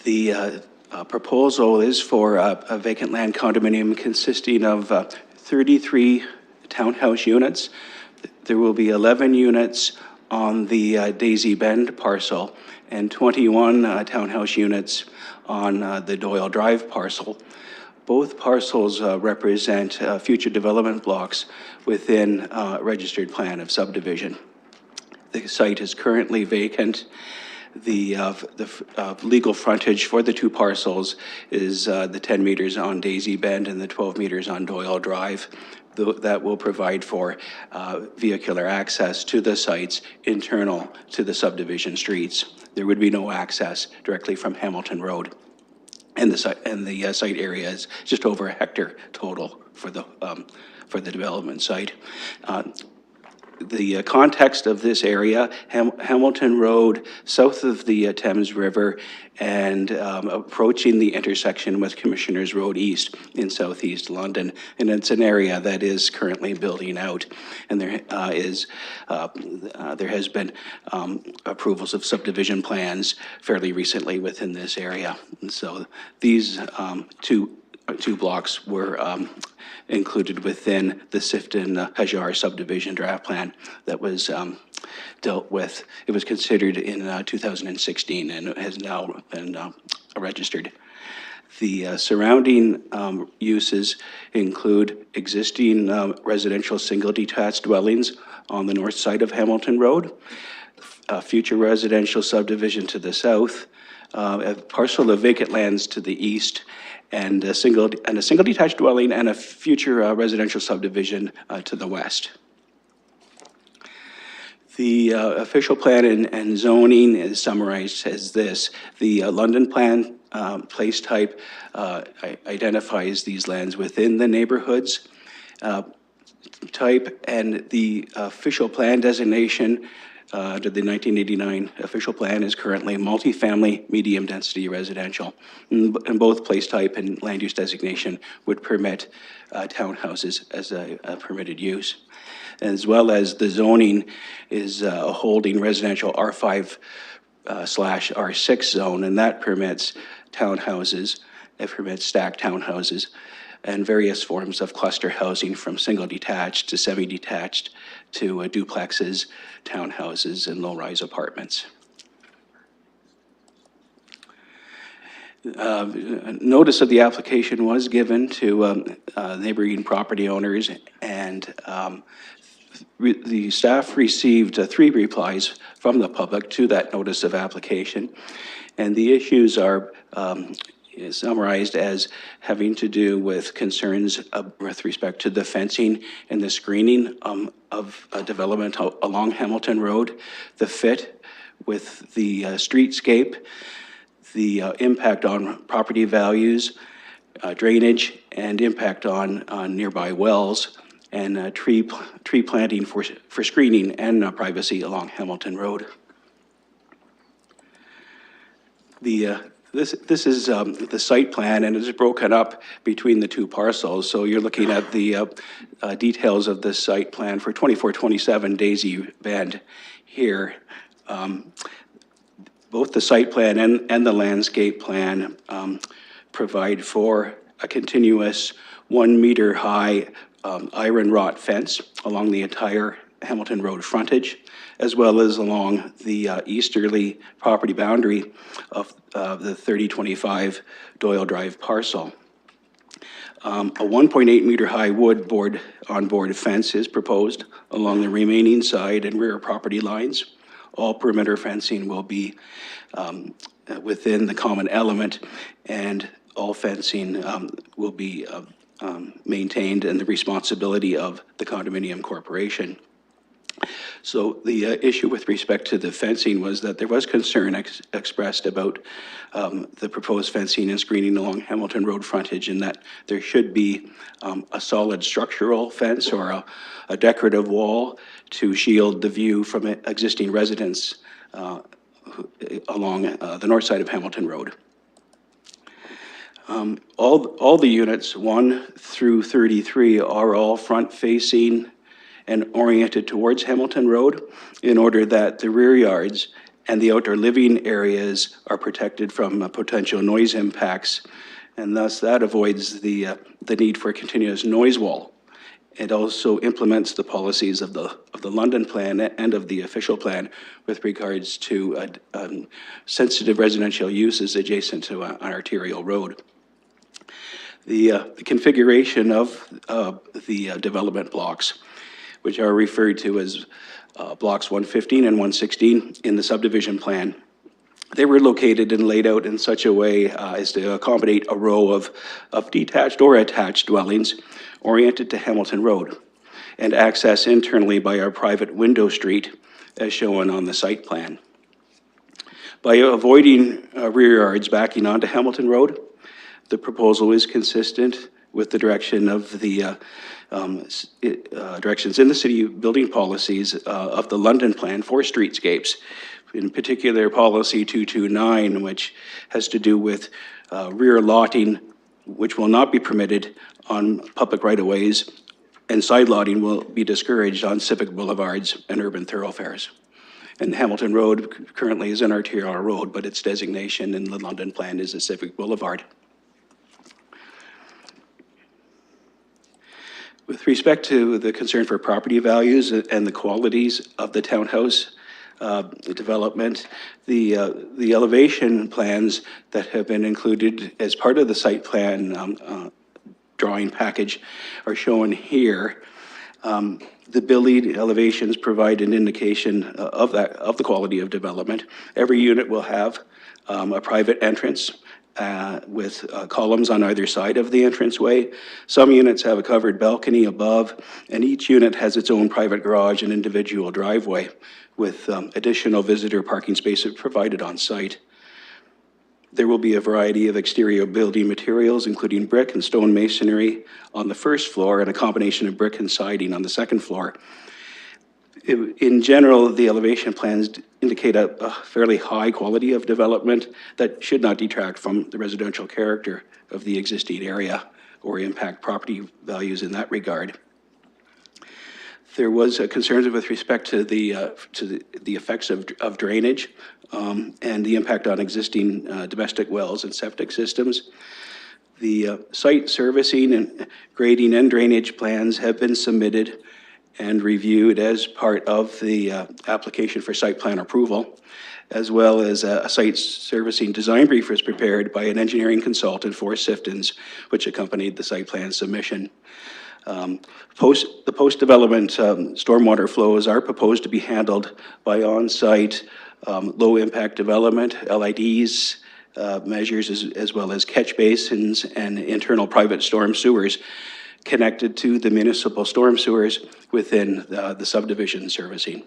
The proposal is for a vacant land condominium consisting of 33 townhouse units. There will be 11 units on the Daisy Bend parcel and 21 townhouse units on the Doyle Drive parcel. Both parcels represent future development blocks within a registered plan of subdivision. The site is currently vacant. The legal frontage for the two parcels is the 10 meters on Daisy Bend and the 12 meters on Doyle Drive. That will provide for vehicular access to the sites internal to the subdivision streets. There would be no access directly from Hamilton Road. And the site area is just over a hectare total for the development site. The context of this area, Hamilton Road, south of the Thames River, and approaching the intersection with Commissioners Road East in southeast London. And it's an area that is currently building out. And there has been approvals of subdivision plans fairly recently within this area. And so these two blocks were included within the Sifton Hajar subdivision draft plan that was dealt with. It was considered in 2016 and it has now been registered. The surrounding uses include existing residential single detached dwellings on the north side of Hamilton Road, future residential subdivision to the south, a parcel of vacant lands to the east, and a single detached dwelling and a future residential subdivision to the west. The official plan and zoning is summarized as this. The London plan place type identifies these lands within the neighborhoods type, and the official plan designation under the 1989 official plan is currently multifamily medium density residential. And both place type and land use designation would permit townhouses as a permitted use. As well as the zoning is a holding residential R5 slash R6 zone, and that permits townhouses, it permits stacked townhouses and various forms of cluster housing from single detached to semi-detached to duplexes, townhouses, and low-rise apartments. Notice of the application was given to neighboring property owners, and the staff received 3 replies from the public to that notice of application, and the issues are summarized as having to do with concerns with respect to the fencing and the screening of development along Hamilton Road, the fit with the streetscape, the impact on property values, drainage, and impact on nearby wells, and tree planting for screening and privacy along Hamilton Road. This is the site plan, and it is broken up between the two parcels. So you're looking at the details of the site plan for 2427 Daisy Bend here. Both the site plan and the landscape plan provide for a continuous 1 meter high iron wrought fence along the entire Hamilton Road frontage, as well as along the easterly property boundary of the 3025 Doyle Drive parcel. A 1.8 meter high wood on-board fence is proposed along the remaining side and rear property lines. All perimeter fencing will be within the common element, and all fencing will be maintained in the responsibility of the condominium corporation. So the issue with respect to the fencing was that there was concern expressed about the proposed fencing and screening along Hamilton Road frontage, and that there should be a solid structural fence or a decorative wall to shield the view from existing residents along the north side of Hamilton Road. All the units, 1 through 33, are all front-facing and oriented towards Hamilton Road in order that the rear yards and the outdoor living areas are protected from potential noise impacts, and thus that avoids the need for a continuous noise wall. It also implements the policies of the London plan and of the official plan with regards to sensitive residential uses adjacent to an arterial road. The configuration of the development blocks, which are referred to as blocks 115 and 116 in the subdivision plan. They were located and laid out in such a way as to accommodate a row of detached or attached dwellings oriented to Hamilton Road and access internally by our private window street as shown on the site plan. By avoiding rear yards backing onto Hamilton Road, the proposal is consistent with the direction of the directions in the city building policies of the London plan for streetscapes, in particular policy 229, which has to do with rear lotting, which will not be permitted on public right-of-ways, and side lotting will be discouraged on civic boulevards and urban thoroughfares. And Hamilton Road currently is an arterial road, but its designation in the London plan is a civic boulevard. With respect to the concern for property values and the qualities of the townhouse development, the elevation plans that have been included as part of the site plan drawing package are shown here. The building elevations provide an indication of the quality of development. Every unit will have a private entrance with columns on either side of the entranceway. Some units have a covered balcony above, and each unit has its own private garage and individual driveway with additional visitor parking spaces provided on site. There will be a variety of exterior building materials, including brick and stone masonry on the first floor and a combination of brick and siding on the second floor. In general, the elevation plans indicate a fairly high quality of development that should not detract from the residential character of the existing area or impact property values in that regard. There was concerns with respect to the effects of drainage and the impact on existing domestic wells and septic systems. The site servicing and grading and drainage plans have been submitted and reviewed as part of the application for site plan approval, as well as a site servicing design brief was prepared by an engineering consultant for Siftons, which accompanied the site plan submission. The post-development stormwater flows are proposed to be handled by on-site low-impact development, LIDs, measures, as well as catch basins and internal private storm sewers connected to the municipal storm sewers within the subdivision servicing.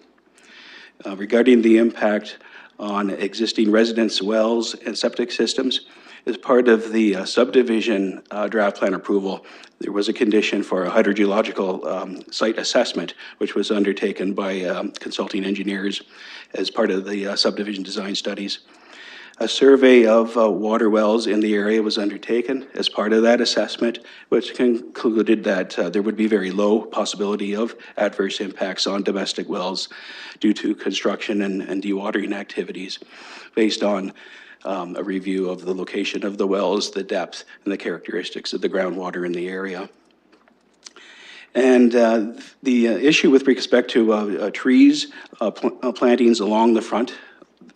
Regarding the impact on existing residents' wells and septic systems, as part of the subdivision draft plan approval, there was a condition for a hydrogeological site assessment, which was undertaken by consulting engineers as part of the subdivision design studies. A survey of water wells in the area was undertaken as part of that assessment, which concluded that there would be very low possibility of adverse impacts on domestic wells due to construction and dewatering activities based on a review of the location of the wells, the depth, and the characteristics of the groundwater in the area. And the issue with respect to trees, plantings along the front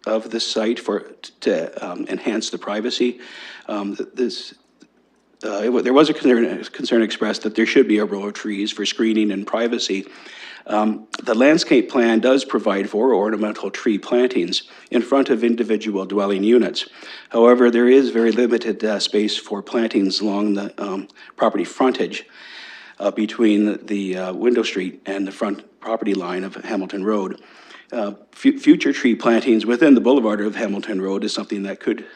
of this site to enhance the privacy, there was a concern expressed that there should be a row of trees for screening and privacy. The landscape plan does provide for ornamental tree plantings in front of individual dwelling units. However, there is very limited space for plantings along the property frontage between the Window Street and the front property line of Hamilton Road. Future tree plantings within the boulevard of Hamilton Road is something that could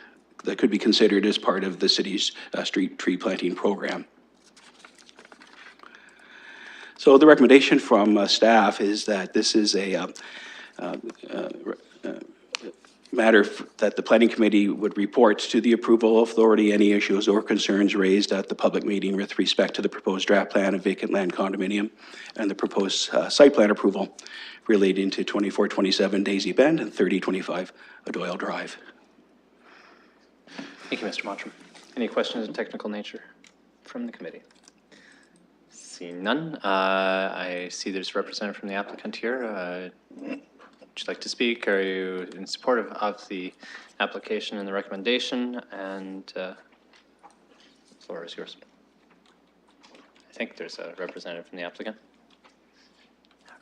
be considered as part of the city's street tree planting program. So the recommendation from staff is that this is a matter that the planning committee would report to the approval authority any issues or concerns raised at the public meeting with respect to the proposed draft plan of vacant land condominium and the proposed site plan approval relating to 2427 Daisy Bend and 3025 Doyle Drive. Thank you, Mr. Mottram. Any questions of technical nature from the committee? Seeing none, I see there's a representative from the applicant here. Would you like to speak? Are you in support of the application and the recommendation? And the floor is yours. I think there's a representative from the applicant.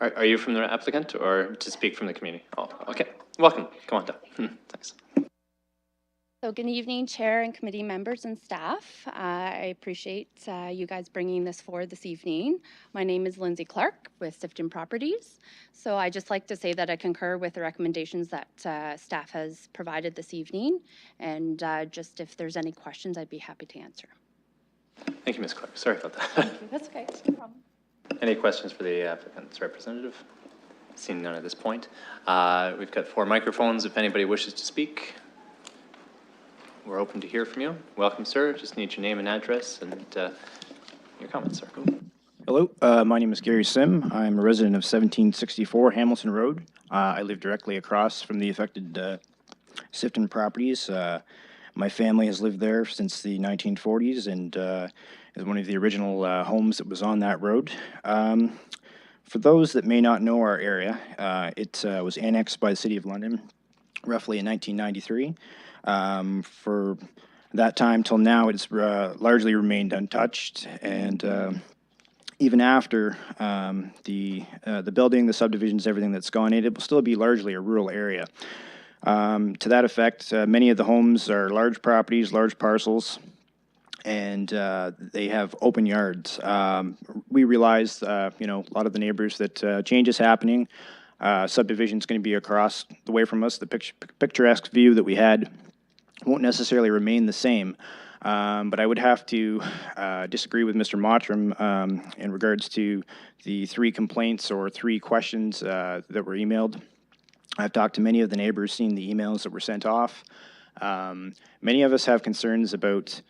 Are you from the applicant or to speak from the community? Oh, okay. Welcome. Come on down. Thanks. So good evening, Chair and committee members and staff. I appreciate you guys bringing this forward this evening. My name is Lindsay Clark with Sifton Properties. So I just like to say that I concur with the recommendations that staff has provided this evening. And just if there's any questions, I'd be happy to answer. Thank you, Ms. Clark. Sorry about that. Thank you. That's okay. No problem. Any questions for the applicant's representative? Seeing none at this point. We've got 4 microphones if anybody wishes to speak. We're open to hear from you. Welcome, sir. Just need your name and address and your comments, sir. Hello, my name is Gary Sim. I'm a resident of 1764 Hamilton Road. I live directly across from the affected Sifton properties. My family has lived there since the 1940s and is one of the original homes that was on that road. For those that may not know our area, it was annexed by the City of London roughly in 1993. For that time till now, it's largely remained untouched, and even after the building, the subdivisions, everything that's gone in, it will still be largely a rural area. To that effect, many of the homes are large properties, large parcels, and they have open yards. We realize, you know, a lot of the neighbors that change is happening. Subdivision is going to be across the way from us. The picturesque view that we had won't necessarily remain the same. But I would have to disagree with Mr. Mottram in regards to the 3 complaints or 3 questions that were emailed. I've talked to many of the neighbors, seen the emails that were sent off. Many of us have concerns about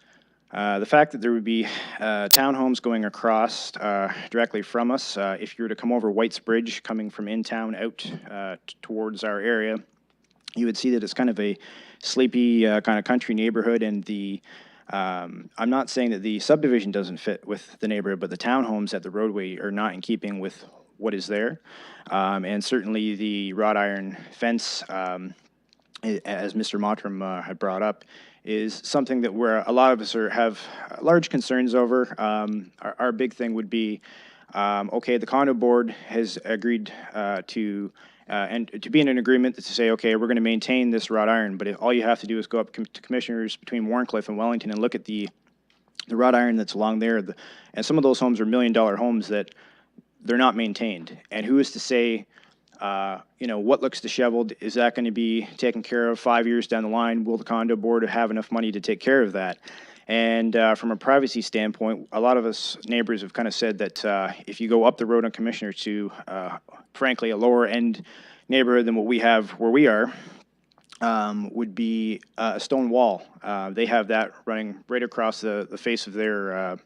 the fact that there would be townhomes going across directly from us. If you were to come over White's Bridge, coming from in town out towards our area, you would see that it's kind of a sleepy kind of country neighborhood, and I'm not saying that the subdivision doesn't fit with the neighborhood, but the townhomes at the roadway are not in keeping with what is there. And certainly the wrought iron fence, as Mr. Mottram had brought up, is something that a lot of us have large concerns over. Our big thing would be, okay, the condo board has agreed to be in an agreement to say, okay, we're going to maintain this wrought iron, but all you have to do is go up to commissioners between Warncliffe and Wellington and look at the wrought iron that's along there. And some of those homes are $1 million homes that they're not maintained. And who is to say, you know, what looks disheveled, is that going to be taken care of 5 years down the line? Will the condo board have enough money to take care of that? And from a privacy standpoint, a lot of us neighbors have kind of said that if you go up the road on Commissioner to, frankly, a lower end neighborhood than what we have where we are, would be a stone wall. They have that running right across the face of their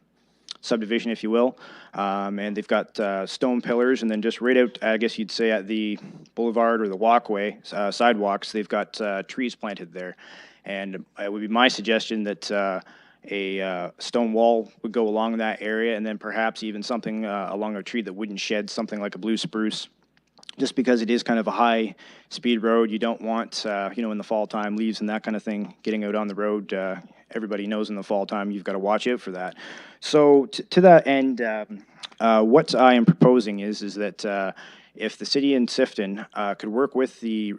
subdivision, if you will. And they've got stone pillars, and then just right out, I guess you'd say, at the boulevard or the walkway, sidewalks, they've got trees planted there. And it would be my suggestion that a stone wall would go along that area, and then perhaps even something along a tree that wouldn't shed, something like a blue spruce. Just because it is kind of a high-speed road, you don't want, in the fall time, leaves and that kind of thing getting out on the road. Everybody knows in the fall time you've got to watch out for that. So to that end, what I am proposing is that if the city and Sifton could work with the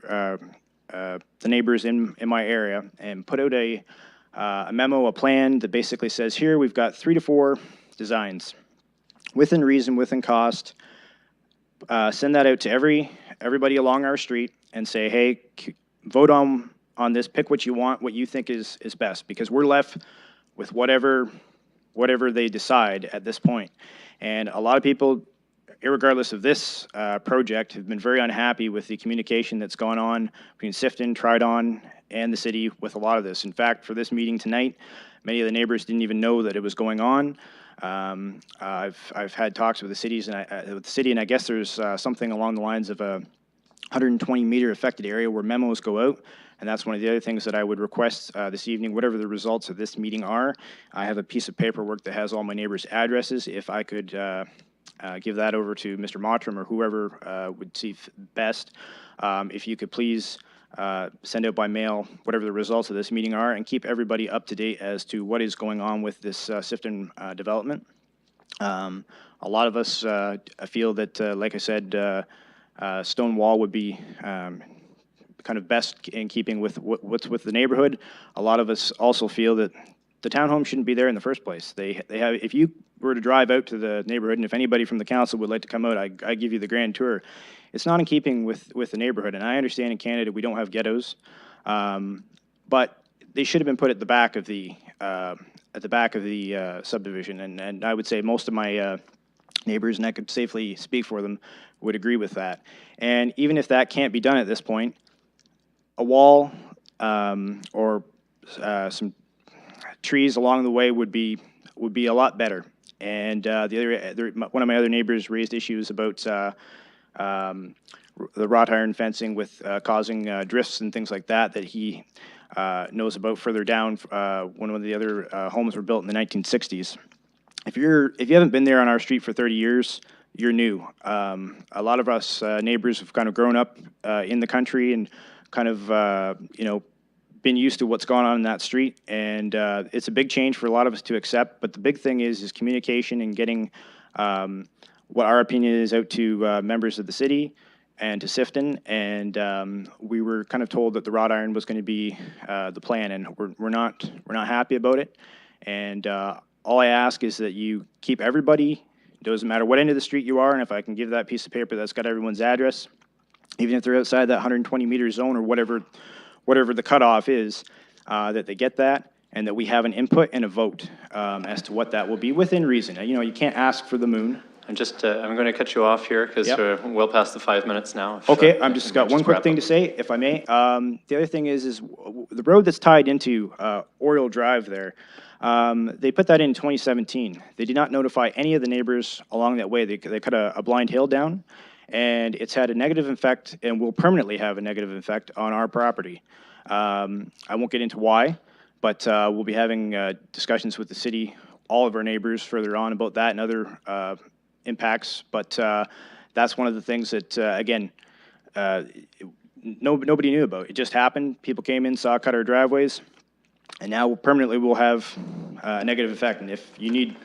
neighbors in my area and put out a memo, a plan that basically says, here we've got 3 to 4 designs within reason, within cost. Send that out to everybody along our street and say, hey, vote on this, pick what you want, what you think is best, because we're left with whatever they decide at this point. And a lot of people, irregardless of this project, have been very unhappy with the communication that's gone on between Sifton, Tridon, and the city with a lot of this. In fact, for this meeting tonight, many of the neighbors didn't even know that it was going on. I've had talks with the city, and I guess there's something along the lines of a 120-meter affected area where memos go out, and that's one of the other things that I would request this evening, whatever the results of this meeting are. I have a piece of paperwork that has all my neighbors' addresses. If I could give that over to Mr. Mottram or whoever would see best, if you could please send out by mail whatever the results of this meeting are and keep everybody up to date as to what is going on with this Sifton development. A lot of us feel that, like I said, stone wall would be kind of best in keeping with what's with the neighborhood. A lot of us also feel that the townhome shouldn't be there in the first place. They have, if you were to drive out to the neighborhood, and if anybody from the council would like to come out, I give you the grand tour. It's not in keeping with the neighborhood, and I understand in Canada we don't have ghettos, but they should have been put at the back of the subdivision, and I would say most of my neighbors, and I could safely speak for them, would agree with that. And even if that can't be done at this point, a wall or some trees along the way would be a lot better. And one of my other neighbors raised issues about the wrought iron fencing with causing drifts and things like that he knows about further down when one of the other homes were built in the 1960s. If you haven't been there on our street for 30 years, you're new. A lot of us neighbors have kind of grown up in the country and kind of been used to what's going on in that street, and it's a big change for a lot of us to accept. But the big thing is communication and getting what our opinion is out to members of the city and to Sifton. And we were kind of told that the wrought iron was going to be the plan, and we're not happy about it. And all I ask is that you keep everybody. It doesn't matter what end of the street you are, and if I can give that piece of paper that's got everyone's address, even if they're outside that 120-meter zone or whatever the cutoff is, that they get that, and that we have an input and a vote as to what that will be within reason. You can't ask for the moon. I'm going to cut you off here because we're well past the 5 minutes now. Okay, I've just got one quick thing to say, if I may. The other thing is the road that's tied into Oriole Drive there, they put that in 2017. They did not notify any of the neighbors along that way. They cut a blind hill down, and it's had a negative effect and will permanently have a negative effect on our property. I won't get into why, but we'll be having discussions with the city, all of our neighbors further on about that and other impacts. But that's one of the things that, again, nobody knew about. It just happened. People came in, saw cut our driveways, and now permanently we'll have a negative effect. And if you need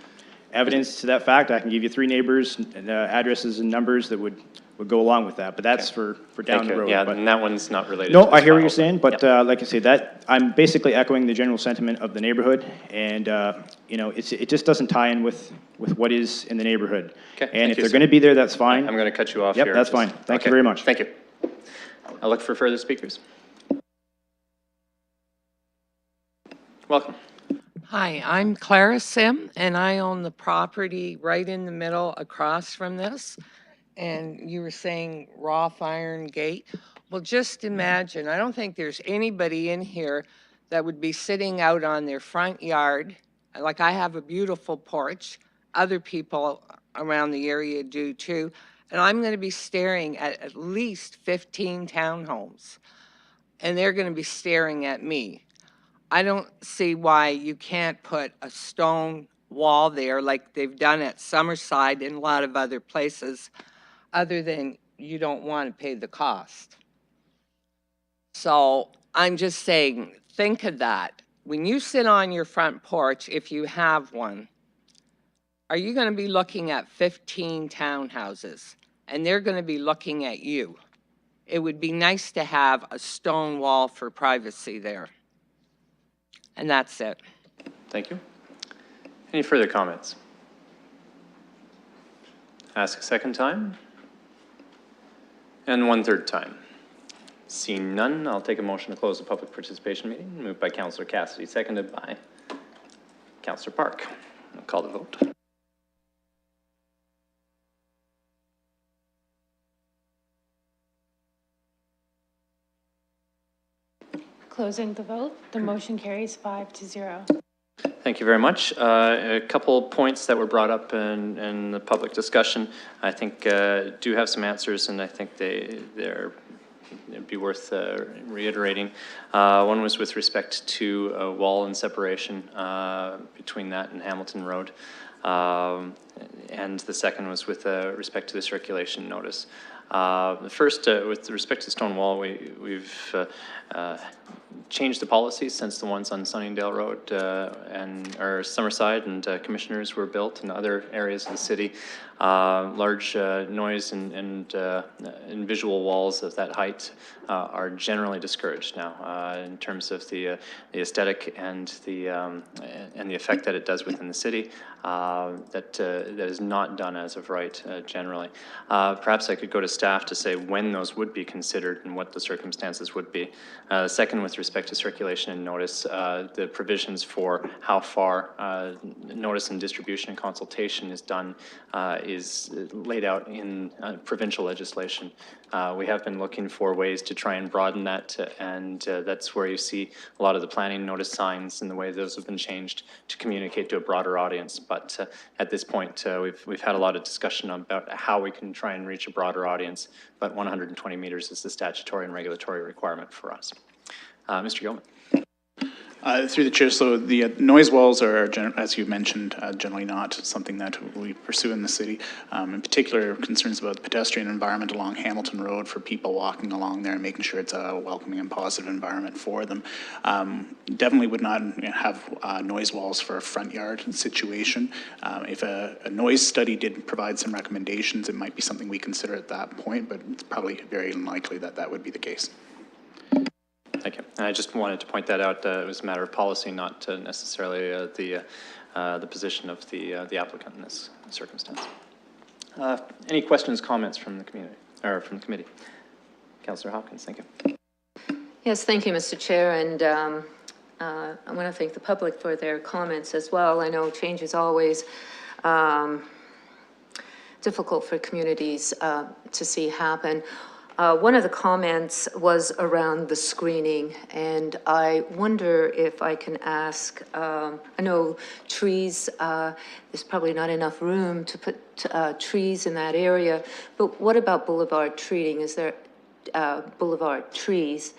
evidence to that fact, I can give you 3 neighbors, and, addresses and numbers that would go along with that. But that's for down the road. Yeah, but and that one's not related no, to I hear what file. you're saying, but like I say, that I'm basically echoing the general sentiment of the neighborhood, and it just doesn't tie in with what is in the neighborhood. Okay, and if they're going to be there, that's fine. I'm going to cut you off here. here. That's fine. Thank you very much. Thank you. I'll look for further speakers. Welcome. Hi, I'm Clara Sim, and I own the property right in the middle across from this. And you were saying wrought iron gate. Well, just imagine, I don't think there's anybody in here that would be sitting out on their front yard. Like, I have a beautiful porch. Other people around the area do too. And I'm going to be staring at least 15 townhomes. And they're going to be staring at me. I don't see why you can't put a stone wall there like they've done at Summerside and a lot of other places, other than you don't want to pay the cost. So I'm just saying, think of that. When you sit on your front porch, if you have one, are you going to be looking at 15 townhouses? And they're going to be looking at you. It would be nice to have a stone wall for privacy there. And that's it. Thank you. Any further comments? Ask a second time. And one third time. Seeing none, I'll take a motion to close the public participation meeting. Moved by Councillor Cassidy, seconded by Councillor Park. I'll call the vote. Closing the vote, the motion carries 5-0. Thank you very much. A couple points that were brought up in the public discussion, I think do have some answers, and I think it'd be worth reiterating. One was with respect to a wall and separation between that and Hamilton Road. And the second was with respect to the circulation notice. The first, with respect to stone wall, we've changed the policies since the ones on Sunningdale Road or Summerside and commissioners were built in other areas of the city. Large noise and visual walls of that height are generally discouraged now in terms of the aesthetic and the effect that it does within the city. That is not done as of right generally. Perhaps I could go to staff to say when those would be considered and what the circumstances would be. Second, with respect to circulation and notice, the provisions for how far notice and distribution and consultation is done is laid out in provincial legislation. We have been looking for ways to try and broaden that, and that's where you see a lot of the planning notice signs and the way those have been changed to communicate to a broader audience. But at this point, we've had a lot of discussion about how we can try and reach a broader audience, but 120 meters is the statutory and regulatory requirement for us. Mr. Gilman. Through the chair, so the noise walls are, as you mentioned, generally not something that we pursue in the city. In particular, concerns about the pedestrian environment along Hamilton Road for people walking along there and making sure it's a welcoming and positive environment for them. Definitely would not have noise walls for a front yard situation. If a noise study did provide some recommendations, it might be something we consider at that point, but it's probably very unlikely that that would be the case. Thank you. I just wanted to point that out. It was a matter of policy, not necessarily the position of the applicant in this circumstance. Any questions, comments from the community or from the committee? Councillor Hopkins, thank you. Yes, thank you, Mr. Chair, and I want to thank the public for their comments as well. I know change is always difficult for communities to see happen. One of the comments was around the screening, and I wonder if I can ask, I know trees, there's probably not enough room to put trees in that area, but what about boulevard treating? Is there boulevard trees?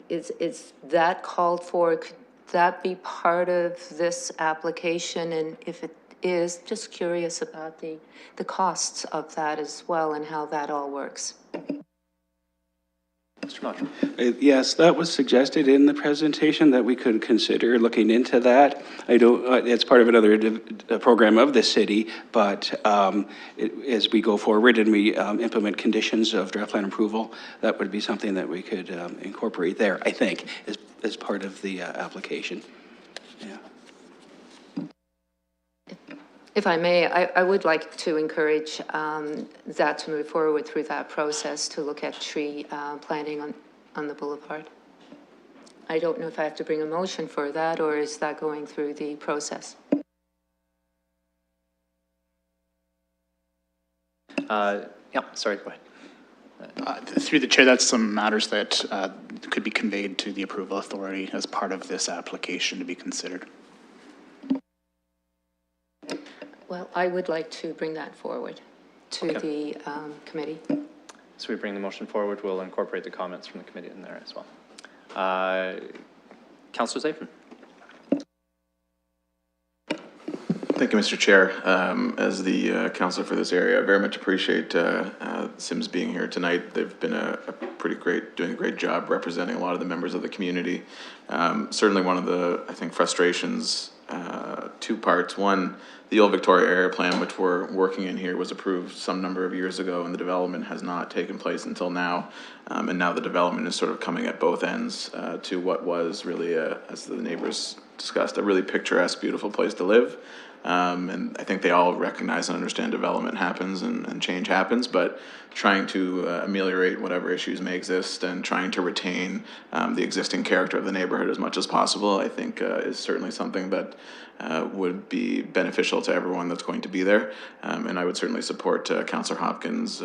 Is that called for? Could that be part of this application? And if it is, just curious about the costs of that as well and how that all works. Mr. Mott. Yes, that was suggested in the presentation that we could consider looking into that. I don't, it's part of another program of the city, but as we go forward and we implement conditions of draft plan approval, that would be something that we could incorporate there, I think, as part of the application. Yeah. If I may, I would like to encourage that to move forward through that process to look at tree planting on the boulevard. I don't know if I have to bring a motion for that, or is that going through the process? Yeah, sorry, go ahead. Through the chair, that's some matters that could be conveyed to the approval authority as part of this application to be considered. Well, I would like to bring that forward to the committee. So we bring the motion forward, we'll incorporate the comments from the committee in there as well. Councillor Zafin. Thank you, Mr. Chair. As the councillor for this area, I very much appreciate Sims being here tonight. They've been doing a great job representing a lot of the members of the community. Certainly one of the, I think, frustrations, two parts. One, the old Victoria area plan, which we're working in here, was approved some number of years ago, and the development has not taken place until now. And now the development is sort of coming at both ends to what was really, as the neighbors discussed, a really picturesque, beautiful place to live. And I think they all recognize and understand development happens and change happens, but trying to ameliorate whatever issues may exist and trying to retain the existing character of the neighborhood as much as possible, I think is certainly something that would be beneficial to everyone that's going to be there. And I would certainly support Councillor Hopkins'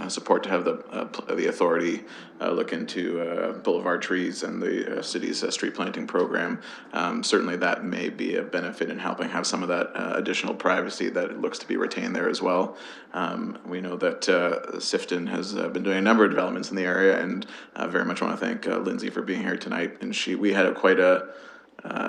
support to have the authority look into boulevard trees and the city's street planting program. Certainly that may be a benefit in helping have some of that additional privacy that it looks to be retained there as well. We know that Sifton has been doing a number of developments in the area, and very much want to thank Lindsay for being here tonight. And we had quite a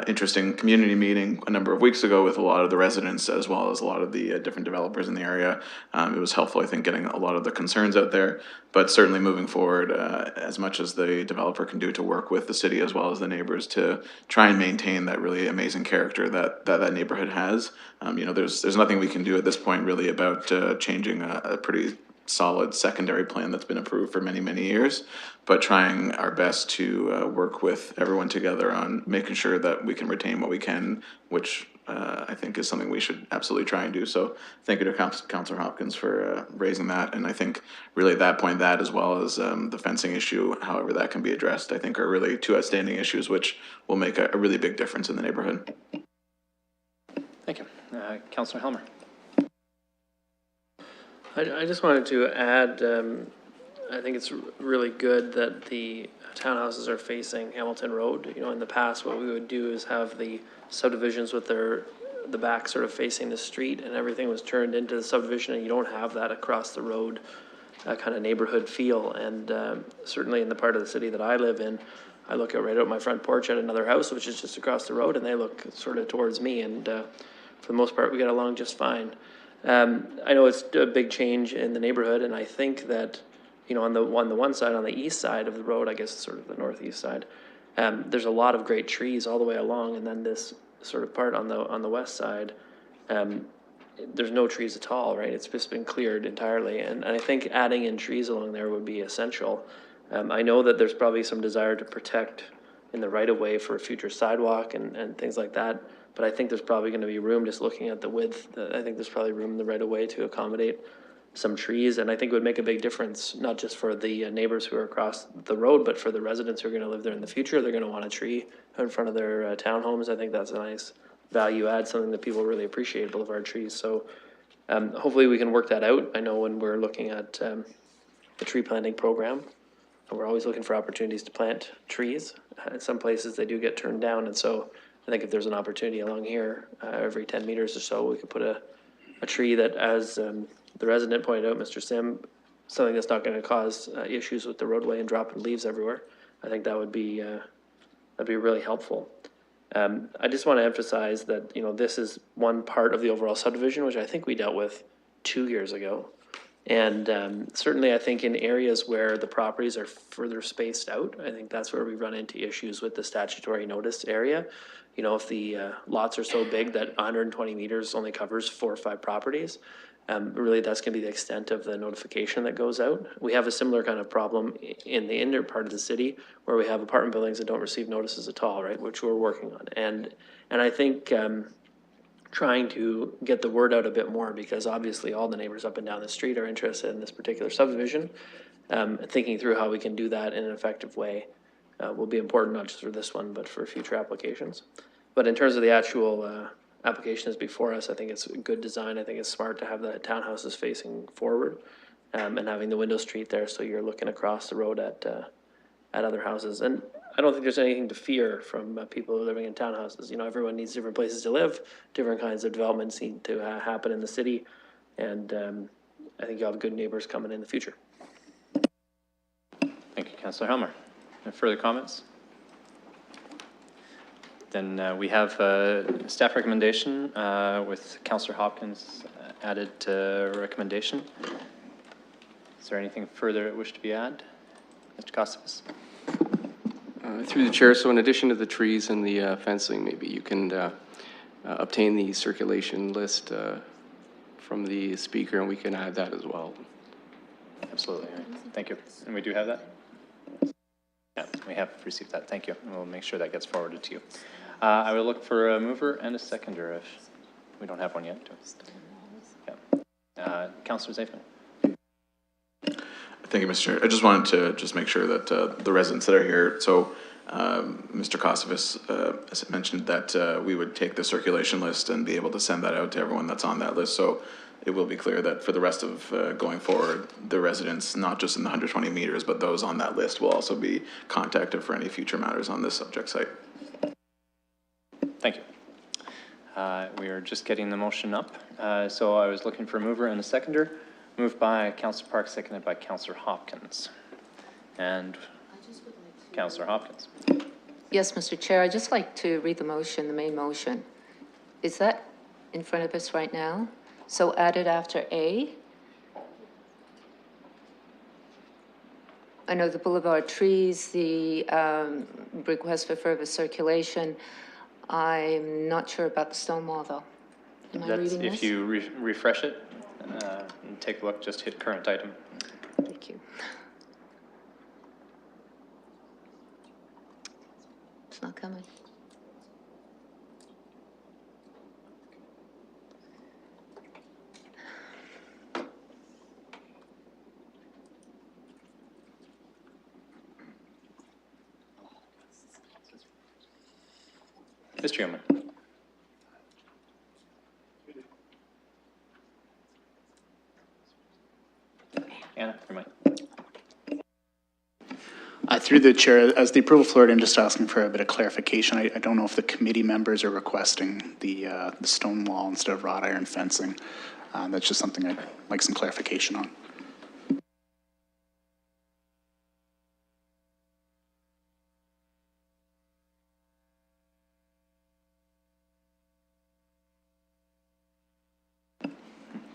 interesting community meeting a number of weeks ago with a lot of the residents as well as a lot of the different developers in the area. It was helpful, I think, getting a lot of the concerns out there, but certainly moving forward as much as the developer can do to work with the city as well as the neighbors to try and maintain that really amazing character that neighborhood has. You know, there's nothing we can do at this point really about changing a pretty solid secondary plan that's been approved for many, many years, but trying our best to work with everyone together on making sure that we can retain what we can, which I think is something we should absolutely try and do. So thank you to Councillor Hopkins for raising that. And I think really at that point, that as well as the fencing issue, however that can be addressed, I think are really two outstanding issues which will make a really big difference in the neighborhood. Thank you. Councillor Helmer. I just wanted to add, I think it's really good that the townhouses are facing Hamilton Road. You know, in the past, what we would do is have the subdivisions with the back sort of facing the street, and everything was turned into the subdivision, and you don't have that across the road kind of neighborhood feel. And certainly in the part of the city that I live in, I look out right out my front porch at another house, which is just across the road, and they look sort of towards me. And for the most part, we get along just fine. I know it's a big change in the neighborhood, and I think that, you know, on the one side, on the east side of the road, I guess it's sort of the northeast side, there's a lot of great trees all the way along, and then this sort of part on the west side, there's no trees at all, right? It's just been cleared entirely, and I think adding in trees along there would be essential. I know that there's probably some desire to protect in the right-of-way for a future sidewalk and things like that, but I think there's probably going to be room, just looking at the width, I think there's probably room in the right-of-way to accommodate some trees, and I think it would make a big difference, not just for the neighbors who are across the road, but for the residents who are going to live there in the future. They're going to want a tree in front of their townhomes. I think that's a nice value add, something that people really appreciate, boulevard trees. So hopefully we can work that out. I know when we're looking at the tree planting program, we're always looking for opportunities to plant trees. In some places they do get turned down, and so I think if there's an opportunity along here, every 10 meters or so, we could put a tree that, as the resident pointed out, Mr. Sim, something that's not going to cause issues with the roadway and dropping leaves everywhere. I think that would be that'd be really helpful. I just want to emphasize that, you know, this is one part of the overall subdivision, which I think we dealt with 2 years ago. And certainly I think in areas where the properties are further spaced out, I think that's where we run into issues with the statutory notice area. You know, if the lots are so big that 120 meters only covers 4 or 5 properties, really that's going to be the extent of the notification that goes out. We have a similar kind of problem in the inner part of the city where we have apartment buildings that don't receive notices at all, right, which we're working on. And I think trying to get the word out a bit more, because obviously all the neighbors up and down the street are interested in this particular subdivision. Thinking through how we can do that in an effective way will be important, not just for this one, but for future applications. But in terms of the actual applications before us, I think it's a good design. I think it's smart to have the townhouses facing forward and having the window street there, so you're looking across the road at other houses. And I don't think there's anything to fear from people living in townhouses. You know, everyone needs different places to live, different kinds of developments need to happen in the city, and I think you'll have good neighbors coming in the future. Thank you, Councillor Helmer. Any further comments? then we have a staff recommendation with Councillor Hopkins added recommendation. Is there anything further that wish to be added? Mr. Kosovas? Through the chair, so in addition to the trees and the fencing, maybe you can obtain the circulation list from the speaker, and we can add that as well. Absolutely. Thank you. And we do have that? Yeah, we have received that. Thank you. We'll make sure that gets forwarded to you. I will look for a mover and a seconder if we don't have one yet. Yeah. Councillor Zafin. Thank you, Mr. Chair. I just wanted to just make sure that the residents that are here, so Mr. Kosovas has mentioned that we would take the circulation list and be able to send that out to everyone that's on that list. So it will be clear that for the rest of going forward, the residents, not just in the 120 meters, but those on that list will also be contacted for any future matters on this subject site. Thank you. We are just getting the motion up. So I was looking for a mover and a seconder. Moved by Councillor Park, seconded by Councillor Hopkins. And Councillor Hopkins. Yes, Mr. Chair, I'd just like to read the motion, the main motion. Is that in front of us right now? So added after A. I know the boulevard trees, the request for further circulation. I'm not sure about the stone wall, though. Am I reading this? If you refresh it and take a look, just hit current item. Thank you. It's not coming. Mr. Yeoman. Anna, your mic. Through the chair, as the approval floor, I'm just asking for a bit of clarification. I don't know if the committee members are requesting the stone wall instead of wrought iron fencing. That's just something I'd like some clarification on.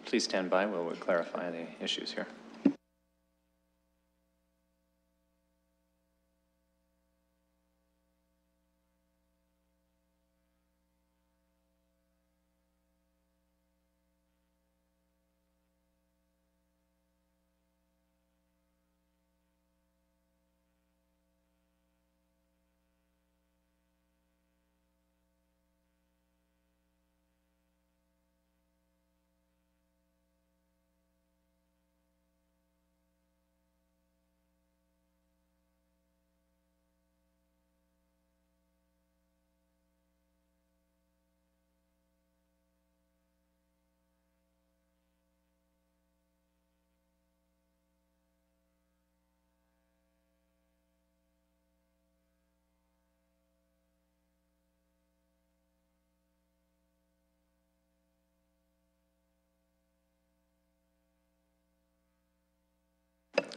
Please stand by while we clarify the issues here.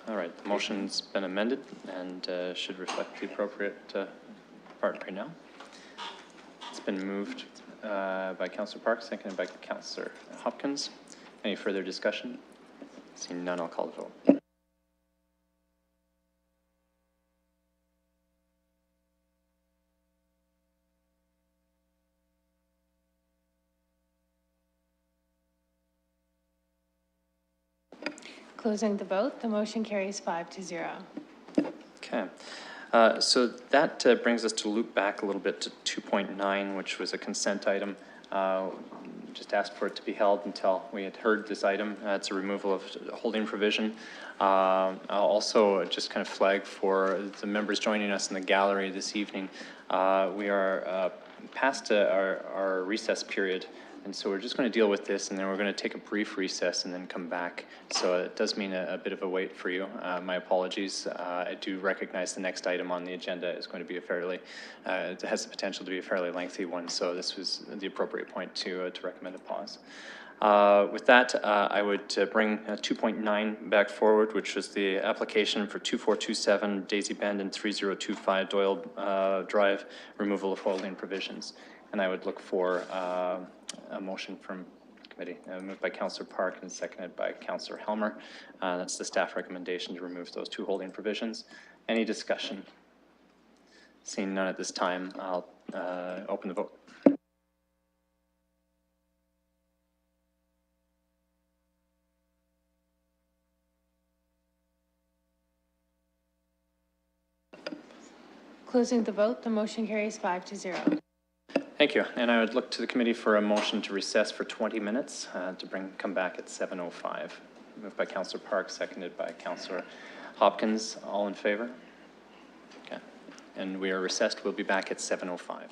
All right, the motion's been amended and should reflect the appropriate part right now. It's been moved by Councillor Park, seconded by Councillor Hopkins. Any further discussion? Seeing none, I'll call the vote. Closing the vote, the motion carries 5-0. Okay. So that brings us to loop back a little bit to 2.9, which was a consent item. Just asked for it to be held until we had heard this item. It's a removal of holding provision. I'll also just kind of flag for the members joining us in the gallery this evening. We are past our recess period. And so we're just going to deal with this, and then we're going to take a brief recess and then come back. So it does mean a bit of a wait for you. My apologies. I do recognize the next item on the agenda is going to be it has the potential to be a fairly lengthy one. So this was the appropriate point to recommend a pause. With that, I would bring 2.9 back forward, which was the application for 2427 Daisy Bend and 3025 Doyle Drive, removal of holding provisions. And I would look for a motion from committee, moved by Councillor Park and seconded by Councillor Helmer. That's the staff recommendation to remove those two holding provisions. Any discussion? Seeing none at this time, I'll open the vote. Closing the vote, the motion carries 5-0. Thank you. And I would look to the committee for a motion to recess for 20 minutes to come back at 7:05. Moved by Councillor Park, seconded by Councillor Hopkins. All in favor? Okay. And we are recessed. We'll be back at 7:05.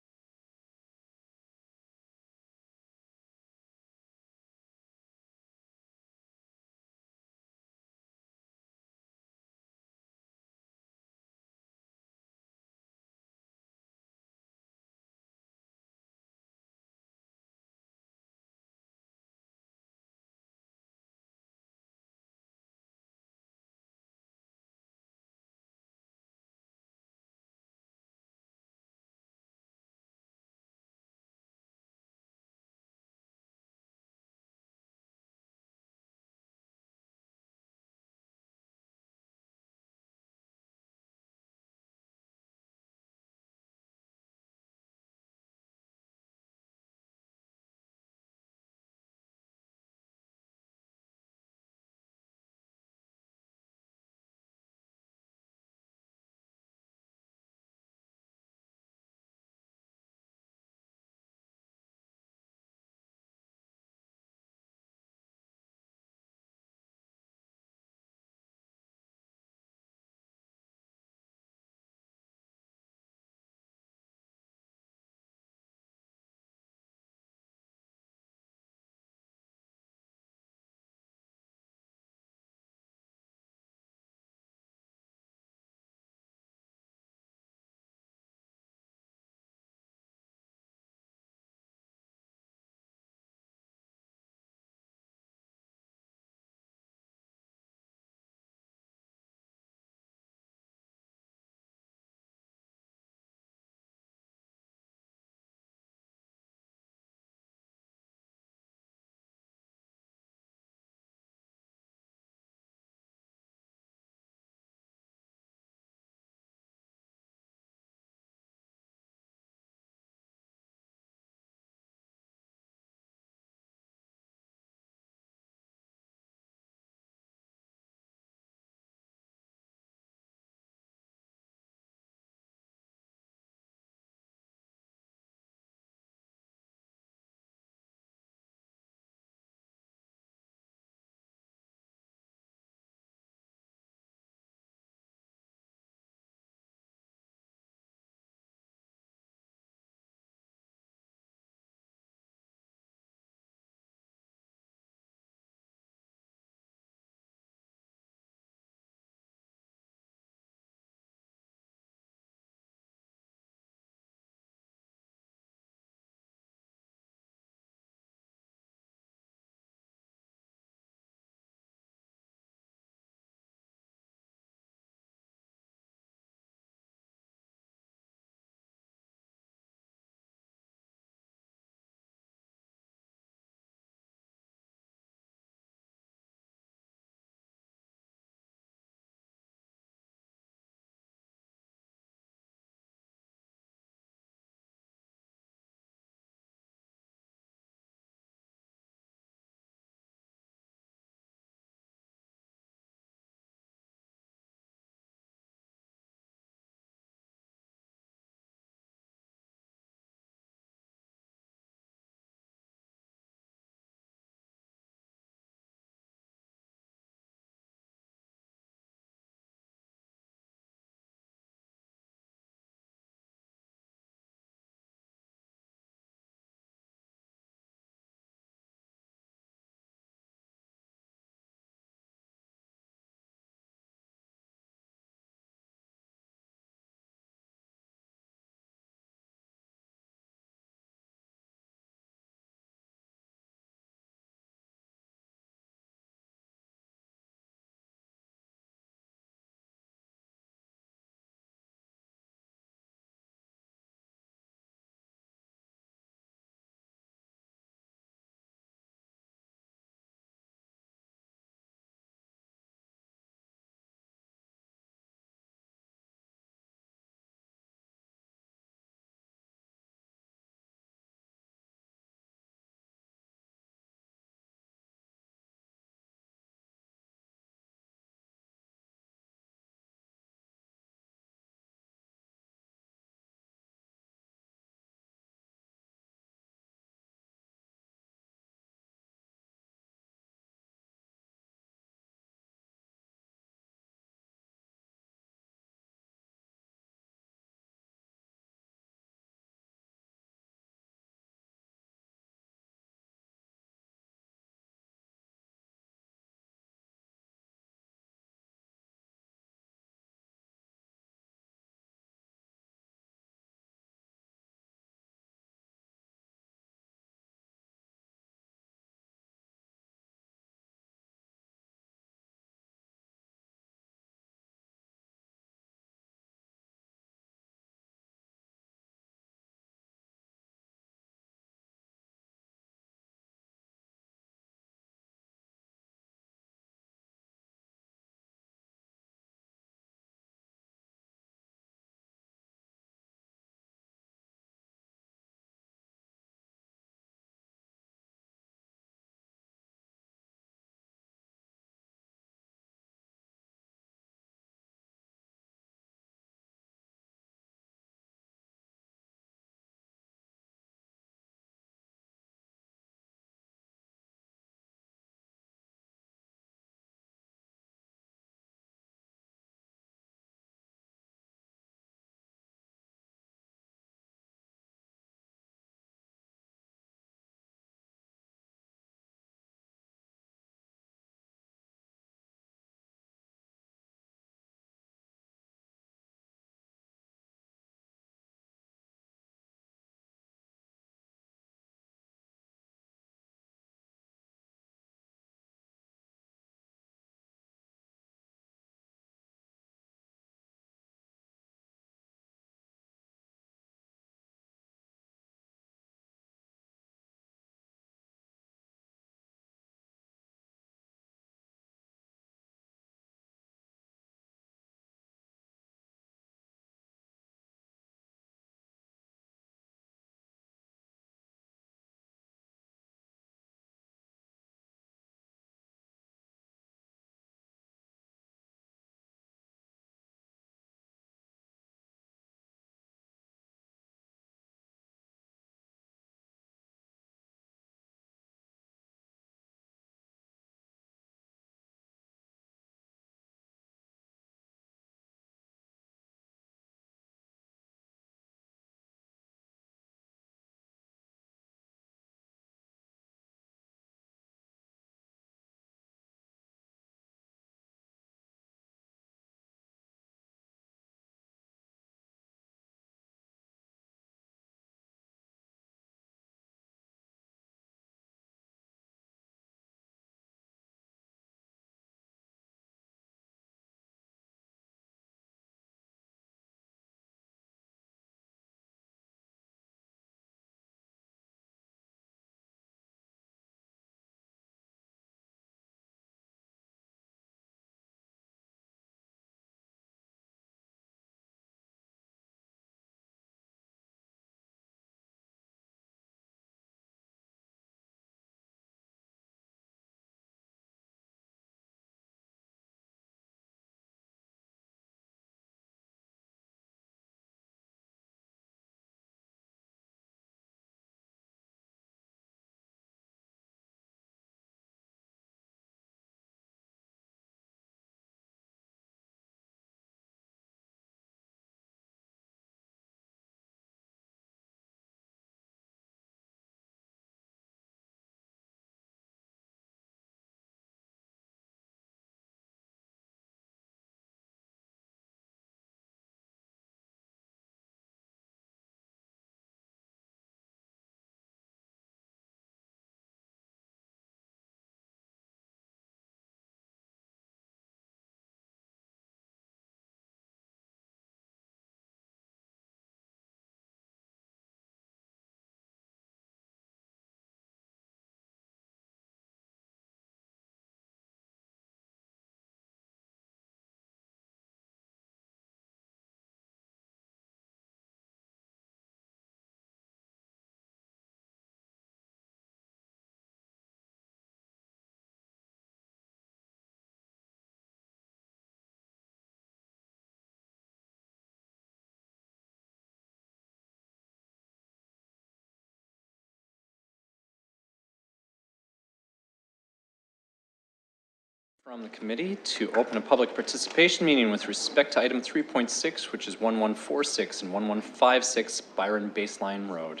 From the committee to open a public participation meeting with respect to item 3.6, which is 1146 and 1156 Byron Baseline Road.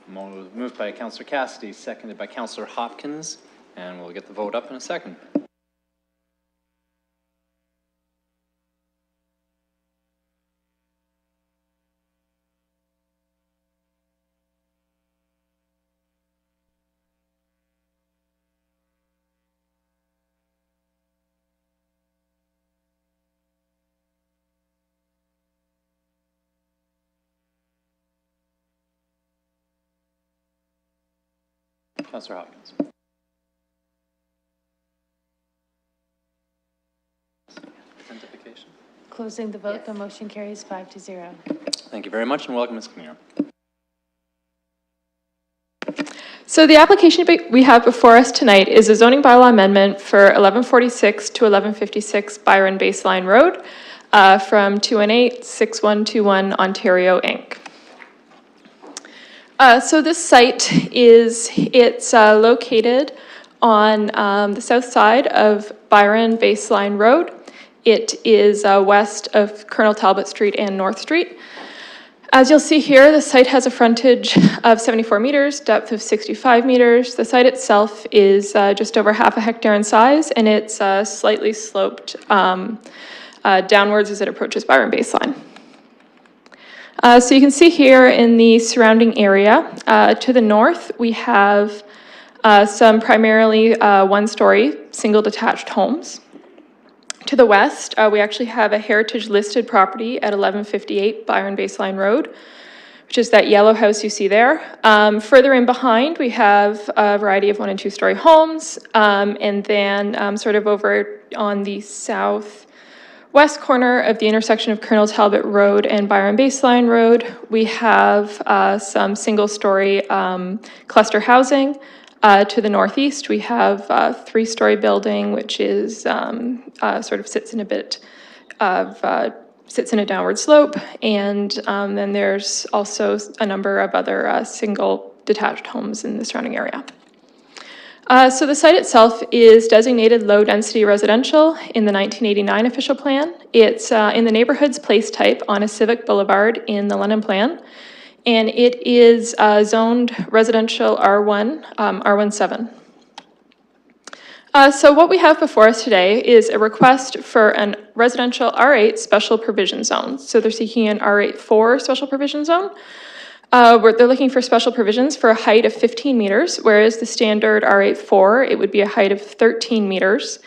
Moved by Councillor Cassidy, seconded by Councillor Hopkins, and we'll get the vote up in a second. Councillor Hopkins. Identification. Closing the vote, the motion carries 5-0. Thank you very much, and welcome, Ms. Camino. So the application we have before us tonight is a zoning bylaw amendment for 1146 to 1156 Byron Baseline Road from 218-6121 Ontario, Inc. So this site it's located on the south side of Byron Baseline Road. It is west of Colonel Talbot Street and North Street. As you'll see here, the site has a frontage of 74 meters, depth of 65 meters. The site itself is just over half a hectare in size, and it's slightly sloped downwards as it approaches Byron Baseline. So you can see here in the surrounding area, to the north, we have some primarily one-story single detached homes. To the west, we actually have a heritage listed property at 1158 Byron Baseline Road, which is that yellow house you see there. Further in behind, we have a variety of 1- and 2-story homes. And then sort of over on the southwest corner of the intersection of Colonel Talbot Road and Byron Baseline Road, we have some single-story cluster housing. To the northeast, we have a 3-story building, which is sort of sits in a bit of sits in a downward slope, and then there's also a number of other single detached homes in the surrounding area. So the site itself is designated low-density residential in the 1989 official plan. It's in the neighborhood's place type on a civic boulevard in the London plan. And it is zoned residential R1, R17. So what we have before us today is a request for an residential R8 special provision zone. So they're seeking an R8-4 special provision zone. Where they're looking for special provisions for a height of 15 meters, whereas the standard R8-4, it would be a height of 13 meters,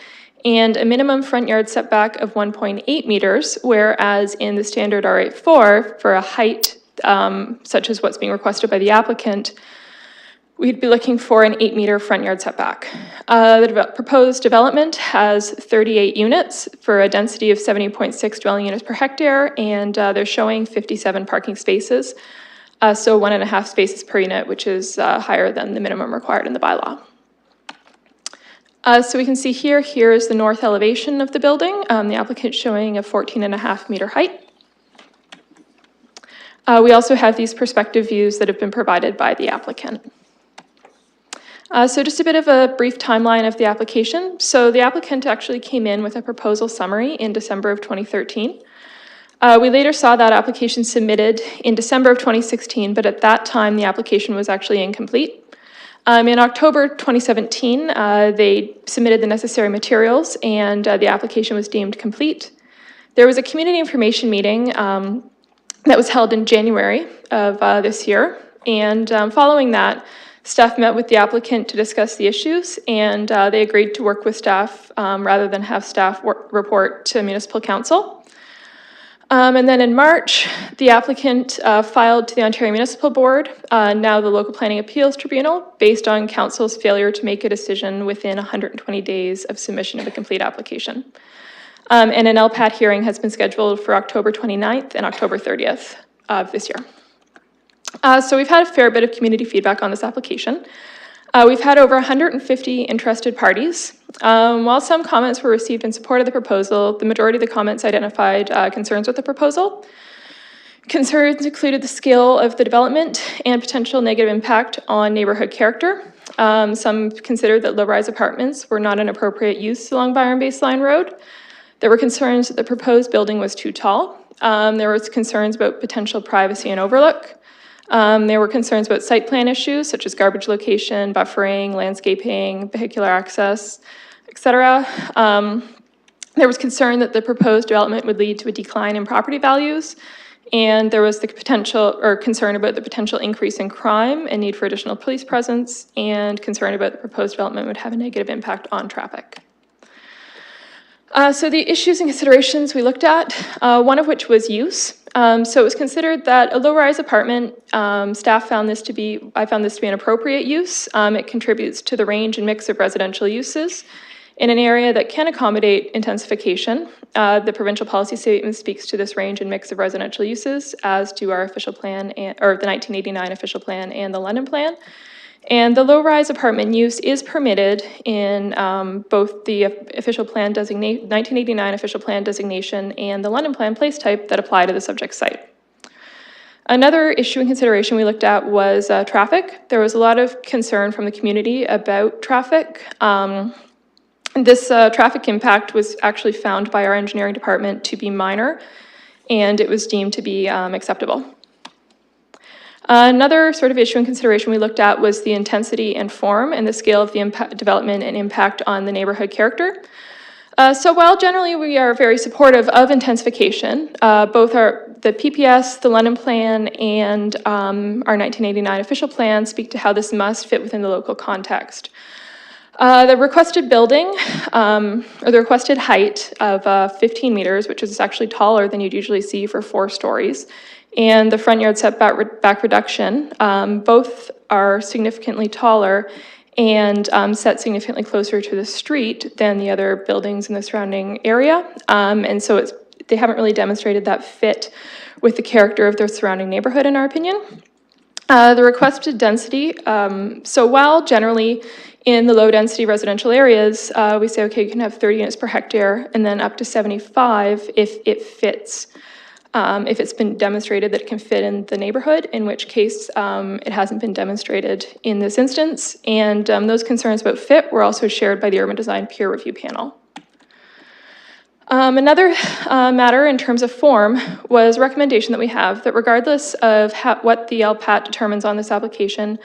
and a minimum front yard setback of 1.8 meters, whereas in the standard R8-4, for a height such as what's being requested by the applicant, we'd be looking for an 8-meter front yard setback. The proposed development has 38 units for a density of 70.6 dwelling units per hectare, and they're showing 57 parking spaces, so 1.5 spaces per unit, which is higher than the minimum required in the bylaw. So we can see here's the north elevation of the building, the applicant showing a 14.5-meter height. We also have these perspective views that have been provided by the applicant. So just a bit of a brief timeline of the application. So the applicant actually came in with a proposal summary in December of 2013. We later saw that application submitted in December of 2016, but at that time the application was actually incomplete. In October 2017, they submitted the necessary materials and the application was deemed complete. There was a community information meeting that was held in January of this year. And following that, staff met with the applicant to discuss the issues, and they agreed to work with staff rather than have staff report to municipal council. And then in March, the applicant filed to the Ontario Municipal Board, now the Local Planning Appeals Tribunal, based on council's failure to make a decision within 120 days of submission of a complete application. And an LPAT hearing has been scheduled for October 29th and October 30th of this year. So we've had a fair bit of community feedback on this application. We've had over 150 interested parties. While some comments were received in support of the proposal, the majority of the comments identified concerns with the proposal. Concerns included the scale of the development and potential negative impact on neighborhood character. Some considered that low-rise apartments were not an appropriate use along Byron Baseline Road. There were concerns that the proposed building was too tall. There was concerns about potential privacy and overlook. There were concerns about site plan issues such as garbage location, buffering, landscaping, vehicular access, etc. There was concern that the proposed development would lead to a decline in property values, and there was the potential, or concern about the potential increase in crime and need for additional police presence, and concern about the proposed development would have a negative impact on traffic. So the issues and considerations we looked at, one of which was use. So it was considered that a low-rise apartment, staff found this to be, I found this to be an appropriate use. It contributes to the range and mix of residential uses in an area that can accommodate intensification. The provincial policy statement speaks to this range and mix of residential uses, as do our official plan, or the 1989 official plan and the London plan. And the low-rise apartment use is permitted in both the official plan 1989 official plan designation and the London plan place type that apply to the subject site. Another issue and consideration we looked at was traffic. There was a lot of concern from the community about traffic. This traffic impact was actually found by our engineering department to be minor, and it was deemed to be acceptable. Another sort of issue and consideration we looked at was the intensity and form and the scale of the development and impact on the neighborhood character. So while generally we are very supportive of intensification, both the PPS, the London plan, and our 1989 official plan speak to how this must fit within the local context. The requested building, or the requested height of 15 meters, which is actually taller than you'd usually see for 4 stories, and the front yard setback reduction, both are significantly taller and set significantly closer to the street than the other buildings in the surrounding area. And so they haven't really demonstrated that fit with the character of their surrounding neighborhood, in our opinion. The requested density, so while generally in the low density residential areas, we say, okay, you can have 30 units per hectare and then up to 75 if it fits. If it's been demonstrated that it can fit in the neighborhood, in which case it hasn't been demonstrated in this instance. And those concerns about fit were also shared by the urban design peer review panel. Another matter in terms of form was a recommendation that we have that regardless of what the LPAT determines on this application,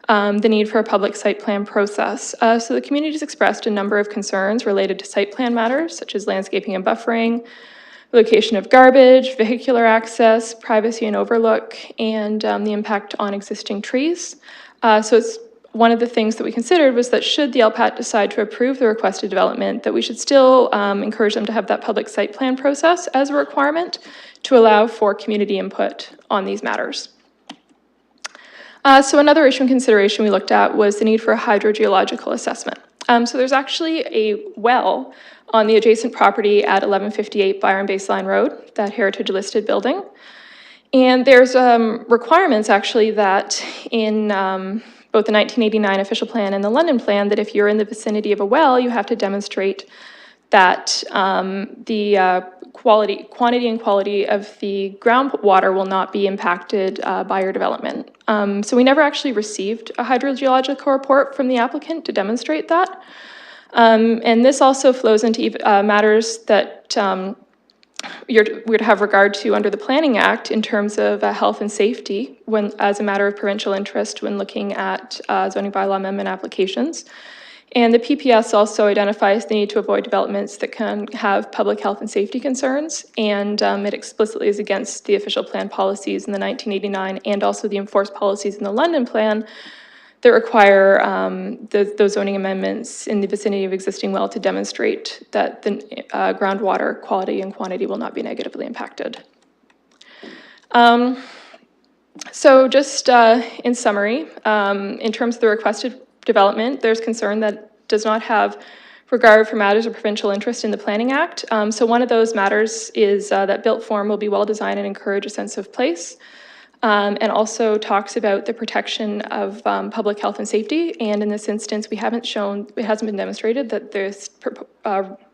the need for a public site plan process. So the community has expressed a number of concerns related to site plan matters, such as landscaping and buffering, location of garbage, vehicular access, privacy and overlook, and the impact on existing trees. So it's one of the things that we considered was that should the LPAT decide to approve the requested development, that we should still encourage them to have that public site plan process as a requirement to allow for community input on these matters. So another issue and consideration we looked at was the need for a hydrogeological assessment. So there's actually a well on the adjacent property at 1158 Byron Baseline Road, that heritage listed building. And there's requirements actually that in both the 1989 official plan and the London plan that if you're in the vicinity of a well, you have to demonstrate that the quantity and quality of the groundwater will not be impacted by your development. So we never actually received a hydrogeological report from the applicant to demonstrate that. And this also flows into matters that we'd have regard to under the Planning Act in terms of health and safety as a matter of provincial interest when looking at zoning bylaw amendment applications. And the PPS also identifies the need to avoid developments that can have public health and safety concerns, and it explicitly is against the official plan policies in the 1989 and also the enforced policies in the London plan that require those zoning amendments in the vicinity of existing well to demonstrate that the groundwater quality and quantity will not be negatively impacted. So just in summary, in terms of the requested development, there's concern that does not have regard for matters of provincial interest in the Planning Act. So one of those matters is that built form will be well designed and encourage a sense of place. And also talks about the protection of public health and safety. And in this instance, it hasn't been demonstrated that this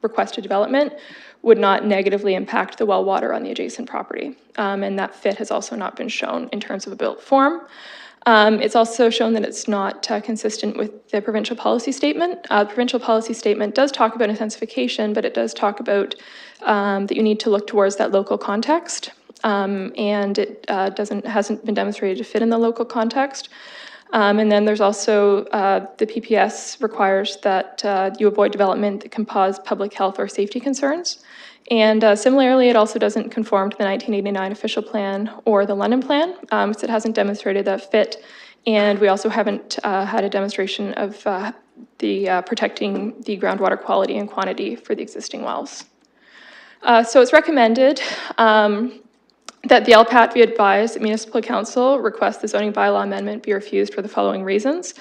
requested development would not negatively impact the well water on the adjacent property. And that fit has also not been shown in terms of a built form. It's also shown that it's not consistent with the provincial policy statement. The provincial policy statement does talk about intensification, but it does talk about that you need to look towards that local context, and it hasn't been demonstrated to fit in the local context. And then there's also the PPS requires that you avoid development that can cause public health or safety concerns. And similarly, it also doesn't conform to the 1989 official plan or the London plan, because it hasn't demonstrated that fit. And we also haven't had a demonstration of protecting the groundwater quality and quantity for the existing wells. So it's recommended that the LPAT be advised that Municipal Council request the zoning bylaw amendment be refused for the following reasons.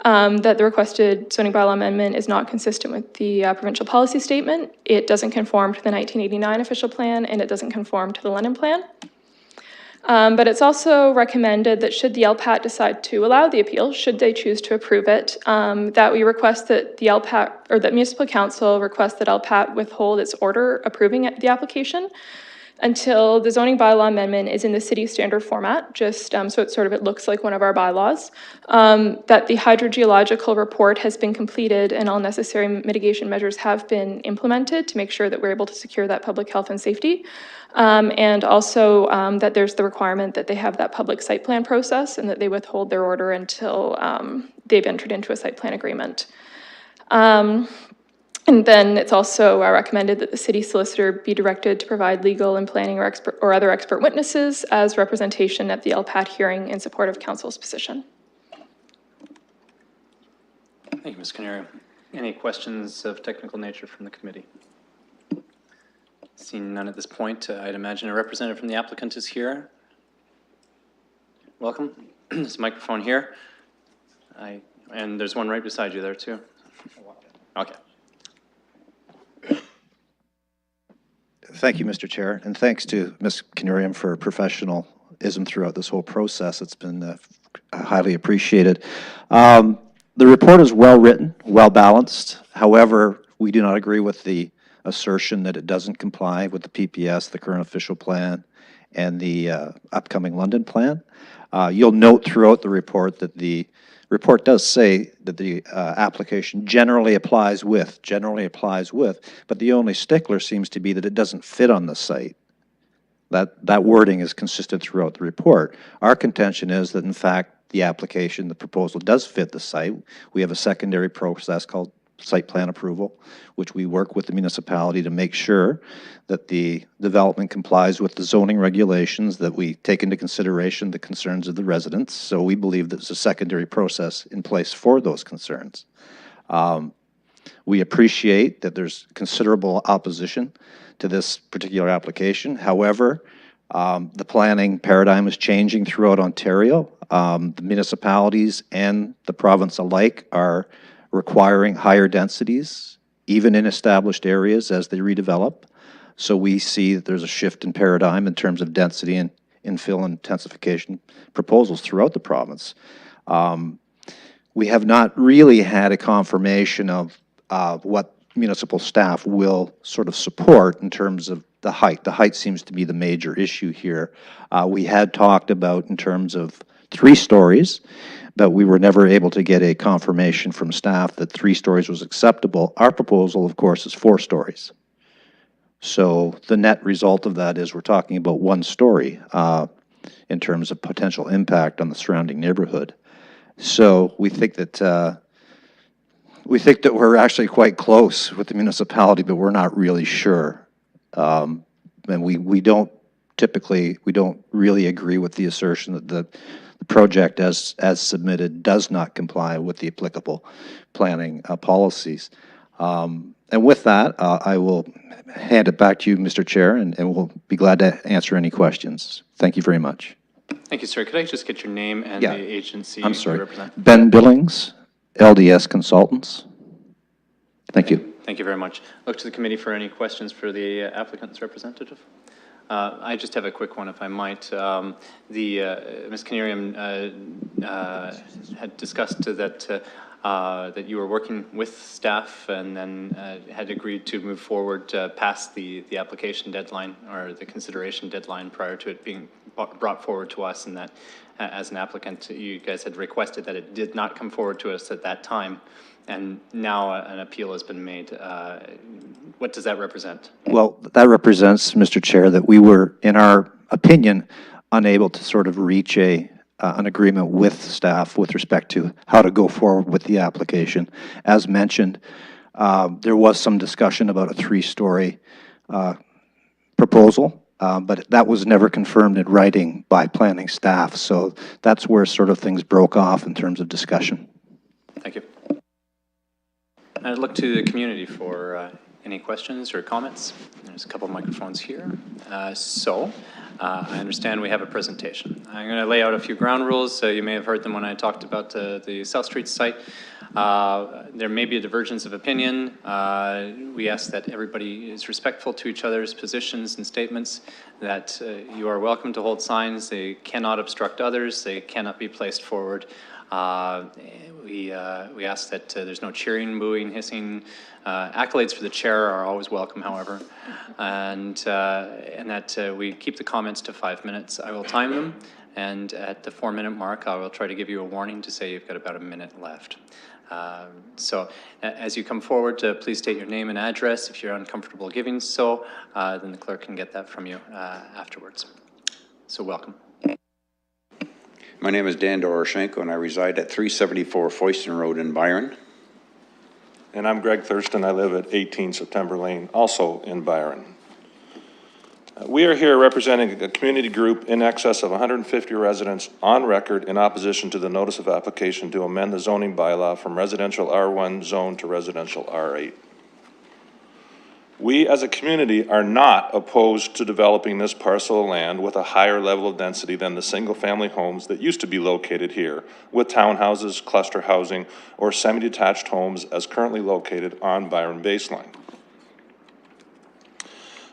That the requested zoning bylaw amendment is not consistent with the provincial policy statement. It doesn't conform to the 1989 official plan, and it doesn't conform to the London plan. But it's also recommended that should the LPAT decide to allow the appeal, should they choose to approve it, that we request that the LPAT, or that Municipal Council request that LPAT withhold its order approving the application until the zoning bylaw amendment is in the city standard format, just so it looks like one of our bylaws, that the hydrogeological report has been completed and all necessary mitigation measures have been implemented to make sure that we're able to secure that public health and safety, and also that there's the requirement that they have that public site plan process and that they withhold their order until they've entered into a site plan agreement. And then it's also recommended that the city solicitor be directed to provide legal and planning or other expert witnesses as representation at the LPAT hearing in support of council's position. Thank you, Ms. Canario. Any questions of technical nature from the committee? Seeing none at this point, I'd imagine a representative from the applicant is here. Welcome. There's a microphone here. And there's one right beside you there too. Okay. Thank you, Mr. Chair, and thanks to Ms. Canarium for professionalism throughout this whole process. It's been highly appreciated. The report is well-written, well-balanced. However, we do not agree with the assertion that it doesn't comply with the PPS, the current official plan, and the upcoming London plan. You'll note throughout the report that the report does say that the application generally applies with, but the only stickler seems to be that it doesn't fit on the site. That wording is consistent throughout the report. Our contention is that, in fact, the application, the proposal does fit the site. We have a secondary process called site plan approval, which we work with the municipality to make sure that the development complies with the zoning regulations, that we take into consideration the concerns of the residents. So we believe there's a secondary process in place for those concerns. We appreciate that there's considerable opposition to this particular application. However, the planning paradigm is changing throughout Ontario. The municipalities and the province alike are requiring higher densities, even in established areas as they redevelop. So we see that there's a shift in paradigm in terms of density and infill and intensification proposals throughout the province. We have not really had a confirmation of what municipal staff will sort of support in terms of the height. The height seems to be the major issue here. We had talked about in terms of 3 stories, but we were never able to get a confirmation from staff that 3 stories was acceptable. Our proposal, of course, is 4 stories. So the net result of that is we're talking about 1 story in terms of potential impact on the surrounding neighborhood. So we think that we're actually quite close with the municipality, but we're not really sure. And we don't really agree with the assertion that the project as submitted does not comply with the applicable planning policies. And with that, I will hand it back to you, Mr. Chair, and we'll be glad to answer any questions. Thank you very much. Thank you, sir. Could I just get your name and the agency I'm you sorry. represent? Ben Billings, LDS Consultants. Thank you. Thank you very much. Look to the committee for any questions for the applicant's representative. I just have a quick one, if I might. Ms. Canarium had discussed that you were working with staff and then had agreed to move forward past the application deadline or the consideration deadline prior to it being brought forward to us, and that as an applicant, you guys had requested that it did not come forward to us at that time, and now an appeal has been made. What does that represent? Well, that represents, Mr. Chair, that we were, in our opinion, unable to sort of reach an agreement with staff with respect to how to go forward with the application. As mentioned, there was some discussion about a 3-story proposal, but that was never confirmed in writing by planning staff. So that's where sort of things broke off in terms of discussion. Thank you. I'd look to the community for any questions or comments. There's a couple of microphones here. I understand we have a presentation. I'm going to lay out a few ground rules. You may have heard them when I talked about the South Street site. There may be a divergence of opinion. We ask that everybody is respectful to each other's positions and statements, that you are welcome to hold signs. They cannot obstruct others. They cannot be placed forward. We ask that there's no cheering, booing, hissing. Accolades for the chair are always welcome, however, and that we keep the comments to 5 minutes. I will time them, and at the 4-minute mark, I will try to give you a warning to say you've got about a minute left. So as you come forward, please state your name and address. If you're uncomfortable giving so, then the clerk can get that from you afterwards. So welcome. My name is Dan Doroshenko, and I reside at 374 Foyston Road in Byron. And I'm Greg Thurston. I live at 18 September Lane, also in Byron. We are here representing a community group in excess of 150 residents on record in opposition to the notice of application to amend the zoning bylaw from residential R1 zone to residential R8. We as a community are not opposed to developing this parcel of land with a higher level of density than the single-family homes that used to be located here, with townhouses, cluster housing, or semi-detached homes as currently located on Byron Baseline.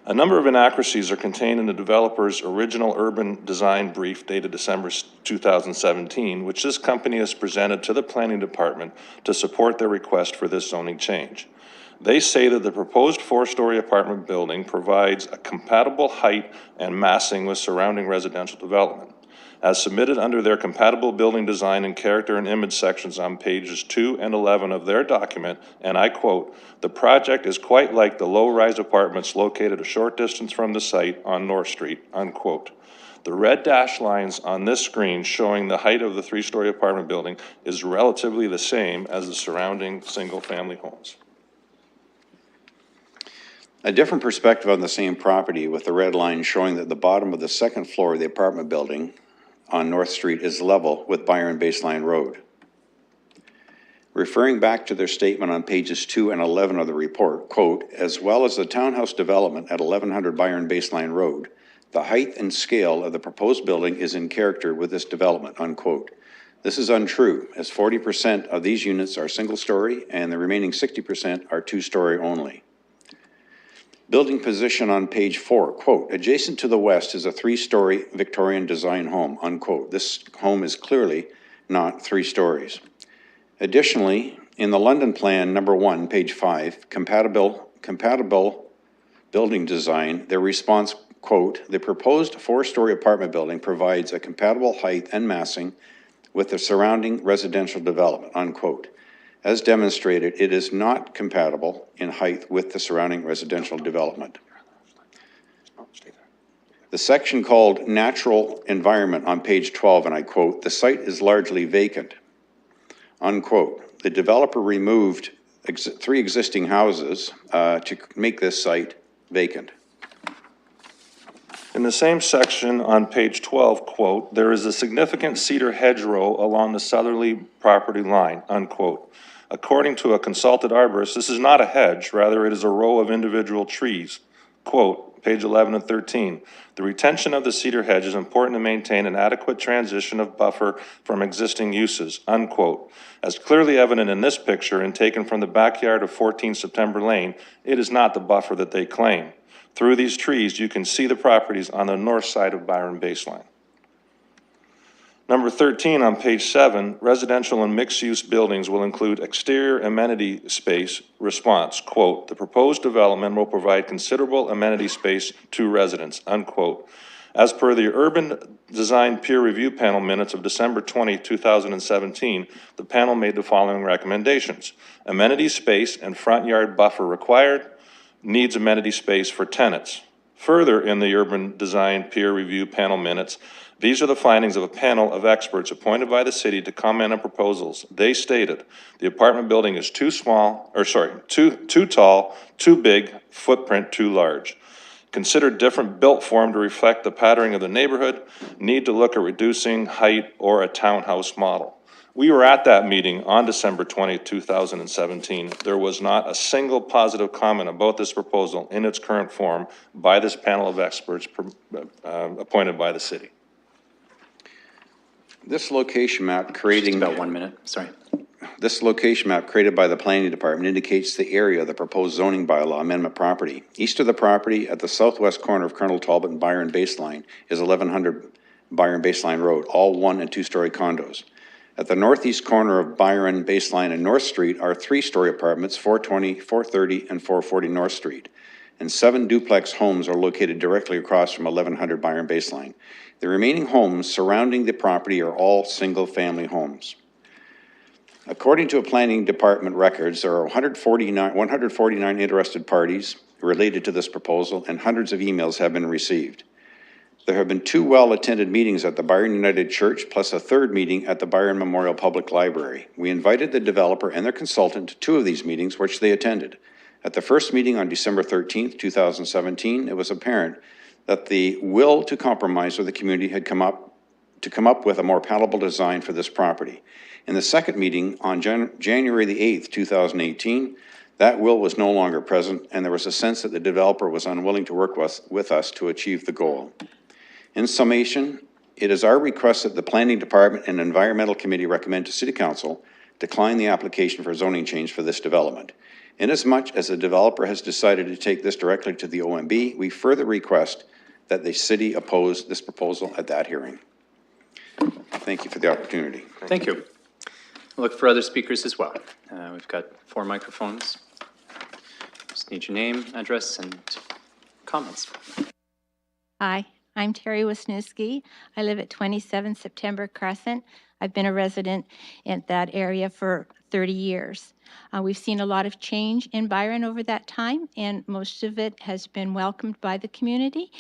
A number of inaccuracies are contained in the developer's original urban design brief dated December 2017, which this company has presented to the planning department to support their request for this zoning change. They say that the proposed 4-story apartment building provides a compatible height and massing with surrounding residential development. As submitted under their compatible building design and character and image sections on pages 2 and 11 of their document, and I quote, "The project is quite like the low-rise apartments located a short distance from the site on North Street," unquote. The red dashed lines on this screen showing the height of the 3-story apartment building is relatively the same as the surrounding single-family homes. A different perspective on the same property with the red line showing that the bottom of the 2nd floor of the apartment building on North Street is level with Byron Baseline Road. Referring back to their statement on pages 2 and 11 of the report, quote, "As well as the townhouse development at 1100 Byron Baseline Road, the height and scale of the proposed building is in character with this development," unquote. This is untrue, as 40% of these units are single-story and the remaining 60% are 2-story only. Building position on page 4, quote, "Adjacent to the west is a 3-story Victorian design home," unquote. This home is clearly not 3 stories. Additionally, in the London Plan number 1, page 5, compatible building design, their response, quote, "The proposed 4-story apartment building provides a compatible height and massing with the surrounding residential development," unquote. As demonstrated, it is not compatible in height with the surrounding residential development. The section called Natural Environment on page 12, and I quote, "The site is largely vacant," unquote. The developer removed 3 existing houses to make this site vacant. In the same section on page 12, quote, "There is a significant cedar hedgerow along the southerly property line," unquote. According to a consulted arborist, this is not a hedge, rather it is a row of individual trees. Quote, page 11 and 13, "The retention of the cedar hedge is important to maintain an adequate transition of buffer from existing uses," unquote. As clearly evident in this picture and taken from the backyard of 14 September Lane, it is not the buffer that they claim. Through these trees, you can see the properties on the north side of Byron Baseline. Number 13 on page 7, residential and mixed-use buildings will include exterior amenity space. Response, quote, "The proposed development will provide considerable amenity space to residents," unquote. As per the Urban Design Peer Review Panel minutes of December 20, 2017, the panel made the following recommendations. Amenity space and front yard buffer required, needs amenity space for tenants. Further, in the Urban Design Peer Review Panel minutes, these are the findings of a panel of experts appointed by the city to comment on proposals. They stated, the apartment building is too tall, too big, footprint too large. Consider different built form to reflect the patterning of the neighborhood, need to look at reducing height or a townhouse model. We were at that meeting on December 20, 2017. There was not a single positive comment about this proposal in its current form by this panel of experts appointed by the city. This location map creating... Just about 1 minute, sorry. This location map created by the planning department indicates the area of the proposed zoning bylaw amendment property. East of the property at the southwest corner of Colonel Talbot and Byron Baseline is 1100 Byron Baseline Road, all 1- and 2-story condos. At the northeast corner of Byron Baseline and North Street are 3-story apartments, 420, 430, and 440 North Street. And 7 duplex homes are located directly across from 1100 Byron Baseline. The remaining homes surrounding the property are all single-family homes. According to a planning department records, there are 149 interested parties related to this proposal, and hundreds of emails have been received. There have been 2 well-attended meetings at the Byron United Church, plus a 3rd meeting at the Byron Memorial Public Library. We invited the developer and their consultant to 2 of these meetings, which they attended. At the first meeting on December 13th, 2017, it was apparent that the will to compromise with the community had come up with a more palatable design for this property. In the second meeting on January the 8th, 2018, that will was no longer present, and there was a sense that the developer was unwilling to work with us to achieve the goal. In summation, it is our request that the Planning Department and Environmental Committee recommend to City Council decline the application for zoning change for this development. Inasmuch as the developer has decided to take this directly to the OMB, we further request that the city oppose this proposal at that hearing. Thank you for the opportunity. Thank you. Look for other speakers as well. We've got 4 microphones. Just need your name, address, and comments. Hi, I'm Terry Wisniewski. I live at 27 September Crescent. I've been a resident in that area for 30 years. We've seen a lot of change in Byron over that time, and most of it has been welcomed by the community.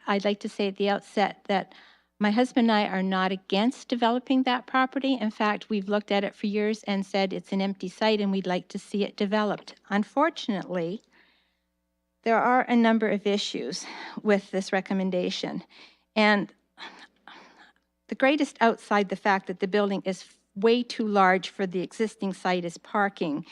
I'd like to say at the outset that my husband and I are not against developing that property. In fact, we've looked at it for years and said it's an empty site and we'd like to see it developed. Unfortunately, there are a number of issues with this recommendation. And the greatest outside the fact that the building is way too large for the existing site is parking.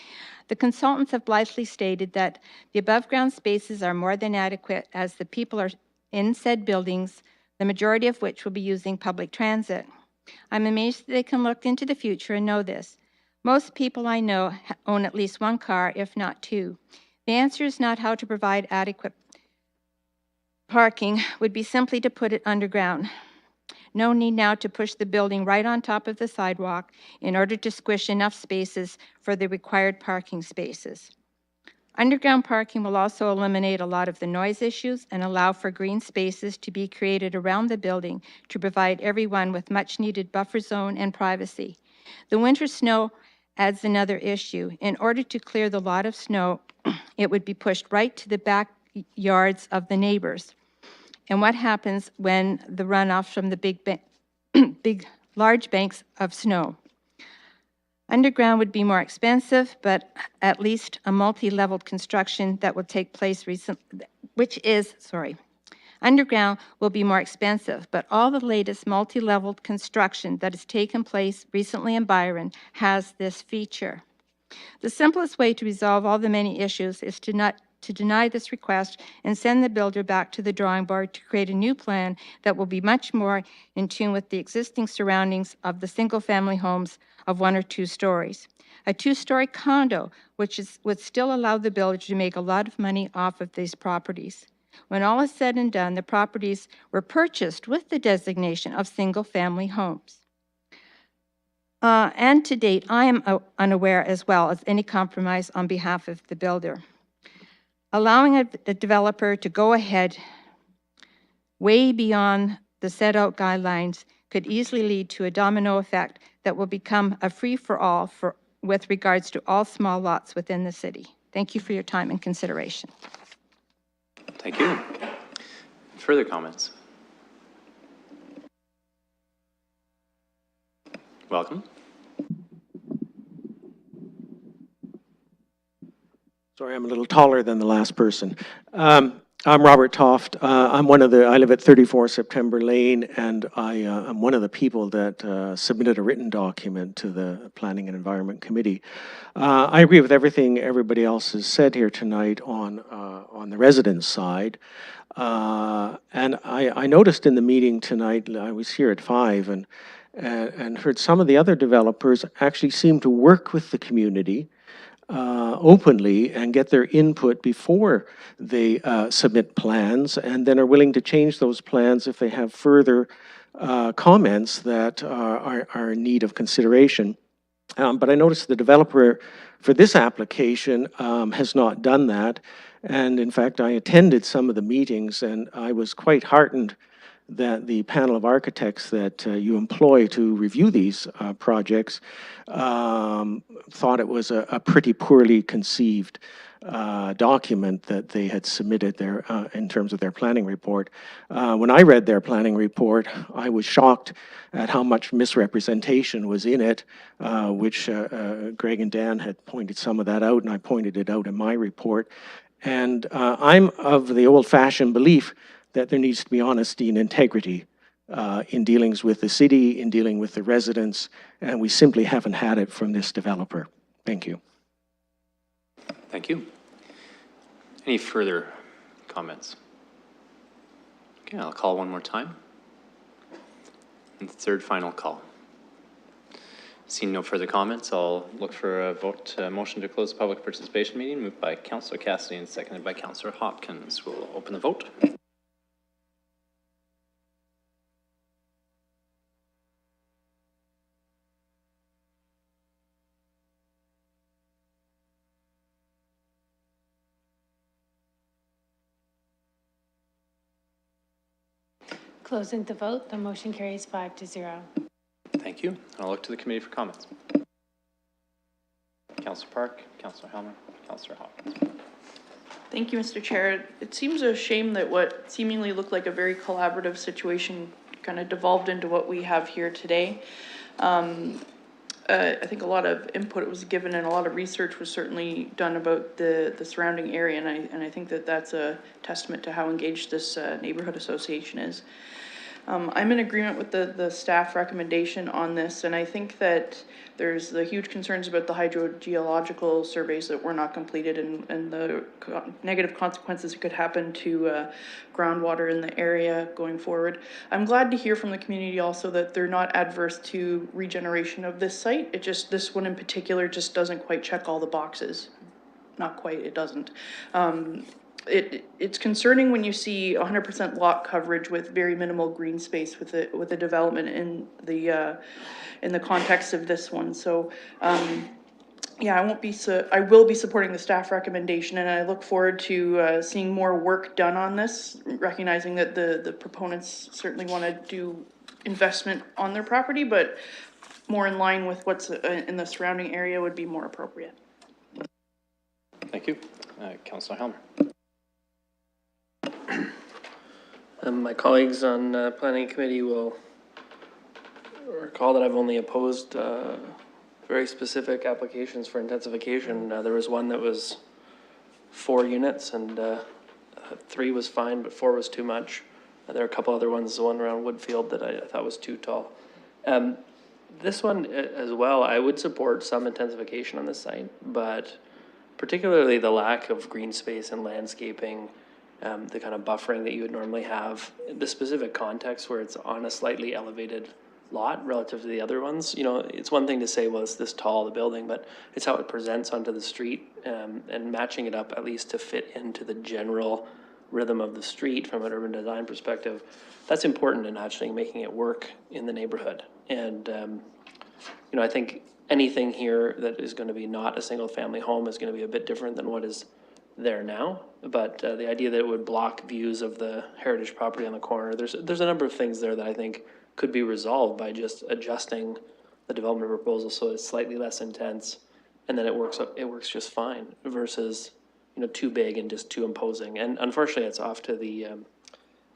The consultants have blithely stated that the above-ground spaces are more than adequate as the people are in said buildings, the majority of which will be using public transit. I'm amazed that they can look into the future and know this. Most people I know own at least 1 car, if not 2. The answer is not how to provide adequate parking, would be simply to put it underground. No need now to push the building right on top of the sidewalk in order to squish enough spaces for the required parking spaces. Underground parking will also eliminate a lot of the noise issues and allow for green spaces to be created around the building to provide everyone with much needed buffer zone and privacy. The winter snow adds another issue. In order to clear the lot of snow, it would be pushed right to the backyards of the neighbors. And what happens when the runoff from the large banks of snow? Underground would be more expensive, but at least a multi-leveled construction that will take place underground will be more expensive, but all the latest multi-leveled construction that has taken place recently in Byron has this feature. The simplest way to resolve all the many issues is to deny this request and send the builder back to the drawing board to create a new plan that will be much more in tune with the existing surroundings of the single-family homes of 1 or 2 stories. A 2-story condo, would still allow the builder to make a lot of money off of these properties. When all is said and done, the properties were purchased with the designation of single-family homes. And to date, I am unaware as well of any compromise on behalf of the builder. Allowing a developer to go ahead way beyond the set out guidelines could easily lead to a domino effect that will become a free-for-all with regards to all small lots within the city. Thank you for your time and consideration. Thank you. Further comments? Welcome. Sorry, I'm a little taller than the last person. I'm Robert Toft. I live at 34 September Lane, and I'm one of the people that submitted a written document to the Planning and Environment Committee. I agree with everything everybody else has said here tonight on the residents' side. And I noticed in the meeting tonight, I was here at 5, and heard some of the other developers actually seem to work with the community openly and get their input before they submit plans, and then are willing to change those plans if they have further comments that are in need of consideration. But I noticed the developer for this application has not done that. And in fact, I attended some of the meetings, and I was quite heartened that the panel of architects that you employ to review these projects thought it was a pretty poorly conceived document that they had submitted there in terms of their planning report. When I read their planning report, I was shocked at how much misrepresentation was in it, which Greg and Dan had pointed some of that out, and I pointed it out in my report. And I'm of the old-fashioned belief that there needs to be honesty and integrity in dealings with the city, in dealing with the residents, and we simply haven't had it from this developer. Thank you. Thank you. Any further comments? Okay, I'll call one more time. And the third final call. Seeing no further comments, I'll look for a vote, motion to close the public participation meeting, moved by Councillor Cassidy and seconded by Councillor Hopkins. We'll open the vote. Closing the vote, the motion carries 5-0. Thank you. I'll look to the committee for comments. Councillor Park, Councillor Helmer, Councillor Hopkins. Thank you, Mr. Chair. It seems a shame that what seemingly looked like a very collaborative situation kind of devolved into what we have here today. I think a lot of input was given and a lot of research was certainly done about the surrounding area, and I think that that's a testament to how engaged this neighborhood association is. I'm in agreement with the staff recommendation on this, and I think that there's the huge concerns about the hydrogeological surveys that were not completed and the negative consequences that could happen to groundwater in the area going forward. I'm glad to hear from the community also that they're not adverse to regeneration of this site. It just, this one in particular just doesn't quite check all the boxes. Not quite, it doesn't. It's concerning when you see 100% lot coverage with very minimal green space with the development in the context of this one. So yeah, I will be supporting the staff recommendation, and I look forward to seeing more work done on this, recognizing that the proponents certainly want to do investment on their property, but more in line with what's in the surrounding area would be more appropriate. Thank you. Councillor Helmer. My colleagues on planning committee will recall that I've only opposed very specific applications for intensification. There was one that was 4 units, and 3 was fine, but 4 was too much. There are a couple other ones, the one around Woodfield that I thought was too tall. This one as well, I would support some intensification on this site, but particularly the lack of green space and landscaping, the kind of buffering that you would normally have, the specific context where it's on a slightly elevated lot relative to the other ones. You know, it's one thing to say, well, it's this tall, the building, but it's how it presents onto the street, and matching it up at least to fit into the general rhythm of the street from an urban design perspective. That's important in actually making it work in the neighborhood. And, you know, I think anything here that is going to be not a single family home is going to be a bit different than what is there now, but the idea that it would block views of the heritage property on the corner, there's a number of things there that I think could be resolved by just adjusting the development proposal so it's slightly less intense, and then it works just fine versus, you know, too big and just too imposing. And unfortunately, it's off to the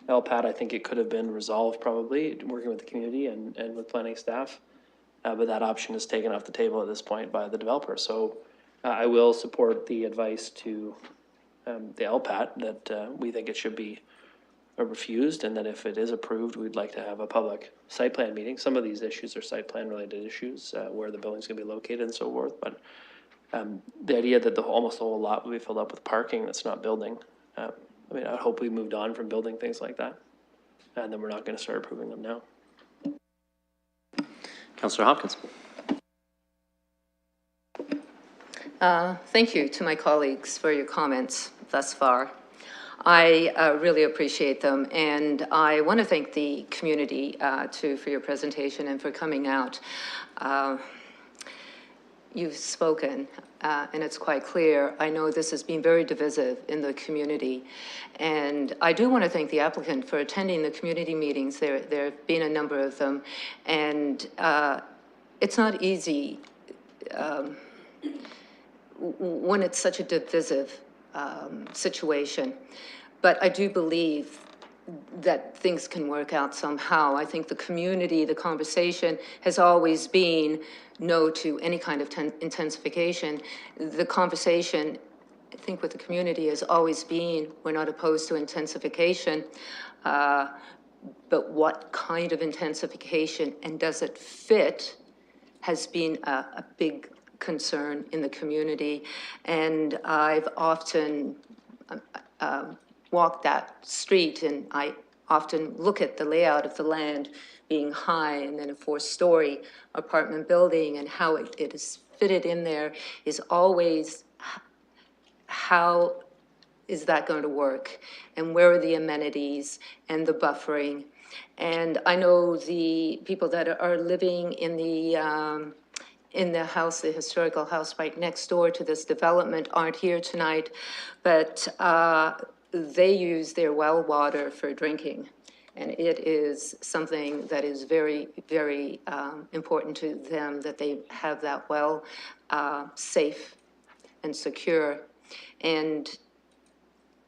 LPAT. I think it could have been resolved probably working with the community and with planning staff, but that option is taken off the table at this point by the developer. So I will support the advice to the LPAT that we think it should be refused, and that if it is approved, we'd like to have a public site plan meeting. Some of these issues are site plan related issues, where the building's gonna be located and so forth, but the idea that almost the whole lot will be filled up with parking that's not building, I mean, I hope we moved on from building things like that, and then we're not gonna start approving them now. Councillor Hopkins. Thank you to my colleagues for your comments thus far. I really appreciate them, and I want to thank the community too for your presentation and for coming out. You've spoken, and it's quite clear. I know this has been very divisive in the community, and I do want to thank the applicant for attending the community meetings. There have been a number of them, and it's not easy when it's such a divisive situation. But I do believe that things can work out somehow. I think the community, the conversation has always been no to any kind of intensification. The conversation, I think, with the community has always been, we're not opposed to intensification, but what kind of intensification and does it fit has been a big concern in the community. And I've often walked that street, and I often look at the layout of the land being high and then a 4-story apartment building, and how it is fitted in there is always, how is that going to work? And where are the amenities and the buffering? And I know the people that are living in the house, the historical house right next door to this development, aren't here tonight, but they use their well water for drinking. And it is something that is very, very important to them, that they have that well safe and secure. And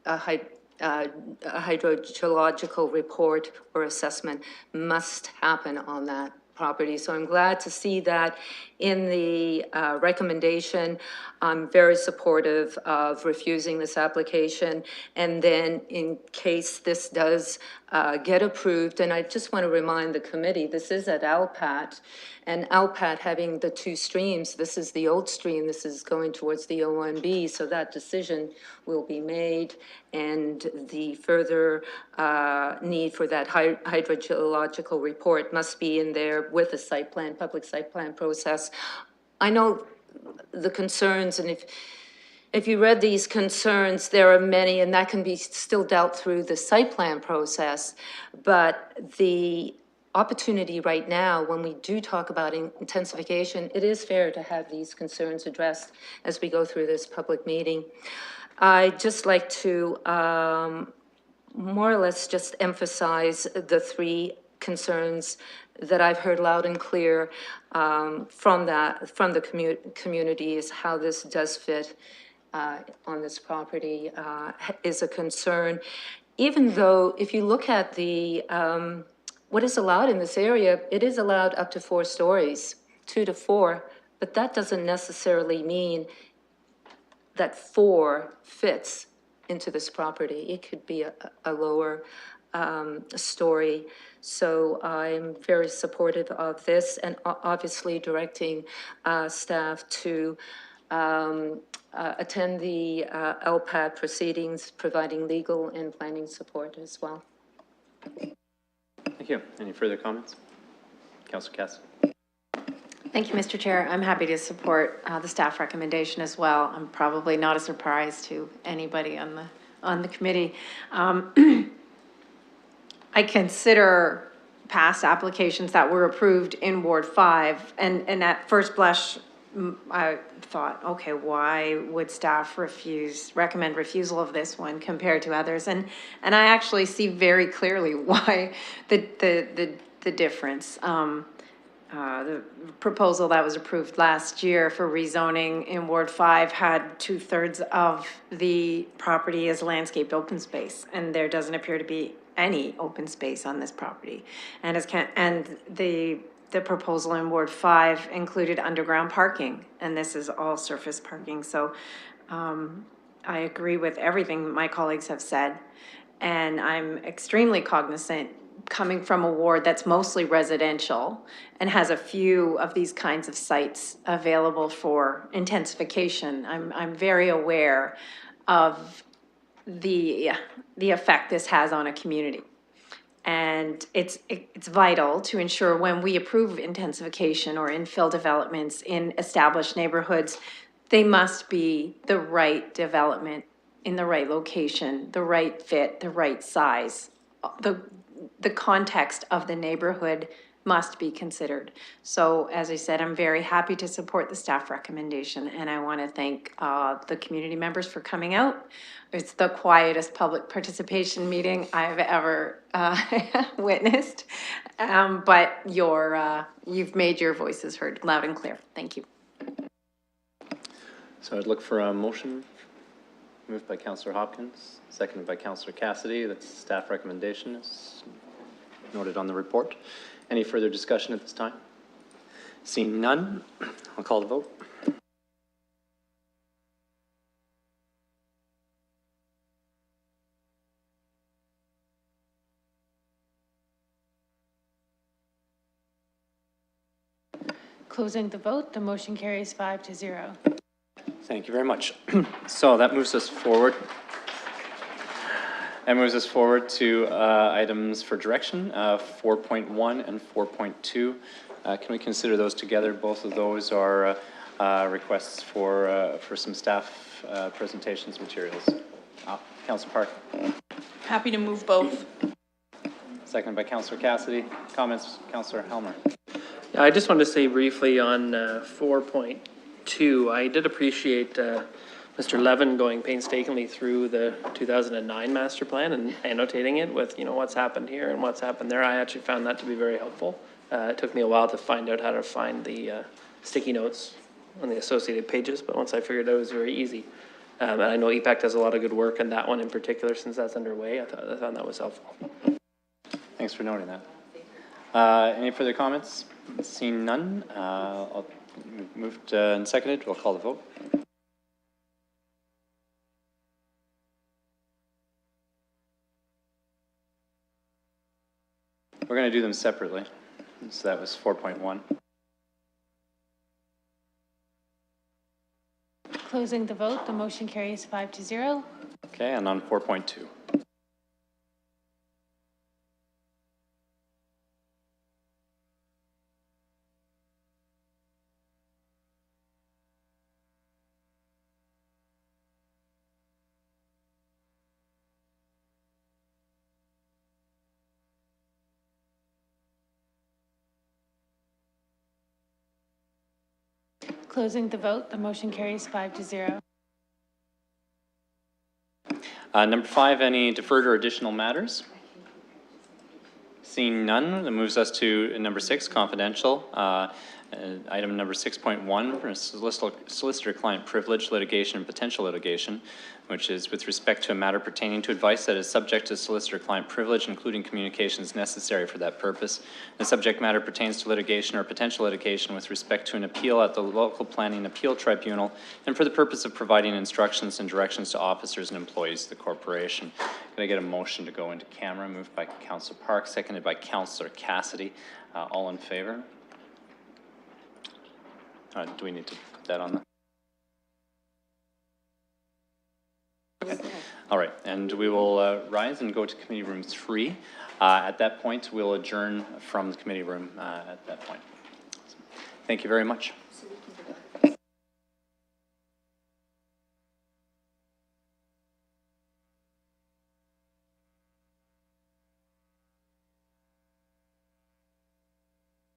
a hydrogeological report or assessment must happen on that property. So I'm glad to see that in the recommendation. I'm very supportive of refusing this application. And then in case this does get approved, and I just want to remind the committee, this is at LPAT, and LPAT having the 2 streams, this is the old stream, this is going towards the O1B, so that decision will be made, and the further need for that hydrogeological report must be in there with the site plan, public site plan process. I know the concerns, and if you read these concerns, there are many, and that can be still dealt through the site plan process, but the opportunity right now, when we do talk about intensification, it is fair to have these concerns addressed as we go through this public meeting. I'd just like to more or less just emphasize the 3 concerns that I've heard loud and clear from the community, is how this does fit on this property is a concern. Even though if you look at the what is allowed in this area, it is allowed up to 4 stories, 2 to 4, but that doesn't necessarily mean that 4 fits into this property. It could be a lower story. So I'm very supportive of this, and obviously directing staff to attend the LPAT proceedings, providing legal and planning support as well. Thank you. Any further comments? Councillor Cassidy. Thank you, Mr. Chair. I'm happy to support the staff recommendation as well. I'm probably not a surprise to anybody on the committee. I consider past applications that were approved in Ward 5, and at first blush, I thought, okay, why would staff recommend refusal of this one compared to others? And I actually see very clearly why the difference. The proposal that was approved last year for rezoning in Ward 5 had 2/3 of the property as landscaped open space, and there doesn't appear to be any open space on this property. And the proposal in Ward 5 included underground parking, and this is all surface parking. So I agree with everything my colleagues have said, and I'm extremely cognizant coming from a ward that's mostly residential and has a few of these kinds of sites available for intensification. I'm very aware of the effect this has on a community. And it's vital to ensure when we approve intensification or infill developments in established neighborhoods, they must be the right development in the right location, the right fit, the right size. The context of the neighborhood must be considered. So as I said, I'm very happy to support the staff recommendation, and I want to thank the community members for coming out. It's the quietest public participation meeting I've ever witnessed, but you've made your voices heard loud and clear. Thank you. So I'd look for a motion. Moved by Councillor Hopkins, seconded by Councillor Cassidy. That's staff recommendation is noted on the report. Any further discussion at this time? Seeing none, I'll call the vote. Closing the vote, the motion carries 5-0. Thank you very much. So that moves us forward. That moves us forward to items for direction, 4.1 and 4.2. Can we consider those together? Both of those are requests for some staff presentations materials. Councillor Park. Happy to move both. Seconded by Councillor Cassidy. Comments, Councillor Helmer. Yeah, I just wanted to say briefly on 4.2, I did appreciate Mr. Levin going painstakingly through the 2009 master plan and annotating it with, what's happened here and what's happened there. I actually found that to be very helpful. It took me a while to find out how to find the sticky notes on the associated pages, but once I figured it out, it was very easy. And I know EPAC does a lot of good work on that one in particular since that's underway. I found that was helpful. Thanks for noting that. Any further comments? Seeing none, I'll moved and seconded. We'll call the vote. We're going to do them separately. So that was 4.1. Closing the vote, the motion carries 5-0. Okay, and on 4.2. Closing the vote, the motion carries 5-0. Number 5, any deferred or additional matters? Seeing none, that moves us to number 6, confidential. Item number 6.1, solicitor-client privilege, litigation, and potential litigation, which is with respect to a matter pertaining to advice that is subject to solicitor-client privilege, including communications necessary for that purpose. The subject matter pertains to litigation or potential litigation with respect to an appeal at the local planning appeal tribunal and for the purpose of providing instructions and directions to officers and employees of the corporation. Can I get a motion to go into camera? Moved by Councillor Park, seconded by Councillor Cassidy. All in favor? Do we need to put that on the... Okay. All right, and we will rise and go to committee room 3. At that point, we'll adjourn from the committee room at that point. So, thank you very much.